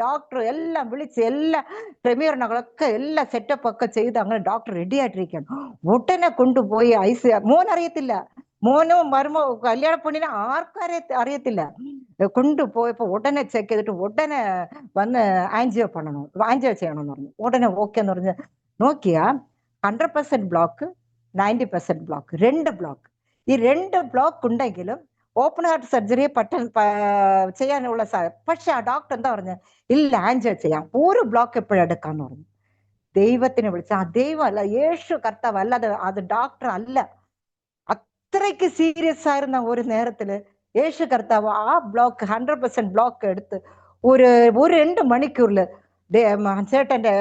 ഡോക്ടറും എല്ലാം വിളിച്ച് എല്ലാ ക്രമീകരണങ്ങളൊക്കെ എല്ലാം സെറ്റപ്പ് ഒക്കെ ചെയ്ത് അങ്ങനെ ഡോക്ടർ റെഡി ആയിട്ടിരിക്കുകയാണ്. ഉടനെ കൊണ്ടുപോയി മോൻ അറിയത്തില്ല, മോനും വരുമ്പോ കല്യാണ പെണ്ണിനെ ആർക്കും അറിയത്തില്ല. കൊണ്ടുപോയപ്പോ ഉടനെ ചെക്ക് ചെയ്തിട്ട് ഉടനെ വന്ന് ആൻജിയോ ചെയ്യണമെന്ന് പറഞ്ഞു. ഉടനെ ഓക്കെ എന്ന് പറഞ്ഞ് നോക്കിയാ 100% ബ്ലോക്ക്, 90% ബ്ലോക്ക്, 2 ബ്ലോക്ക്. ഈ 2 ബ്ലോക്ക് ഉണ്ടെങ്കിലും ഓപ്പൺ ഹാർട്ട് സർജറി ചെയ്യാനുള്ള പക്ഷെ ആ ഡോക്ടർ എന്താ പറഞ്ഞു, ഇല്ല ആൻജിയോ ചെയ്യാം, ഒരു ബ്ലോക്ക് എപ്പോഴും എടുക്കാന്ന് പറഞ്ഞു. ദൈവത്തിനെ വിളിച്ച ആ ദൈവം അല്ല, യേശു കർത്താവ് അല്ലാതെ അത് ഡോക്ടർ അല്ല. അത്രയ്ക്ക് സീരിയസ് ആയിരുന്ന ഒരു നേരത്തില് യേശു കർത്താവ് ആ ബ്ലോക്ക് 100% ബ്ലോക്ക് എടുത്ത് ഒരു 2 മണിക്കൂറിൽ ചേട്ടന്റെ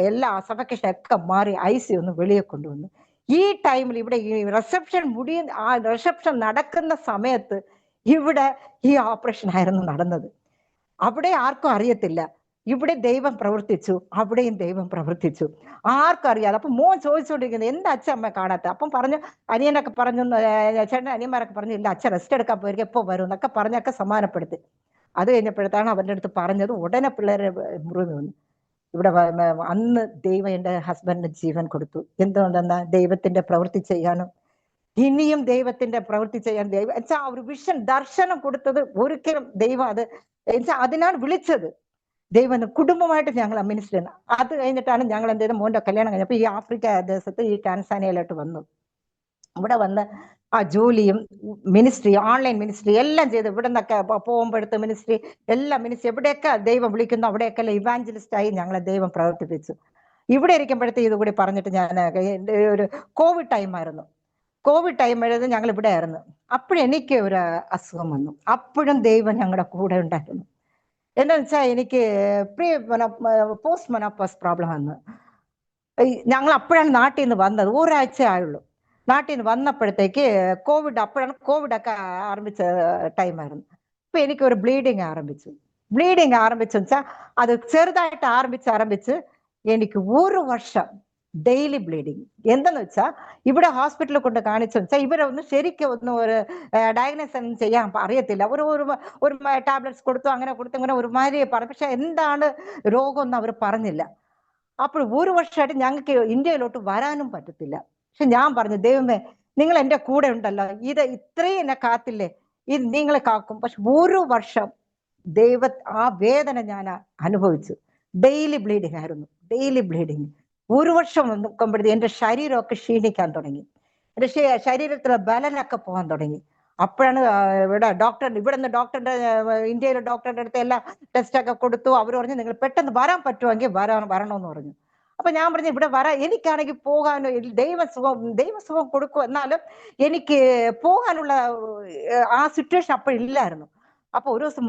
എല്ലാ സഫക്കേഷൻ ഒക്കെ മാറി ICU ഒന്ന് വെളിയെ കൊണ്ടുവന്നു. ഈ ടൈമിൽ ഇവിടെ ഈ റിസപ്ഷൻ നടക്കുന്ന സമയത്ത് ഇവിടെ ഈ ഓപ്പറേഷൻ ആയിരുന്നു നടന്നത്. അവിടെ ആർക്കും അറിയത്തില്ല. ഇവിടെ ദൈവം പ്രവർത്തിച്ചു, അവിടെയും ദൈവം പ്രവർത്തിച്ചു, ആർക്കും അറിയാതെ. അപ്പൊ മോൻ ചോദിച്ചുകൊണ്ടിരിക്കുന്നത് എന്താ അച്ഛൻ അമ്മ കാണാത്ത? അപ്പം പറഞ്ഞു, അനിയനൊക്കെ പറഞ്ഞു, ചേട്ടൻ അനിയന്മാരൊക്കെ പറഞ്ഞു, ഇല്ല അച്ഛൻ റെസ്റ്റ് എടുക്കാൻ പോയിരിക്കും, എപ്പോ വരും എന്നൊക്കെ പറഞ്ഞൊക്കെ സമാധാനപ്പെടുത്തി. അത് കഴിഞ്ഞപ്പോഴത്താണ് അവരുടെ അടുത്ത് പറഞ്ഞത്, ഉടനെ പിള്ളേരെ മുറിവ് വന്നു. ഇവിടെ അന്ന് ദൈവം എൻ്റെ ഹസ്ബൻഡിന് ജീവൻ കൊടുത്തു. എന്തുകൊണ്ടെന്നാ ദൈവത്തിന്റെ പ്രവൃത്തി ചെയ്യാനും ഇനിയും ദൈവത്തിന്റെ പ്രവൃത്തി ചെയ്യാൻ ദൈവം വെച്ചാൽ ഒരു വിഷൻ ദർശനം കൊടുത്തത് ഒരിക്കലും ദൈവം അത് അതിനാണ് വിളിച്ചത്. ദൈവം കുടുംബമായിട്ട് ഞങ്ങൾ മിനിസ്റ്റർ ചെയ്യുന്നത്. അത് കഴിഞ്ഞിട്ടാണ് ഞങ്ങൾ എന്ത് ചെയ്തത്, മോന്റെ കല്യാണം കഴിഞ്ഞപ്പോൾ ഈ ആഫ്രിക്ക ദേശത്ത് ഈ ടാൻസാനിയയിലോട്ട് വന്നു. ഇവിടെ വന്ന് ആ ജോലിയും മിനിസ്ട്രി, ഓൺലൈൻ മിനിസ്ട്രി എല്ലാം ചെയ്ത് ഇവിടെ നിന്നൊക്കെ പോകുമ്പോഴത്തെ മിനിസ്ട്രി എവിടെയൊക്കെ ദൈവം വിളിക്കുന്നു അവിടെയൊക്കെ ഇവാഞ്ചലിസ്റ്റായി ഞങ്ങളെ ദൈവം പ്രവർത്തിപ്പിച്ചു. ഇവിടെ ഇരിക്കുമ്പോഴത്തേക്ക് ഇതുകൂടി പറഞ്ഞിട്ട് ഞാൻ ഒരു കോവിഡ് ടൈമായിരുന്നു. കോവിഡ് ടൈം എഴുതി ഞങ്ങൾ ഇവിടെ ആയിരുന്നു. അപ്പോഴെനിക്ക് ഒരു അസുഖം വന്നു. അപ്പോഴും ദൈവം ഞങ്ങളുടെ കൂടെ ഉണ്ടായിരുന്നു. എന്താണെന്ന് വെച്ചാൽ എനിക്ക് പോസ്റ്റ് മെനോപോസ് പ്രോബ്ലം വന്നു. ഞങ്ങൾ അപ്പോഴാണ് നാട്ടിൽ നിന്ന് വന്നത്, ഒരാഴ്ച ആയുള്ളൂ. നാട്ടിൽ നിന്ന് വന്നപ്പോഴത്തേക്ക് അപ്പോഴാണ് കോവിഡൊക്കെ ആരംഭിച്ച ടൈമായിരുന്നു. അപ്പൊ എനിക്കൊരു ബ്ലീഡിങ് ആരംഭിച്ചു വെച്ചാൽ അത് ചെറുതായിട്ട് ആരംഭിച്ച് എനിക്ക് 1 വർഷം ഡെയിലി ബ്ലീഡിങ്. എന്തെന്ന് വെച്ചാൽ ഇവിടെ ഹോസ്പിറ്റലിൽ കൊണ്ട് കാണിച്ചു വെച്ചാൽ ഇവരൊന്നും ശരിക്കും ഒന്നും ഒരു ഡയഗ്നോസ് ചെയ്യാൻ അറിയത്തില്ല. ഒരു ടാബ്ലറ്റ്സ് കൊടുത്തു, അങ്ങനെ കൊടുത്തു, ഇങ്ങനെ ഒരുമാതിരി പറഞ്ഞു. പക്ഷെ എന്താണ് രോഗമൊന്നും അവർ പറഞ്ഞില്ല. അപ്പോൾ 1 വർഷമായിട്ട് ഞങ്ങൾക്ക് ഇന്ത്യയിലോട്ട് വരാനും പറ്റത്തില്ല. പക്ഷെ ഞാൻ പറഞ്ഞു, ദൈവമേ നിങ്ങൾ എൻ്റെ കൂടെ ഉണ്ടല്ലോ, ഇത്രയും എന്നെ കാത്തില്ലേ, ഇത് നിങ്ങളെ കാക്കും. പക്ഷെ 1 വർഷം ആ വേദന ഞാൻ അനുഭവിച്ചു. ഡെയിലി ബ്ലീഡിങ് ആയിരുന്നു, 1 വർഷം നോക്കുമ്പോഴത്തേ എൻ്റെ ശരീരമൊക്കെ ക്ഷീണിക്കാൻ തുടങ്ങി, എൻ്റെ ശരീരത്തിലെ ബലനൊക്കെ പോകാൻ തുടങ്ങി. അപ്പോഴാണ് ഇവിടെ ഇന്ത്യയിലെ ഡോക്ടറുടെ അടുത്ത് എല്ലാ ടെസ്റ്റൊക്കെ കൊടുത്തു. അവർ പറഞ്ഞു, നിങ്ങൾ പെട്ടെന്ന് വരാൻ പറ്റുമെങ്കിൽ വരണമെന്ന് പറഞ്ഞു. അപ്പൊ ഞാൻ പറഞ്ഞു ഇവിടെ എനിക്കാണെങ്കിൽ പോകാനോ ദൈവസുഖം കൊടുക്കും, എന്നാലും എനിക്ക് പോകാനുള്ള ആ സിറ്റുവേഷൻ അപ്പോഴില്ലായിരുന്നു. അപ്പൊ ഒരു ദിവസം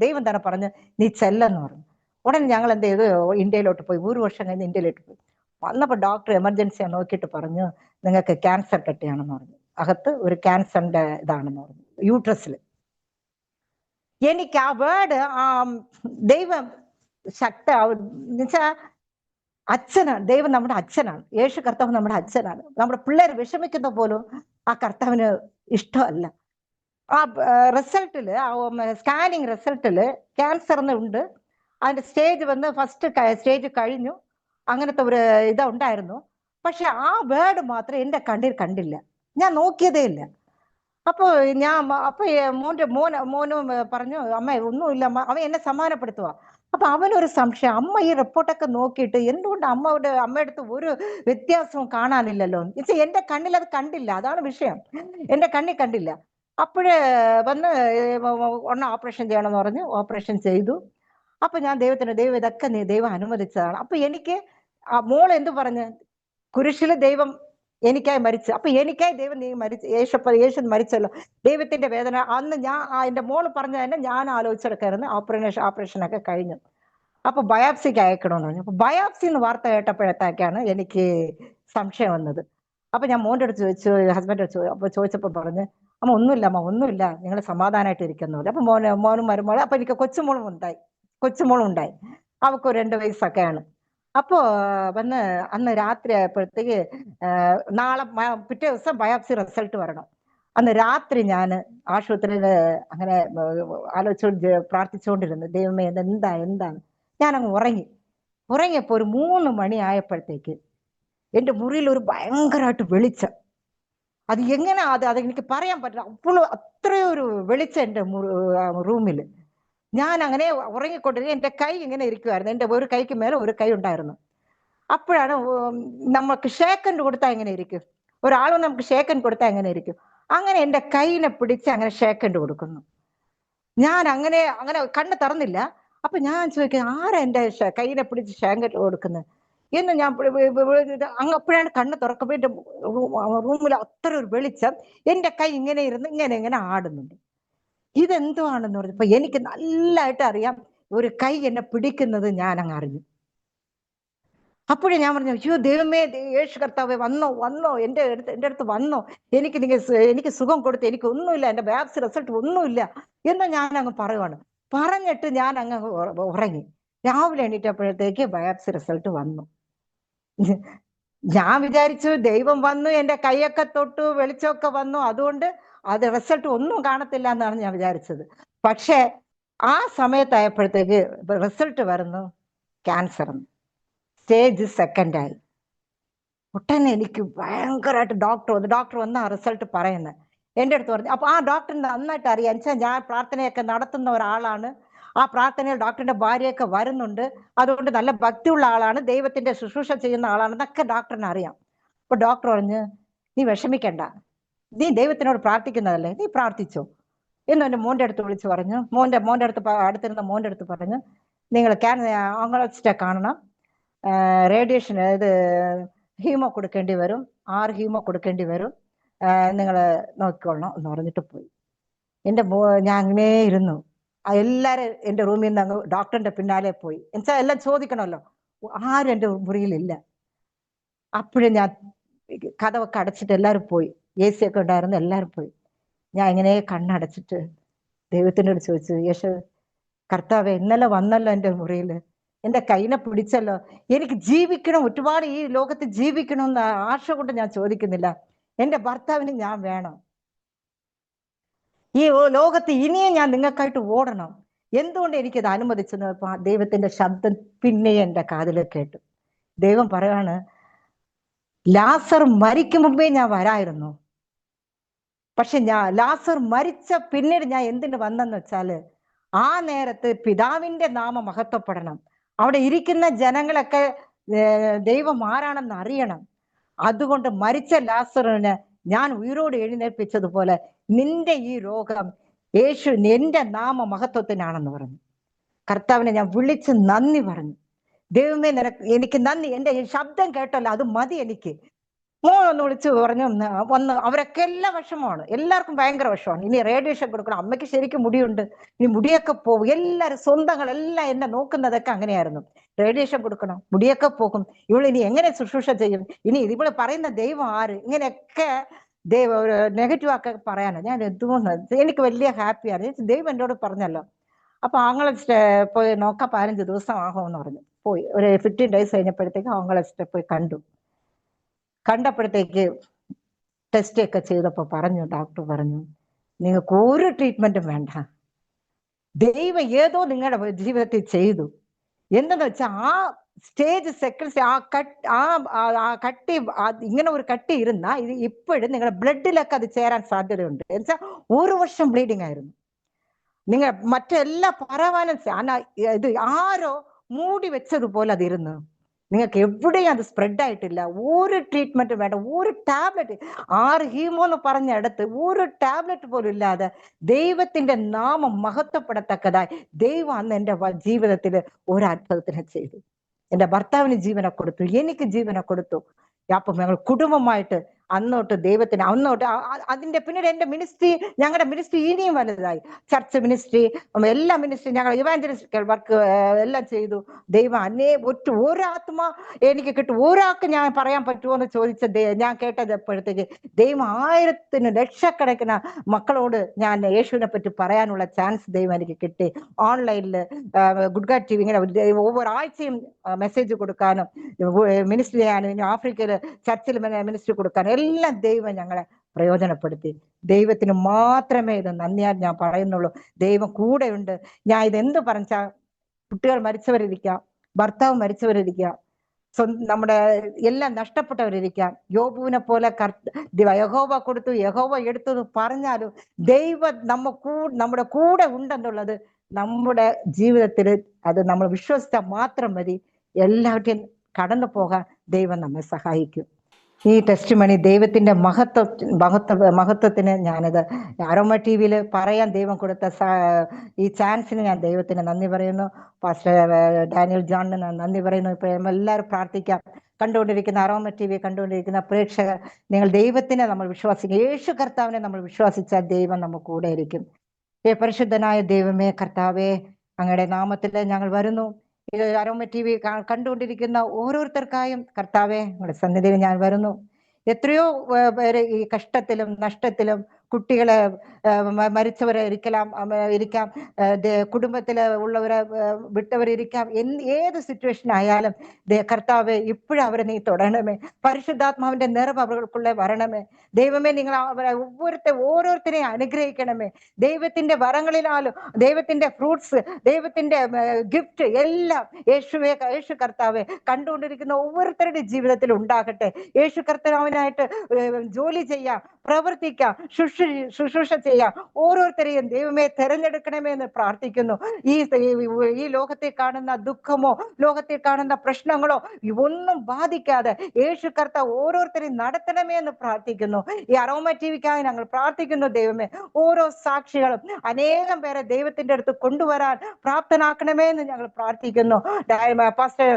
ദൈവം തന്നെ പറഞ്ഞു നീ ചെല്ലെന്ന് പറഞ്ഞു. ഉടനെ ഞങ്ങൾ എന്ത് ചെയ്തു, ഇന്ത്യയിലോട്ട് പോയി. 1 വർഷം കഴിഞ്ഞ് ഇന്ത്യയിലോട്ട് പോയി. വന്നപ്പോൾ ഡോക്ടർ എമർജൻസി നോക്കിയിട്ട് പറഞ്ഞു നിങ്ങൾക്ക് ക്യാൻസർ കെട്ടിയാണെന്ന് പറഞ്ഞു. അകത്ത് ഒരു ക്യാൻസറിന്റെ ഇതാണെന്ന് പറഞ്ഞു, യൂട്രസിൽ. എനിക്ക് ആ വേർഡ് ദൈവം എന്നുവെച്ചാ അച്ഛനാണ് ദൈവം, നമ്മുടെ അച്ഛനാണ്. യേശു കർത്താവ് നമ്മുടെ അച്ഛനാണ്. നമ്മുടെ പിള്ളേർ വിഷമിക്കുന്ന പോലും ആ കർത്താവിന് ഇഷ്ടമല്ല. ആ റിസൾട്ടില്, സ്കാനിങ് റിസൾട്ടില് ക്യാൻസർ ഉണ്ട്. അതിന്റെ സ്റ്റേജ് വന്ന് ഫസ്റ്റ് സ്റ്റേജ് കഴിഞ്ഞു. അങ്ങനത്തെ ഒരു ഉണ്ടായിരുന്നു. പക്ഷെ ആ വേർഡ് മാത്രം എന്റെ കണ്ണിൽ കണ്ടില്ല, ഞാൻ നോക്കിയതേ ഇല്ല. അപ്പൊ മോനും പറഞ്ഞു അമ്മ ഒന്നുമില്ല അമ്മ. അവൻ എന്നെ സമാധാനപ്പെടുത്തുക. അപ്പൊ അവനൊരു സംശയം, അമ്മ ഈ റിപ്പോർട്ടൊക്കെ നോക്കിയിട്ട് എന്തുകൊണ്ട് അമ്മയുടെ അടുത്ത് ഒരു വ്യത്യാസവും കാണാനില്ലല്ലോ. എന്റെ കണ്ണിൽ അത് കണ്ടില്ല, അതാണ് വിഷയം. എന്റെ കണ്ണിൽ കണ്ടില്ല. അപ്പോഴേ വന്ന് ഓപ്പറേഷൻ ചെയ്യണമെന്ന് പറഞ്ഞു. ഓപ്പറേഷൻ ചെയ്തു. അപ്പൊ ഞാൻ ദൈവം ഇതൊക്കെ ദൈവം അനുവദിച്ചതാണ്. അപ്പൊ എനിക്ക് മോൾ എന്ത് പറഞ്ഞ്, കുരിശില് ദൈവം എനിക്കായി മരിച്ചു. അപ്പൊ എനിക്കായി ദൈവം നീ മരിച്ചു, യേശു മരിച്ചല്ലോ. ദൈവത്തിന്റെ വേദന അന്ന് ഞാൻ എന്റെ മോള് പറഞ്ഞ തന്നെ ഞാൻ ആലോചിച്ചെടുക്കായിരുന്നു. ഓപ്പറേഷനൊക്കെ കഴിഞ്ഞു. അപ്പൊ ബയോപ്സിക്ക് അയക്കണമെന്ന് പറഞ്ഞു. അപ്പൊ ബയോപ്സി എന്ന് വാർത്ത കേട്ടപ്പോഴത്തേക്കാണ് എനിക്ക് സംശയം വന്നത്. അപ്പൊ ഞാൻ മോന്റെ അടുത്ത് ചോദിച്ചു, ഹസ്ബൻഡ് അപ്പൊ ചോദിച്ചപ്പോ പറഞ്ഞ് അമ്മ ഒന്നുമില്ല, നിങ്ങൾ സമാധാനമായിട്ട് ഇരിക്കുന്നു. അപ്പൊ മോനും മരുമോളും. അപ്പൊ എനിക്ക് കൊച്ചുമോളും ഉണ്ടായി. അവൾക്ക് 2 വയസ്സൊക്കെയാണ്. അപ്പോ വന്ന് അന്ന് രാത്രി ആയപ്പോഴത്തേക്ക് നാളെ പിറ്റേ ദിവസം ബയോപ്സി റിസൾട്ട് വരണം. അന്ന് രാത്രി ഞാൻ ആശുപത്രിയിൽ അങ്ങനെ പ്രാർത്ഥിച്ചുകൊണ്ടിരുന്നു, ദൈവമേ എന്താണ്. ഞാനങ്ങ് ഉറങ്ങിയപ്പോ ഒരു 3 മണി ആയപ്പോഴത്തേക്ക് എന്റെ മുറിയിൽ ഒരു ഭയങ്കരമായിട്ട് വെളിച്ചം. അത് എങ്ങനെ അതെനിക്ക് പറയാൻ പറ്റില്ല. അപ്പോഴും അത്രയും ഒരു വെളിച്ചം എന്റെ റൂമിൽ. ഞാൻ അങ്ങനെ ഉറങ്ങിക്കൊണ്ടിരുന്ന എന്റെ കൈ ഇങ്ങനെ ഇരിക്കുമായിരുന്നു. എന്റെ ഒരു കൈക്ക് മേലെ ഒരു കൈ ഉണ്ടായിരുന്നു. അപ്പോഴാണ് നമുക്ക് ഷേക്കൻഡ് കൊടുത്താൽ എങ്ങനെ ഇരിക്കും, ഒരാളും നമുക്ക് ഷേക്കൻഡ് കൊടുത്താൽ എങ്ങനെ ഇരിക്കും, അങ്ങനെ എന്റെ കൈനെ പിടിച്ച് അങ്ങനെ ഷേക്കൻഡ് കൊടുക്കുന്നു. ഞാൻ അങ്ങനെ കണ്ണ് തുറന്നില്ല. അപ്പൊ ഞാൻ ചോദിക്കുന്നത് ആരാ എന്റെ കൈനെ പിടിച്ച് ഷേക്കൻഡ് കൊടുക്കുന്നത് എന്ന് ഞാൻ അപ്പോഴാണ് കണ്ണ് തുറക്കുമ്പോൾ എന്റെ റൂമിൽ അത്ര ഒരു വെളിച്ചം. എന്റെ കൈ ഇങ്ങനെ ഇരുന്ന് ഇങ്ങനെ ആടുന്നുണ്ട്. ഇതെന്തുവാണെന്ന് പറഞ്ഞപ്പോ എനിക്ക് നല്ലതായിട്ട് അറിയാം, ഒരു കൈ എന്നെ പിടിക്കുന്നത് ഞാൻ അങ്ങ് അറിഞ്ഞു. അപ്പോഴേ ഞാൻ പറഞ്ഞു അയ്യോ ദൈവമേ, യേശു കർത്താവേ വന്നോ എൻ്റെ അടുത്ത് വന്നോ, എനിക്ക് സുഖം കൊടുത്ത്, എനിക്ക് ഒന്നുമില്ല, എൻ്റെ ബയോപ്സി റിസൾട്ട് ഒന്നുമില്ല എന്ന് ഞാൻ അങ്ങ് പറയുവാണ്. പറഞ്ഞിട്ട് ഞാൻ അങ്ങ് ഉറങ്ങി. രാവിലെ എണീറ്റപ്പോഴത്തേക്ക് ബയോപ്സി റിസൾട്ട് വന്നു. ഞാൻ വിചാരിച്ചു ദൈവം വന്നു, എൻ്റെ കൈയൊക്കെ തൊട്ടു, വെളിച്ചമൊക്കെ വന്നു, അതുകൊണ്ട് അത് റിസൾട്ട് ഒന്നും കാണത്തില്ല എന്നാണ് ഞാൻ വിചാരിച്ചത്. പക്ഷെ ആ സമയത്തായപ്പോഴത്തേക്ക് റിസൾട്ട് വരുന്നു, ക്യാൻസർ സ്റ്റേജ് 2 ആയി. ഒട്ടനെ എനിക്ക് ഭയങ്കരമായിട്ട് ഡോക്ടർ വന്ന് ആ റിസൾട്ട് പറയുന്നത് എൻ്റെ അടുത്ത് പറഞ്ഞു. അപ്പൊ ആ ഡോക്ടറിന് നന്നായിട്ട് അറിയാം, വെച്ചാൽ ഞാൻ പ്രാർത്ഥനയൊക്കെ നടത്തുന്ന ഒരാളാണ്. ആ പ്രാർത്ഥനയിൽ ഡോക്ടറിന്റെ ഭാര്യയൊക്കെ വരുന്നുണ്ട്. അതുകൊണ്ട് നല്ല ഭക്തിയുള്ള ആളാണ്, ദൈവത്തിന്റെ ശുശ്രൂഷ ചെയ്യുന്ന ആളാണെന്നൊക്കെ ഡോക്ടറിന് അറിയാം. അപ്പൊ ഡോക്ടർ പറഞ്ഞു നീ വിഷമിക്കണ്ട, നീ ദൈവത്തിനോട് പ്രാർത്ഥിക്കുന്നതല്ലേ, നീ പ്രാർത്ഥിച്ചോ എന്ന് എൻ്റെ മോന്റെ അടുത്ത് വിളിച്ചു പറഞ്ഞു. മോന്റെ അടുത്തിരുന്ന മോന്റെ അടുത്ത് പറഞ്ഞു നിങ്ങൾ ഓങ്കോളജിസ്റ്റിനെ കാണണം, റേഡിയേഷൻ ഹീമോ കൊടുക്കേണ്ടി വരും, 6 ഹീമോ കൊടുക്കേണ്ടി വരും, നിങ്ങൾ നോക്കിക്കൊള്ളണം എന്ന് പറഞ്ഞിട്ട് പോയി. ഞാൻ അങ്ങനെ ഇരുന്നു. എല്ലാരും എൻ്റെ റൂമിൽ നിന്ന് അങ്ങ് ഡോക്ടറിന്റെ പിന്നാലെ പോയി. എന്നുവെച്ചാൽ എല്ലാം ചോദിക്കണമല്ലോ. ആരും എൻ്റെ മുറിയിലില്ല. അപ്പോഴും ഞാൻ കഥവൊക്കെ അടച്ചിട്ട് എല്ലാവരും പോയി. AC ഒക്കെ ഉണ്ടായിരുന്നു, എല്ലാവരും പോയി. ഞാൻ ഇങ്ങനെ കണ്ണടച്ചിട്ട് ദൈവത്തിനോട് ചോദിച്ചു, യേശു കർത്താവേ, ഇന്നലെ വന്നല്ലോ എൻ്റെ മുറിയിൽ, എൻ്റെ കൈനെ പിടിച്ചല്ലോ, എനിക്ക് ജീവിക്കണം, ഒരുപാട് ഈ ലോകത്ത് ജീവിക്കണമെന്ന് ആശ കൊണ്ട് ഞാൻ ചോദിക്കുന്നില്ല, എൻ്റെ ഭർത്താവിന് ഞാൻ വേണം, ഈ ലോകത്ത് ഇനിയും ഞാൻ നിങ്ങൾക്കായിട്ട് ഓടണം, എന്തുകൊണ്ട് എനിക്കത് അനുവദിച്ചെന്ന് ദൈവത്തിന്റെ ശബ്ദം പിന്നെ എൻ്റെ കാതിൽ കേട്ടു. ദൈവം പറയാണ് ലാസർ മരിക്കും മുമ്പേ ഞാൻ വരായിരുന്നു, പക്ഷെ ലാസർ മരിച്ച പിന്നീട് ഞാൻ എന്തിനു വന്നെന്ന് വെച്ചാല് ആ നേരത്ത് പിതാവിന്റെ നാമം മഹത്വപ്പെടണം, അവിടെ ഇരിക്കുന്ന ജനങ്ങളൊക്കെ ദൈവം ആരാണെന്ന് അറിയണം. അതുകൊണ്ട് മരിച്ച ലാസറിന് ഞാൻ ഉയിരോട് എഴുന്നേൽപ്പിച്ചതുപോലെ നിന്റെ ഈ രോഗം യേശു എന്റെ നാമ മഹത്വത്തിനാണെന്ന് പറഞ്ഞു. കർത്താവിനെ ഞാൻ വിളിച്ച് നന്ദി പറഞ്ഞു. ദൈവമേ എനിക്ക് നന്ദി, എൻ്റെ ഈ ശബ്ദം കേട്ടല്ലോ, അത് മതി എനിക്ക്. മോളൊന്ന് വിളിച്ച് പറഞ്ഞു, വന്ന് അവരൊക്കെ എല്ലാ വിഷമമാണ്, എല്ലാവർക്കും ഭയങ്കര വിഷമമാണ്. ഇനി റേഡിയേഷൻ കൊടുക്കണം, അമ്മയ്ക്ക് ശരിക്കും മുടിയുണ്ട്, ഇനി മുടിയൊക്കെ പോകും. എല്ലാവരും സ്വന്തങ്ങളെല്ലാം എന്നെ നോക്കുന്നതൊക്കെ അങ്ങനെയായിരുന്നു. റേഡിയേഷൻ കൊടുക്കണം, മുടിയൊക്കെ പോകും, ഇവളിനി എങ്ങനെ ശുശ്രൂഷ ചെയ്യും, ഇനി ഇവള് പറയുന്ന ദൈവം ആര്, ഇങ്ങനെയൊക്കെ നെഗറ്റീവ് ഒക്കെ പറയാനാണ്. ഞാൻ എന്തുകൊണ്ട് എനിക്ക് വലിയ ഹാപ്പിയാണ്. ദൈവം എന്നോട് പറഞ്ഞല്ലോ. അപ്പൊ ആങ്ങളെ പോയി നോക്കാം, 15 ദിവസം ആകുമെന്ന് പറഞ്ഞു. പോയി ഒരു 15 days കഴിഞ്ഞപ്പോഴത്തേക്ക് ആങ്ങളെ പോയി കണ്ടപ്പോഴത്തേക്ക് ടെസ്റ്റ് ഒക്കെ ചെയ്തപ്പോൾ പറഞ്ഞു, ഡോക്ടർ പറഞ്ഞു, നിങ്ങൾക്ക് ഒരു ട്രീറ്റ്മെന്റും വേണ്ട, ദൈവം ഏതോ നിങ്ങളുടെ ജീവിതത്തിൽ ചെയ്തു. എന്തെന്ന് വെച്ചാൽ ആ സ്റ്റേജ് സെക്കൻഡ്സ് ആ കട്ടി, ഇങ്ങനെ ഒരു കട്ടി ഇരുന്ന ഇത് ഇപ്പോഴും നിങ്ങളുടെ ബ്ലഡിലൊക്കെ അത് ചേരാൻ സാധ്യതയുണ്ട്. എന്നുവെച്ചാൽ 1 വർഷം ബ്ലീഡിങ് ആയിരുന്നു. നിങ്ങൾ മറ്റെല്ലാ പരവാനും ഇത് ആരോ മൂടി വെച്ചതുപോലെ അതിരുന്നു. നിങ്ങൾക്ക് എവിടെയും അത് സ്പ്രെഡ് ആയിട്ടില്ല. ഒരു ട്രീറ്റ്മെന്റ് വേണ്ട, ഒരു ടാബ്ലറ്റ്, 6 ഹീമോ എന്ന് പറഞ്ഞിടത്ത് ഒരു ടാബ്ലറ്റ് പോലും ഇല്ലാതെ ദൈവത്തിന്റെ നാമം മഹത്വപ്പെടത്തക്കതായി ദൈവം അന്ന് എൻ്റെ ജീവിതത്തിൽ ഒരു അത്ഭുതത്തിനെ ചെയ്തു. എൻ്റെ ഭർത്താവിന് ജീവനെ കൊടുത്തു, എനിക്ക് ജീവനെ കൊടുത്തു. അപ്പം ഞങ്ങൾ കുടുംബമായിട്ട് അന്നോട്ട് ദൈവത്തിന് അതിന്റെ പിന്നീട് എൻ്റെ മിനിസ്ട്രി, ഞങ്ങളുടെ മിനിസ്ട്രി ഇനിയും വലുതായി. ചർച്ച് മിനിസ്ട്രി, എല്ലാ മിനിസ്ട്രി, ഞങ്ങൾ ഇവാഞ്ചലിസ്റ്റിക്കൽ വർക്ക് എല്ലാം ചെയ്തു. ദൈവം ഒരാത്മാ എനിക്ക് കിട്ടും, ഒരാൾക്ക് ഞാൻ പറയാൻ പറ്റുമോ എന്ന് ചോദിച്ച ഞാൻ കേട്ടത് എപ്പോഴത്തേക്ക് ദൈവം 1000 ലക്ഷക്കണക്കിന് മക്കളോട് ഞാൻ യേശുവിനെ പറ്റി പറയാനുള്ള ചാൻസ് ദൈവം എനിക്ക് കിട്ടി. ഓൺലൈനിൽ ഗുഡ് ഗാഡ് TV ഇങ്ങനെ ഒരാഴ്ചയും മെസ്സേജ് കൊടുക്കാനും മിനിസ്ട്രി ചെയ്യാനും, ആഫ്രിക്കയിൽ ചർച്ചിൽ മിനിസ്ട്രി കൊടുക്കാനും എല്ലാം ദൈവം ഞങ്ങളെ പ്രയോജനപ്പെടുത്തി. ദൈവത്തിന് മാത്രമേ ഇത് നന്ദിയാൽ ഞാൻ പറയുന്നുള്ളൂ. ദൈവം കൂടെയുണ്ട്. ഞാൻ ഇതെന്ത് പറഞ്ഞാൽ, കുട്ടികൾ മരിച്ചവരിരിക്കാം, ഭർത്താവ് മരിച്ചവരിരിക്കാം, നമ്മുടെ എല്ലാം നഷ്ടപ്പെട്ടവരിരിക്കാം. യോബുവിനെ പോലെ യഹോവ കൊടുത്തു, യഹോവ എടുത്തു എന്ന് പറഞ്ഞാലും ദൈവം നമ്മുടെ കൂടെ ഉണ്ടെന്നുള്ളത് നമ്മുടെ ജീവിതത്തിൽ അത് നമ്മൾ വിശ്വസിച്ചാൽ മാത്രം മതി. എല്ലാവരുടെയും കടന്നു പോകാൻ ദൈവം നമ്മെ സഹായിക്കും. ഈ ടെസ്റ്റ് മണി ദൈവത്തിന്റെ മഹത്വത്തിന് ഞാനത് അരോമ TV പറയാൻ ദൈവം കൊടുത്ത ഈ ചാൻസിന് ഞാൻ ദൈവത്തിന് നന്ദി പറയുന്നു. പാസ്റ്റർ ഡാനിയൽ ജോണിന് നന്ദി പറയുന്നു. ഇപ്പൊ എല്ലാവരും പ്രാർത്ഥിക്കാം. കണ്ടുകൊണ്ടിരിക്കുന്ന അരോമ TV കണ്ടുകൊണ്ടിരിക്കുന്ന പ്രേക്ഷകർ, നിങ്ങൾ ദൈവത്തിനെ നമ്മൾ വിശ്വസിക്കുക, യേശു കർത്താവിനെ നമ്മൾ വിശ്വസിച്ചാൽ ദൈവം നമുക്ക് കൂടെ ഇരിക്കും. പരിശുദ്ധനായ ദൈവമേ, കർത്താവേ, അങ്ങയുടെ നാമത്തിൽ ഞങ്ങൾ വരുന്നു. ഇത് അരോമ TV കണ്ടുകൊണ്ടിരിക്കുന്ന ഓരോരുത്തർക്കായും കർത്താവേ, നിങ്ങളുടെ സന്നിധിയിൽ ഞാൻ വരുന്നു. എത്രയോ പേര് ഈ കഷ്ടത്തിലും നഷ്ടത്തിലും, കുട്ടികളെ മരിച്ചവരെ ഇരിക്കാം, കുടുംബത്തില് ഉള്ളവരെ വിട്ടവരിക്കാം, ഏത് സിറ്റുവേഷൻ ആയാലും കർത്താവെ ഇപ്പോഴും അവരെ നീ തൊടണമേ. പരിശുദ്ധാത്മാവിന്റെ നിറവ് അവർക്കുള്ള വരണമേ. ദൈവമേ, നിങ്ങൾ ഓരോരുത്തരെയും അനുഗ്രഹിക്കണമേ. ദൈവത്തിന്റെ വരങ്ങളിലാലും ദൈവത്തിന്റെ ഫ്രൂട്ട്സ്, ദൈവത്തിന്റെ ഗിഫ്റ്റ് എല്ലാം യേശു കർത്താവെ കണ്ടുകൊണ്ടിരിക്കുന്ന ഓരോരുത്തരുടെ ജീവിതത്തിൽ ഉണ്ടാകട്ടെ. യേശു കർത്താവിനായിട്ട് ജോലി ചെയ്യാം, പ്രവർത്തിക്കാം, ശുശ്രൂഷ ചെയ്യാം. ഓരോരുത്തരെയും ദൈവമേ തെരഞ്ഞെടുക്കണമേ എന്ന് പ്രാർത്ഥിക്കുന്നു. ഈ ലോകത്തെ കാണുന്ന ദുഃഖമോ ലോകത്തെ കാണുന്ന പ്രശ്നങ്ങളോ ഒന്നും ബാധിക്കാതെ യേശു കർത്താവ് ഓരോരുത്തരെയും നടത്തണമേ എന്ന് പ്രാർത്ഥിക്കുന്നു. ഈ അരോമ TVക്കായി ഞങ്ങൾ പ്രാർത്ഥിക്കുന്നു. ദൈവമേ, ഓരോ സാക്ഷികളും അനേകം പേരെ ദൈവത്തിന്റെ അടുത്ത് കൊണ്ടുവരാൻ പ്രാപ്തനാക്കണമേ എന്ന് ഞങ്ങൾ പ്രാർത്ഥിക്കുന്നു. പാസ്റ്റർ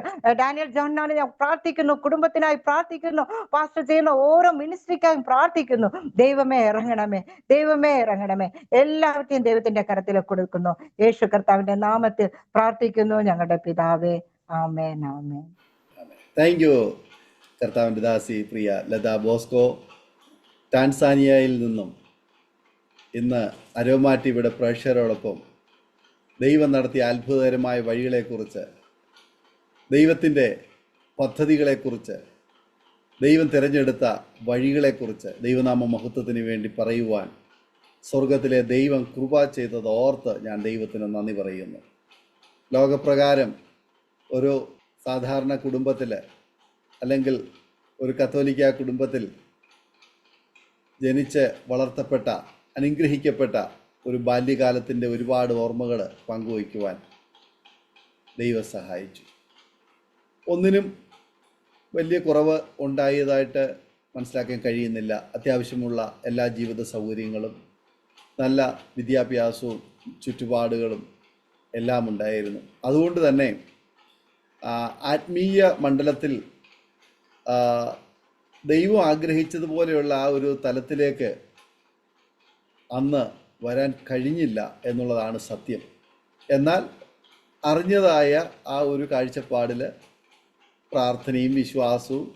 ഡാനിയൽ ജോണിനാണ് ഞാൻ പ്രാർത്ഥിക്കുന്നു, കുടുംബത്തിനായി പ്രാർത്ഥിക്കുന്നു, പാസ്റ്റർ ചെയ്യുന്ന ഓരോ മിനിസ്ട്രിക്കായും പ്രാർത്ഥിക്കുന്നു. ദൈവമേ ഇറങ്ങണമേ, ദൈവമേ ഇറങ്ങണമേ. എല്ലാവരെയും ദൈവത്തിന്റെ കരത്തിൽ കൊടുക്കുന്നു. യേശു കർത്താവിന്റെ നാമത്തിൽ പ്രാർത്ഥിക്കുന്നു ഞങ്ങളുടെ പിതാവേ, ആമേൻ, ആമേൻ. താങ്ക് യു കർത്താവിൻ്റെ ദാസി പ്രിയ ലത ബോസ്കോ, ടാൻസാനിയയിൽ നിന്നും ഇന്ന് അരോമ TVയുടെ പ്രേക്ഷകരോടൊപ്പം ദൈവം നടത്തിയ അത്ഭുതകരമായ വഴികളെക്കുറിച്ച്, ദൈവത്തിൻ്റെ പദ്ധതികളെക്കുറിച്ച്, ദൈവം തിരഞ്ഞെടുത്ത വഴികളെക്കുറിച്ച്, ദൈവനാമ മഹത്വത്തിന് വേണ്ടി പറയുവാൻ സ്വർഗത്തിലെ ദൈവം കൃപ ചെയ്തത് ഓർത്ത് ഞാൻ ദൈവത്തിന് നന്ദി പറയുന്നു. ലോകപ്രകാരം ഒരു സാധാരണ കുടുംബത്തിൽ, അല്ലെങ്കിൽ ഒരു കത്തോലിക്ക കുടുംബത്തിൽ ജനിച്ച് വളർത്തപ്പെട്ട അനുഗ്രഹിക്കപ്പെട്ട ഒരു ബാല്യകാലത്തിൻ്റെ ഒരുപാട് ഓർമ്മകൾ പങ്കുവയ്ക്കുവാൻ ദൈവം സഹായിച്ചു. ഒന്നിനും വലിയ കുറവ് ഉണ്ടായതായിട്ട് മനസ്സിലാക്കാൻ കഴിയുന്നില്ല. അത്യാവശ്യമുള്ള എല്ലാ ജീവിത സൗകര്യങ്ങളും, നല്ല വിദ്യാഭ്യാസവും ചുറ്റുപാടുകളും എല്ലാം ഉണ്ടായിരുന്നു. അതുകൊണ്ട് തന്നെ ആത്മീയ മണ്ഡലത്തിൽ ദൈവം ആഗ്രഹിച്ചതുപോലെയുള്ള ആ ഒരു തലത്തിലേക്ക് അന്ന് വരാൻ കഴിഞ്ഞില്ല എന്നുള്ളതാണ് സത്യം. എന്നാൽ അറിഞ്ഞതായ ആ ഒരു കാഴ്ചപ്പാടിൽ പ്രാർത്ഥനയും വിശ്വാസവും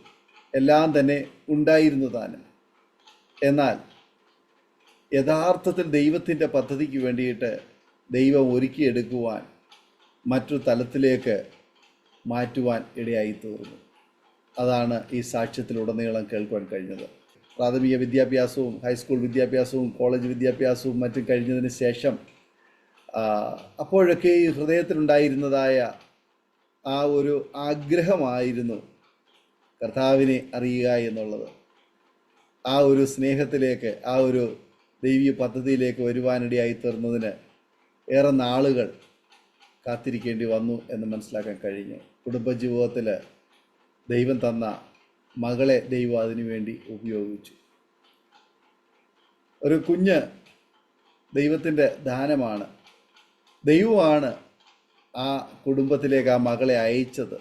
എല്ലാം തന്നെ ഉണ്ടായിരുന്നു താനും. എന്നാൽ യഥാർത്ഥത്തിൽ ദൈവത്തിൻ്റെ പദ്ധതിക്ക് വേണ്ടിയിട്ട് ദൈവം ഒരുക്കിയെടുക്കുവാൻ മറ്റൊരു തലത്തിലേക്ക് മാറ്റുവാൻ ഇടയായി തീർന്നു. അതാണ് ഈ സാക്ഷ്യത്തിലുടനീളം കേൾക്കുവാൻ കഴിഞ്ഞത്. പ്രാഥമിക വിദ്യാഭ്യാസവും ഹൈസ്കൂൾ വിദ്യാഭ്യാസവും കോളേജ് വിദ്യാഭ്യാസവും മറ്റും കഴിഞ്ഞതിന് ശേഷം അപ്പോഴൊക്കെ ഈ ഹൃദയത്തിലുണ്ടായിരുന്നതായ ആ ഒരു ആഗ്രഹമായിരുന്നു കർത്താവിനെ അറിയുക എന്നുള്ളത്. ആ ഒരു സ്നേഹത്തിലേക്ക്, ആ ഒരു ദൈവീയ പദ്ധതിയിലേക്ക് വരുവാനിടയായി തീർന്നതിന് ഏറെ നാളുകൾ കാത്തിരിക്കേണ്ടി വന്നു എന്ന് മനസ്സിലാക്കാൻ കഴിഞ്ഞു. കുടുംബജീവിതത്തിൽ ദൈവം തന്ന മകളെ ദൈവം അതിനു വേണ്ടി ഉപയോഗിച്ചു. ഒരു കുഞ്ഞ് ദൈവത്തിൻ്റെ ദാനമാണ്. ദൈവമാണ് ആ കുടുംബത്തിലേക്ക് ആ മകളെ അയച്ചത്.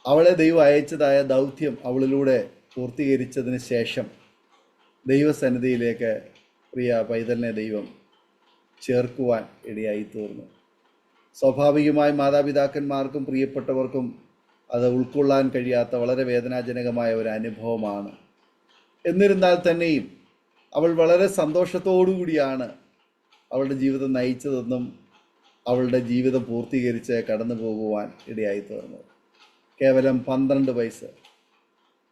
അവളെ ദൈവം അയച്ചതായ ദൗത്യം അവളിലൂടെ പൂർത്തീകരിച്ചതിന് ശേഷം ദൈവസന്നിധിയിലേക്ക് പ്രിയ പൈതലിനെ ദൈവം ചേർക്കുവാൻ ഇടയായി തീർന്നു. സ്വാഭാവികമായി മാതാപിതാക്കന്മാർക്കും പ്രിയപ്പെട്ടവർക്കും അത് ഉൾക്കൊള്ളാൻ കഴിയാത്ത വളരെ വേദനാജനകമായ ഒരു അനുഭവമാണ്. എന്നിരുന്നാൽ തന്നെയും അവൾ വളരെ സന്തോഷത്തോടുകൂടിയാണ് അവളുടെ ജീവിതം നയിച്ചതെന്നും അവളുടെ ജീവിതം പൂർത്തീകരിച്ച് കടന്നു പോകുവാൻ ഇടയായി തീർന്നു. കേവലം 12 വയസ്സ്,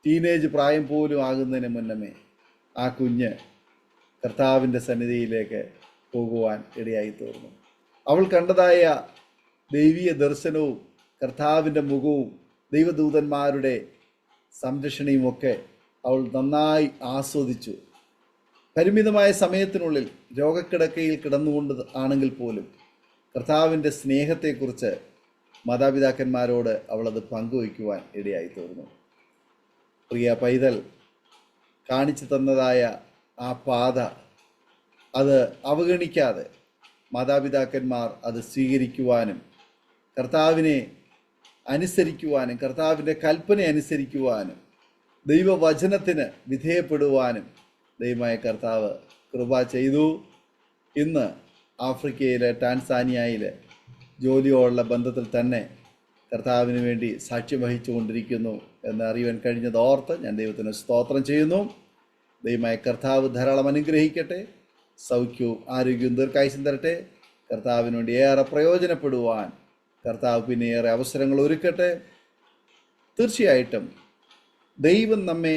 ടീനേജ് പ്രായം പോലും ആകുന്നതിന് മുന്നമേ ആ കുഞ്ഞ് കർത്താവിൻ്റെ സന്നിധിയിലേക്ക് പോകുവാൻ ഇടയായി തീർന്നു. അവൾ കണ്ടതായ ദൈവീയ ദർശനവും കർത്താവിൻ്റെ മുഖവും ദൈവദൂതന്മാരുടെ സംരക്ഷണയുമൊക്കെ അവൾ നന്നായി ആസ്വദിച്ചു. പരിമിതമായ സമയത്തിനുള്ളിൽ രോഗക്കിടക്കയിൽ കിടന്നുകൊണ്ട് ആണെങ്കിൽ പോലും കർത്താവിൻ്റെ സ്നേഹത്തെക്കുറിച്ച് മാതാപിതാക്കന്മാരോട് അവളത് പങ്കുവയ്ക്കുവാൻ ഇടയായി തീർന്നു. പ്രിയ പൈതൽ കാണിച്ചു തന്നതായ ആ പാത അത് അവഗണിക്കാതെ മാതാപിതാക്കന്മാർ അത് സ്വീകരിക്കുവാനും കർത്താവിനെ അനുസരിക്കുവാനും കർത്താവിൻ്റെ കൽപ്പന അനുസരിക്കുവാനും ദൈവവചനത്തിന് വിധേയപ്പെടുവാനും ദൈവമായ കർത്താവ് കൃപ ചെയ്തു. ഇന്ന് ആഫ്രിക്കയിലെ ടാൻസാനിയയിലെ ജോലിയോടുള്ള ബന്ധത്തിൽ തന്നെ കർത്താവിന് വേണ്ടി സാക്ഷ്യം വഹിച്ചു കൊണ്ടിരിക്കുന്നു എന്ന് അറിയുവാൻ കഴിഞ്ഞത് ഓർത്ത് ഞാൻ ദൈവത്തിന് സ്തോത്രം ചെയ്യുന്നു. ദൈവമായ കർത്താവ് ധാരാളം അനുഗ്രഹിക്കട്ടെ, സൗഖ്യവും ആരോഗ്യവും ദീർഘായുസ്സും തരട്ടെ. കർത്താവിന് വേണ്ടി ഏറെ പ്രയോജനപ്പെടുവാൻ കർത്താവ് പിന്നെ ഏറെ അവസരങ്ങൾ ഒരുക്കട്ടെ. തീർച്ചയായിട്ടും ദൈവം നമ്മെ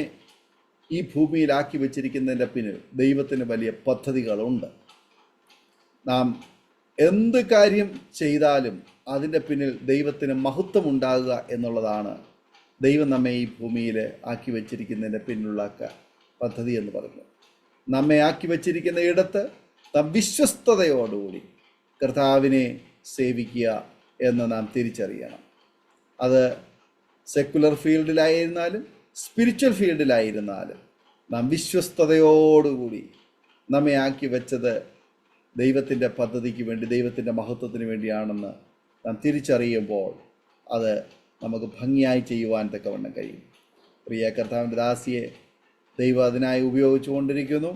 ഈ ഭൂമിയിലാക്കി വച്ചിരിക്കുന്നതിൻ്റെ പിന്നിൽ ദൈവത്തിന് വലിയ പദ്ധതികളുണ്ട്. നാം എന്ത് കാര്യം ചെയ്താലും അതിൻ്റെ പിന്നിൽ ദൈവത്തിന് മഹത്വം ഉണ്ടാകുക എന്നുള്ളതാണ് ദൈവം നമ്മെ ഈ ഭൂമിയിൽ ആക്കി വച്ചിരിക്കുന്നതിൻ്റെ പിന്നിലുള്ള പദ്ധതി എന്ന് പറയുന്നത്. നമ്മെ ആക്കി വച്ചിരിക്കുന്ന ഇടത്ത് നാം വിശ്വസ്തയോടുകൂടി കർത്താവിനെ സേവിക്കുക എന്ന് നാം തിരിച്ചറിയണം. അത് സെക്കുലർ ഫീൽഡിലായിരുന്നാലും സ്പിരിച്വൽ ഫീൽഡിലായിരുന്നാലും നാം വിശ്വസ്തയോടുകൂടി നമ്മെ ആക്കി വെച്ചത് ദൈവത്തിൻ്റെ പദ്ധതിക്ക് വേണ്ടി, ദൈവത്തിൻ്റെ മഹത്വത്തിന് വേണ്ടിയാണെന്ന് നാം തിരിച്ചറിയുമ്പോൾ അത് നമുക്ക് ഭംഗിയായി ചെയ്യുവാൻ തക്കവണ്ണം കഴിയും. പ്രിയ കർത്താവിൻ്റെ ദാസിയെ ദൈവം അതിനായി ഉപയോഗിച്ചു കൊണ്ടിരിക്കുന്നു.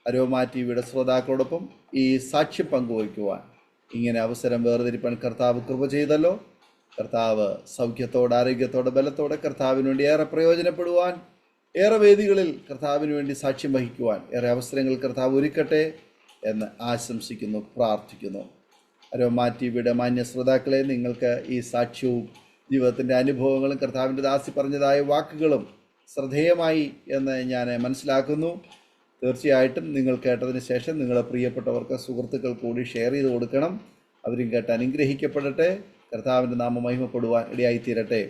അരോമ ടിവിയുടെ ശ്രോതാക്കളോടൊപ്പം ഈ സാക്ഷ്യം പങ്കുവയ്ക്കുവാൻ ഇങ്ങനെ അവസരം വേർതിരിപ്പാൻ കർത്താവ് കൃപ ചെയ്തല്ലോ. കർത്താവ് സൗഖ്യത്തോടെ, ആരോഗ്യത്തോടെ, ബലത്തോടെ കർത്താവിന് വേണ്ടി ഏറെ പ്രയോജനപ്പെടുവാൻ, ഏറെ വേദികളിൽ കർത്താവിന് വേണ്ടി സാക്ഷ്യം വഹിക്കുവാൻ ഏറെ അവസരങ്ങൾ കർത്താവ് ഒരുക്കട്ടെ എന്ന് ആശംസിക്കുന്നു, പ്രാർത്ഥിക്കുന്നു. അരോമ ടിവിയുടെ മാന്യ ശ്രോതാക്കളെ, നിങ്ങൾക്ക് ഈ സാക്ഷ്യവും ജീവിതത്തിൻ്റെ അനുഭവങ്ങളും കർത്താവിൻ്റെ ദാസി പറഞ്ഞതായ വാക്കുകളും ശ്രദ്ധേയമായി എന്ന് ഞാൻ മനസ്സിലാക്കുന്നു. തീർച്ചയായിട്ടും നിങ്ങൾ കേട്ടതിന് ശേഷം നിങ്ങളെ പ്രിയപ്പെട്ടവർക്ക്, സുഹൃത്തുക്കൾ കൂടി ഷെയർ ചെയ്ത് കൊടുക്കണം. അവരും കേട്ട് അനുഗ്രഹിക്കപ്പെടട്ടെ, കർത്താവിൻ്റെ നാമം മഹിമപ്പെടുവാൻ ഇടയായിത്തീരട്ടെ.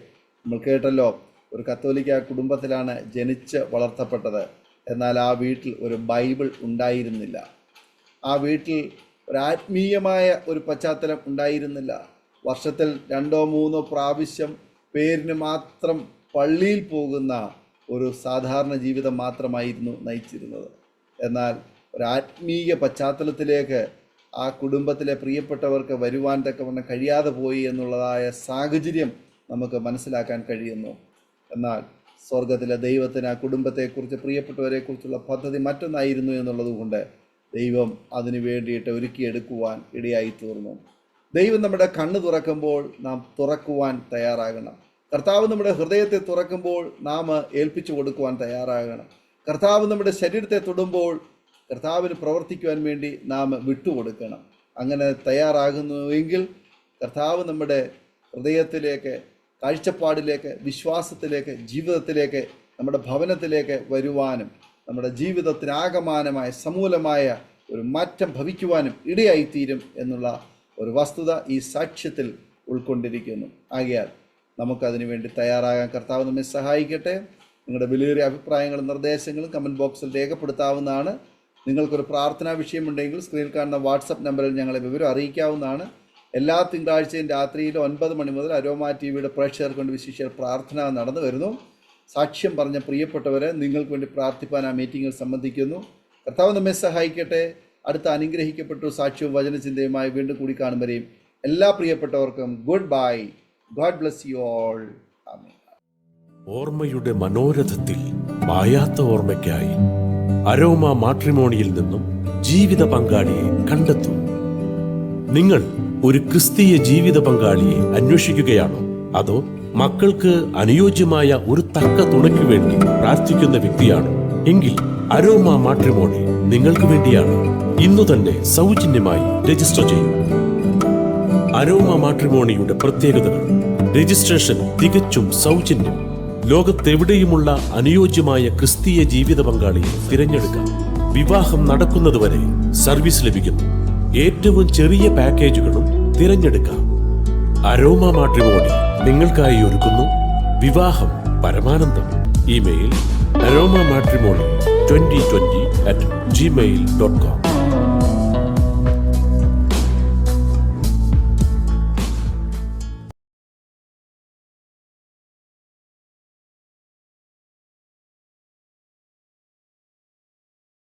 നമ്മൾ കേട്ടല്ലോ, ഒരു കത്തോലിക്ക കുടുംബത്തിലാണ് ജനിച്ച് വളർത്തപ്പെട്ടത്. എന്നാൽ ആ വീട്ടിൽ ഒരു ബൈബിൾ ഉണ്ടായിരുന്നില്ല. ആ വീട്ടിൽ ഒരാത്മീയമായ ഒരു പശ്ചാത്തലം ഉണ്ടായിരുന്നില്ല. വർഷത്തിൽ 2-3 പ്രാവശ്യം പേരിന് മാത്രം പള്ളിയിൽ പോകുന്ന ഒരു സാധാരണ ജീവിതം മാത്രമായിരുന്നു നയിച്ചിരുന്നത്. എന്നാൽ ഒരാത്മീയ പശ്ചാത്തലത്തിലേക്ക് ആ കുടുംബത്തിലെ പ്രിയപ്പെട്ടവർക്ക് വരുവാൻ തക്കവണ്ണം കഴിയാതെ പോയി എന്നുള്ളതായ സാഹചര്യം നമുക്ക് മനസ്സിലാക്കാൻ കഴിയുന്നു. എന്നാൽ സ്വർഗത്തിലെ ദൈവത്തിന് ആ കുടുംബത്തെക്കുറിച്ച്, പ്രിയപ്പെട്ടവരെക്കുറിച്ചുള്ള പദ്ധതി മറ്റൊന്നായിരുന്നു എന്നുള്ളതുകൊണ്ട് ദൈവം അതിനു വേണ്ടിയിട്ട് ഒരുക്കിയെടുക്കുവാൻ ഇടയായി തീർന്നു. ദൈവം നമ്മുടെ കണ്ണ് തുറക്കുമ്പോൾ നാം തുറക്കുവാൻ തയ്യാറാകണം. കർത്താവ് നമ്മുടെ ഹൃദയത്തെ തുറക്കുമ്പോൾ നാം ഏൽപ്പിച്ചു കൊടുക്കുവാൻ തയ്യാറാകണം. കർത്താവ് നമ്മുടെ ശരീരത്തെ തൊടുമ്പോൾ കർത്താവിന് പ്രവർത്തിക്കുവാൻ വേണ്ടി നാം വിട്ടുകൊടുക്കണം. അങ്ങനെ തയ്യാറാകുന്നുവെങ്കിൽ കർത്താവ് നമ്മുടെ ഹൃദയത്തിലേക്ക്, കാഴ്ചപ്പാടിലേക്ക്, വിശ്വാസത്തിലേക്ക്, ജീവിതത്തിലേക്ക്, നമ്മുടെ ഭവനത്തിലേക്ക് വരുവാനും നമ്മുടെ ജീവിതത്തിനാകമാനമായ സമൂലമായ ഒരു മാറ്റം ഭവിക്കുവാനും ഇടയായിത്തീരും എന്നുള്ള ഒരു വസ്തുത ഈ സാക്ഷ്യത്തിൽ ഉൾക്കൊണ്ടിരിക്കുന്നു. ആകയാൽ നമുക്കതിനു വേണ്ടി തയ്യാറാകാൻ കർത്താവ് നമ്മെ സഹായിക്കട്ടെ. നിങ്ങളുടെ വിലയേറിയ അഭിപ്രായങ്ങളും നിർദ്ദേശങ്ങളും കമൻറ്റ് ബോക്സിൽ രേഖപ്പെടുത്താവുന്നതാണ്. നിങ്ങൾക്കൊരു പ്രാർത്ഥനാ വിഷയമുണ്ടെങ്കിൽ സ്ക്രീനിൽ കാണുന്ന വാട്സപ്പ് നമ്പറിൽ ഞങ്ങളെ വിവരം അറിയിക്കാവുന്നതാണ്. എല്ലാ തിങ്കളാഴ്ചയും രാത്രിയിൽ 9 മണി മുതൽ അരോമ TV പ്രേക്ഷകർക്ക് കൊണ്ട് വിശേഷ പ്രാർത്ഥന നടന്നു വരുന്നു. സാക്ഷ്യം പറഞ്ഞ പ്രിയപ്പെട്ടവരെ നിങ്ങൾക്ക് വേണ്ടി പ്രാർത്ഥിപ്പാൻ ആ മീറ്റിങ്ങിൽ സംബന്ധിക്കുന്നു. കർത്താവ് നമ്മെ സഹായിക്കട്ടെ. അടുത്ത അനുഗ്രഹിക്കപ്പെട്ട സാക്ഷ്യവും വചനചിന്തയുമായി വീണ്ടും കൂടി കാണുമ്പോഴേയും എല്ലാ പ്രിയപ്പെട്ടവർക്കും goodbye. God bless you all. ആമേൻ. ഓർമ്മയുടെ മനോരഥത്തിൽ മായാത്ത ഓർമ്മയ്ക്കായി അരോമ മാട്രിമോണിയിൽ നിന്നും ജീവിത പങ്കാളിയെ കണ്ടെത്തൂ. നിങ്ങൾ ഒരു ക്രിസ്തീയ ജീവിത പങ്കാളിയെ അന്വേഷിക്കുകയാണോ? അതോ മക്കൾക്ക് അനുയോജ്യമായ ഒരു തക്ക തുണയ്ക്ക് വേണ്ടി പ്രാർത്ഥിക്കുന്ന വ്യക്തിയാണോ? എങ്കിൽ അരോമ മാട്രിമോണി നിങ്ങൾക്ക് വേണ്ടിയാണ്. ഇന്നു തന്നെ സൗജന്യമായി രജിസ്റ്റർ ചെയ്യൂ. അരോമ മാട്രിമോണിയുടെ പ്രത്യേകതകൾ: രജിസ്ട്രേഷൻ തികച്ചും സൗജന്യം. ലോകത്തെവിടെയുമുള്ള അനുയോജ്യമായ ക്രിസ്തീയ ജീവിത പങ്കാളിയെ തിരഞ്ഞെടുക്കാം. വിവാഹം നടക്കുന്നതുവരെ സർവീസ് ലഭിക്കുന്നു. ഏറ്റവും ചെറിയ പാക്കേജുകളും തിരഞ്ഞെടുക്കാം. അരോമ മാട്രിമോണി നിങ്ങൾക്കായി ഒരുക്കുന്നു വിവാഹം പരമാനന്ദം. Email aroma matrimony2020@gmail.com